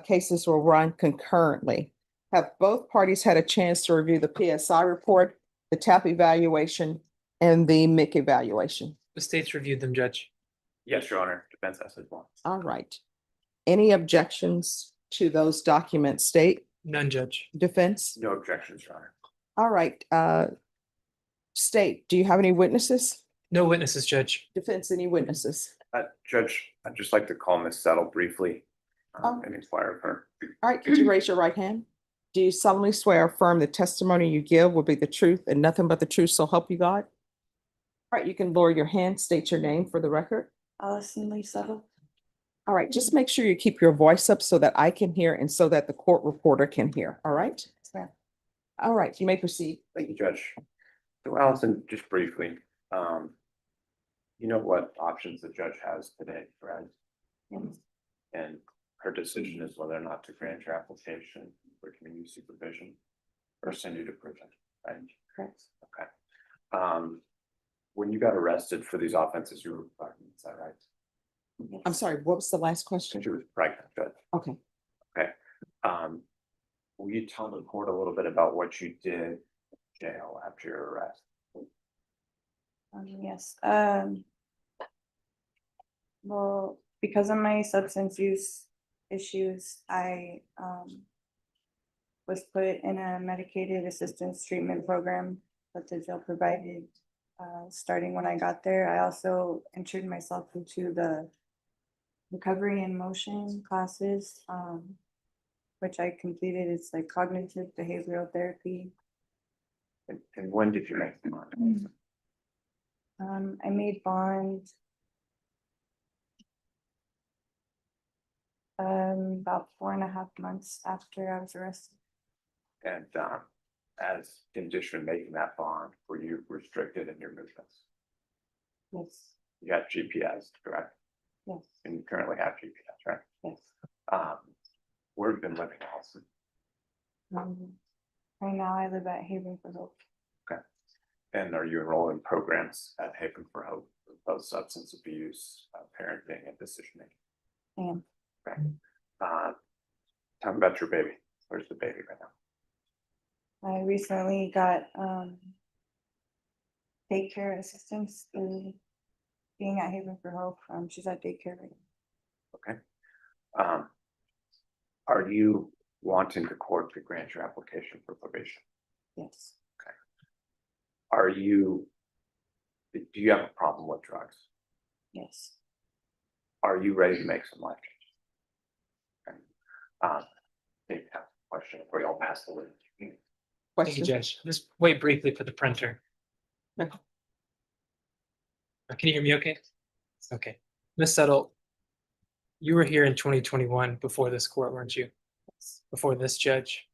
Cases will run concurrently. Have both parties had a chance to review the PSI report, the TAP evaluation, and the MIC evaluation? The state's reviewed them, Judge. Yes, Your Honor. Defense has as well. All right. Any objections to those documents, state? None, Judge. Defense? No objections, Your Honor. All right. State, do you have any witnesses? No witnesses, Judge. Defense, any witnesses? Judge, I'd just like to call Ms. Settle briefly Oh. and inquire of her. All right, could you raise your right hand? Do you solemnly swear or affirm the testimony you give will be the truth and nothing but the truth, so help you God? All right, you can lower your hand, state your name for the record. Allison Lee Settle. All right, just make sure you keep your voice up so that I can hear and so that the court reporter can hear, all right? All right, you may proceed. Thank you, Judge. So Allison, just briefly, you know what options the judge has today, correct? And her decision is whether or not to grant your application for community supervision or send you to prison, right? Correct. Okay. When you got arrested for these offenses, you were pregnant, is that right? I'm sorry, what was the last question? She was pregnant, Judge. Okay. Okay. Will you tell the court a little bit about what you did in jail after your arrest? Yes, well, because of my substance use issues, I was put in a medicated assistance treatment program that the jail provided starting when I got there. I also entered myself into the recovery in motion classes, which I completed. It's like cognitive behavioral therapy. And when did you make the bond? I made bond about 4.5 months after I was arrested. And as condition of making that bond, were you restricted in your movements? Yes. You got GPS, correct? Yes. And you currently have GPS, right? Yes. Where have you been living, Allison? Right now I live at Haven for Hope. Okay. And are you enrolled in programs at Haven for Hope, both substance abuse, parenting, and decision making? And Okay. Tell me about your baby. Where's the baby right now? I recently got daycare assistance in being at Haven for Hope. She's at daycare right now. Okay. Are you wanting the court to grant your application for probation? Yes. Okay. Do you have a problem with drugs? Yes. Are you ready to make some life changes? Okay. Maybe have a question before y'all pass the word. Thank you, Judge. Just wait briefly for the printer. Okay. Can you hear me okay? Okay. Ms. Settle, you were here in 2021 before this court, weren't you? Before this judge,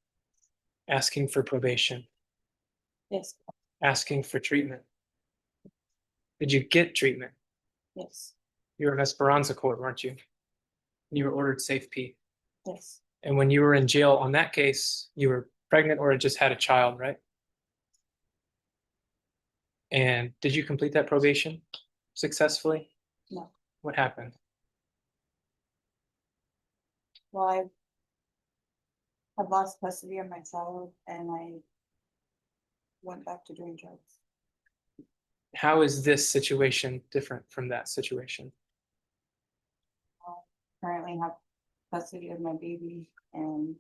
asking for probation, Yes, asking for treatment. Did you get treatment? yes, You were in Esperanza Court, weren't you? You were ordered safe P. yes, And when you were in jail on that case, you were pregnant or had just had a child, right? And did you complete that probation successfully? no. What happened? Well, I've lost custody of my child and I went back to doing drugs. How is this situation different from that situation? Currently have custody of my baby and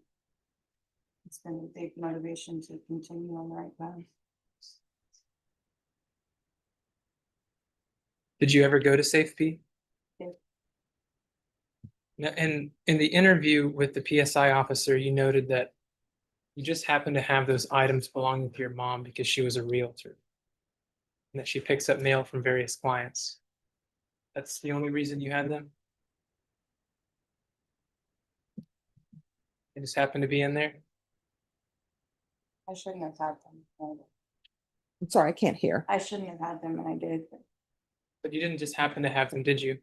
it's been a big motivation to continue on the right path. Did you ever go to safe P? Yeah. Now, and in the interview with the PSI officer, you noted that you just happened to have those items belonging to your mom because she was a realtor. And that she picks up mail from various clients. That's the only reason you had them? They just happened to be in there? I shouldn't have had them. I'm sorry, I can't hear. I shouldn't have had them and I did. But you didn't just happen to have them, did you?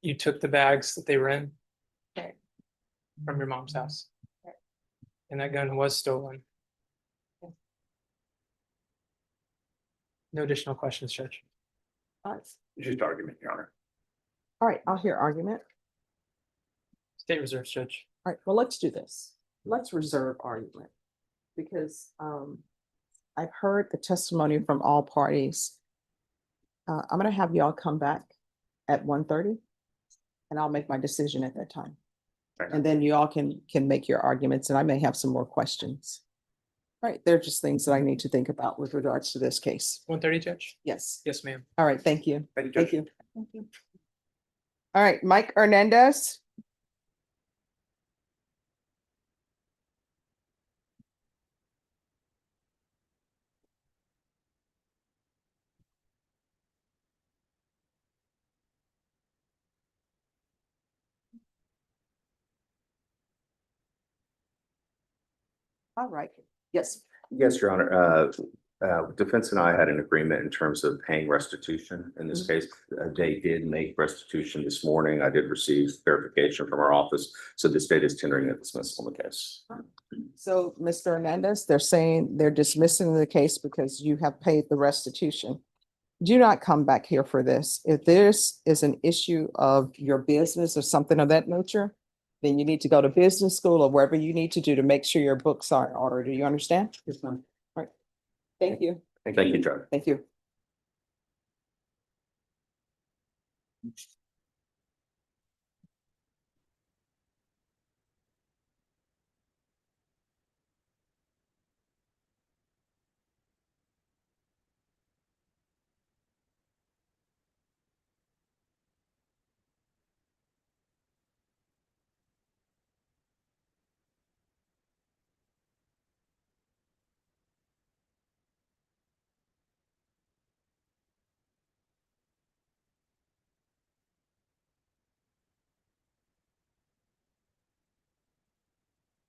You took the bags that they were in? Right. From your mom's house? Right. And that gun was stolen? Yeah. No additional questions, Judge. All right. Just argument, Your Honor. All right, I'll hear argument. State reserves, Judge. All right, well, let's do this. Let's reserve argument. Because I've heard the testimony from all parties. I'm gonna have y'all come back at 1:30 and I'll make my decision at that time. And then you all can make your arguments and I may have some more questions. Right, they're just things that I need to think about with regards to this case. 1:30, Judge? Yes. Yes, ma'am. All right, thank you. Thank Thank you. Thank you. All right, Mike Hernandez. All right, yes. Yes, Your Honor. Defense and I had an agreement in terms of paying restitution. In this case, they did make restitution this morning. I did receive verification from our office. So the state is tendering a dismissal in the case. So, Mr. Hernandez, they're saying they're dismissing the case because you have paid the restitution. Do not come back here for this. If this is an issue of your business or something of that nature, then you need to go to business school or wherever you need to do to make sure your books are in order. Do you understand? Yes, ma'am. All right. Thank you. Thank you, Judge. Thank you.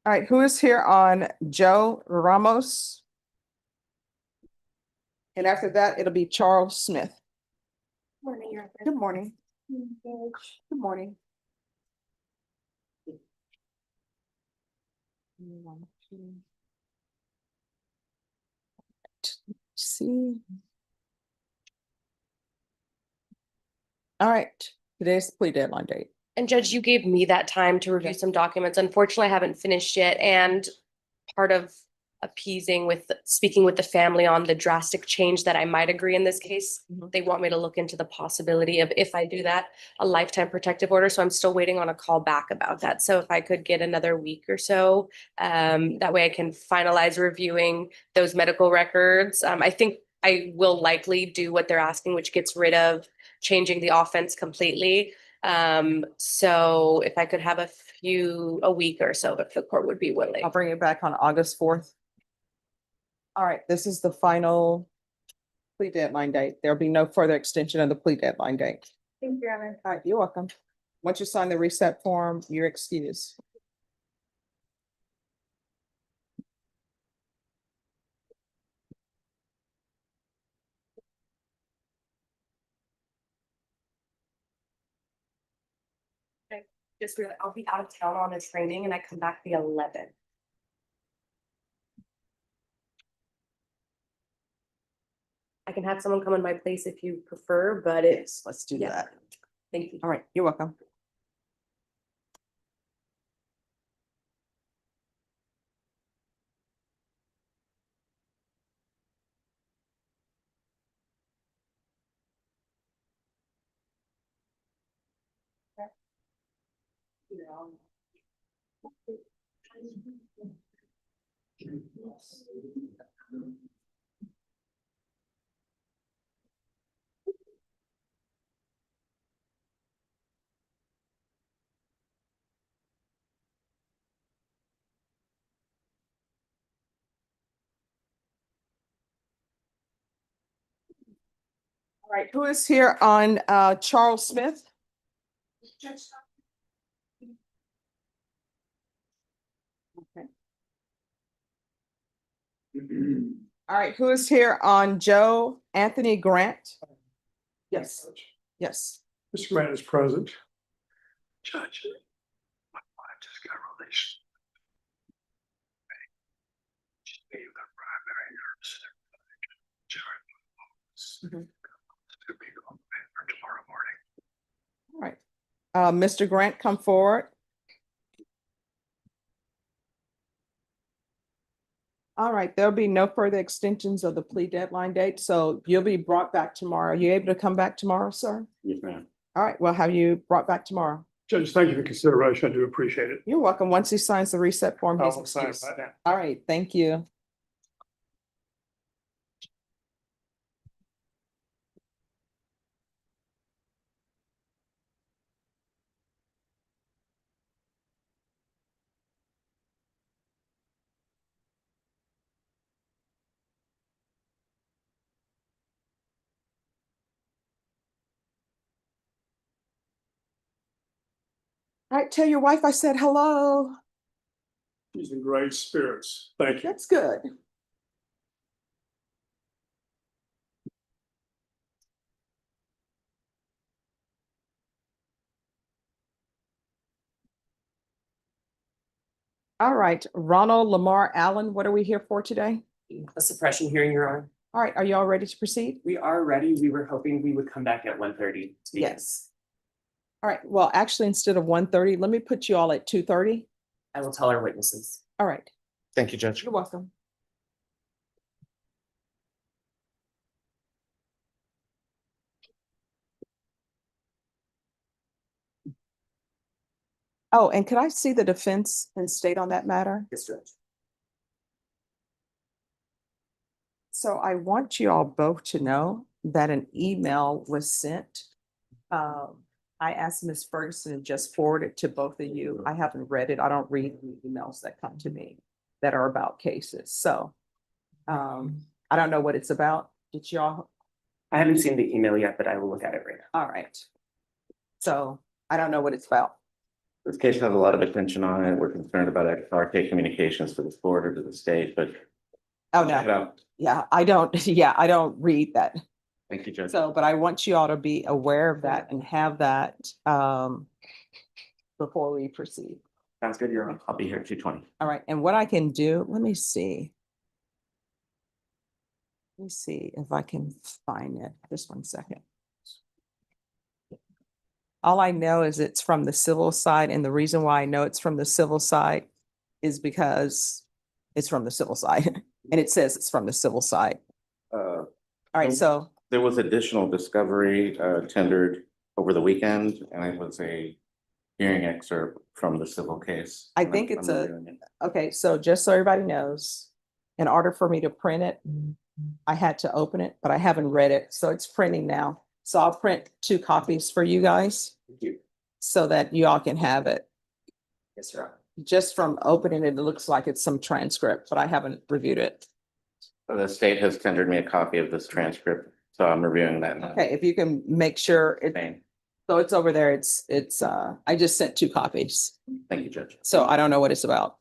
All right, who is here on Joe Ramos? And after that, it'll be Charles Smith. Morning, Your Honor. Good morning. Good morning. See. All right, today's the plea deadline date. And Judge, you gave me that time to review some documents. Unfortunately, I haven't finished yet. And part of appeasing with, speaking with the family on the drastic change that I might agree in this case, they want me to look into the possibility of, if I do that, a lifetime protective order. So I'm still waiting on a call back about that. So if I could get another week or so, that way I can finalize reviewing those medical records. I think I will likely do what they're asking, which gets rid of changing the offense completely. So if I could have a week or so, if the court would be willing. I'll bring it back on August 4th. All right, this is the final plea deadline date. There'll be no further extension of the plea deadline date. Thank you, Your Honor. All right, you're welcome. Once you sign the reset form, you're excused. Just real, I'll be out of town on a training and I come back the 11th. I can have someone come in my place if you prefer, but it's, Let's do yeah. that. Thank you. All right, you're welcome. All right, who is here on Charles Smith? Okay. All right, who is here on Joe Anthony Grant? Yes, yes. Mr. Grant is present. Judge, my wife just got released. She's being the primary nurse. To be on for tomorrow morning. All right. Mr. Grant, come forward. All right, there'll be no further extensions of the plea deadline date, so you'll be brought back tomorrow. Are you able to come back tomorrow, sir? Yes, ma'am. All right, well, have you brought back tomorrow? Judge, thank you for consideration. I do appreciate it. You're welcome. Once he signs the reset form, he's I'll sign it excused. right now. All right, thank you. All right, tell your wife I said hello. She's in great spirits. Thank you. That's good. All right, Ronald Lamar Allen, what are we here for today? A suppression hearing, Your Honor. All right, are you all ready to proceed? We are ready. We were hoping we would come back at 1:30. Yes. All right, well, actually, instead of 1:30, let me put you all at 2:30. I will tell our witnesses. All right, Thank you, Judge. you're welcome. Oh, and could I see the defense and state on that matter? Yes, Judge. So I want you all both to know that an email was sent. I asked Ms. Ferguson to just forward it to both of you. I haven't read it. I don't read the emails that come to me that are about cases. So I don't know what it's about. Did y'all? I haven't seen the email yet, but I will look at it right now. All right. So I don't know what it's about. This case has a lot of attention on it. We're concerned about ex parte communications to the court or to the state, but. Oh, check it no. out. Yeah, I don't, yeah, I don't read that. Thank you, Judge. So, but I want you all to be aware of that and have that before we proceed. Sounds good, Your Honor. I'll be here at 2:20. All right, and what I can do, let me see. Let me see if I can find it. Just 1 second. All I know is it's from the civil side, and the reason why I know it's from the civil side is because it's from the civil side, and it says it's from the civil side. All right, so. There was additional discovery tendered over the weekend, and it was a hearing excerpt from the civil case. I think it's okay, so just so everybody knows, in order for me to print it, I had to open it, but I haven't read it, so it's printing now. So I'll print 2 copies for you guys. Thank you. So that you all can have it. Yes, Your Honor. Just from opening it, it looks like it's some transcript, but I haven't reviewed it. The state has tendered me a copy of this transcript, so I'm reviewing that now. Okay, if you can make sure it, So it's over there. I just sent 2 copies, Thank you, Judge. so I don't know what it's about.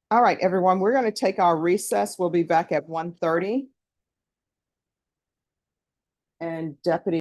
All right, everyone, we're going to take our recess. We'll be back at 1:30. And Deputy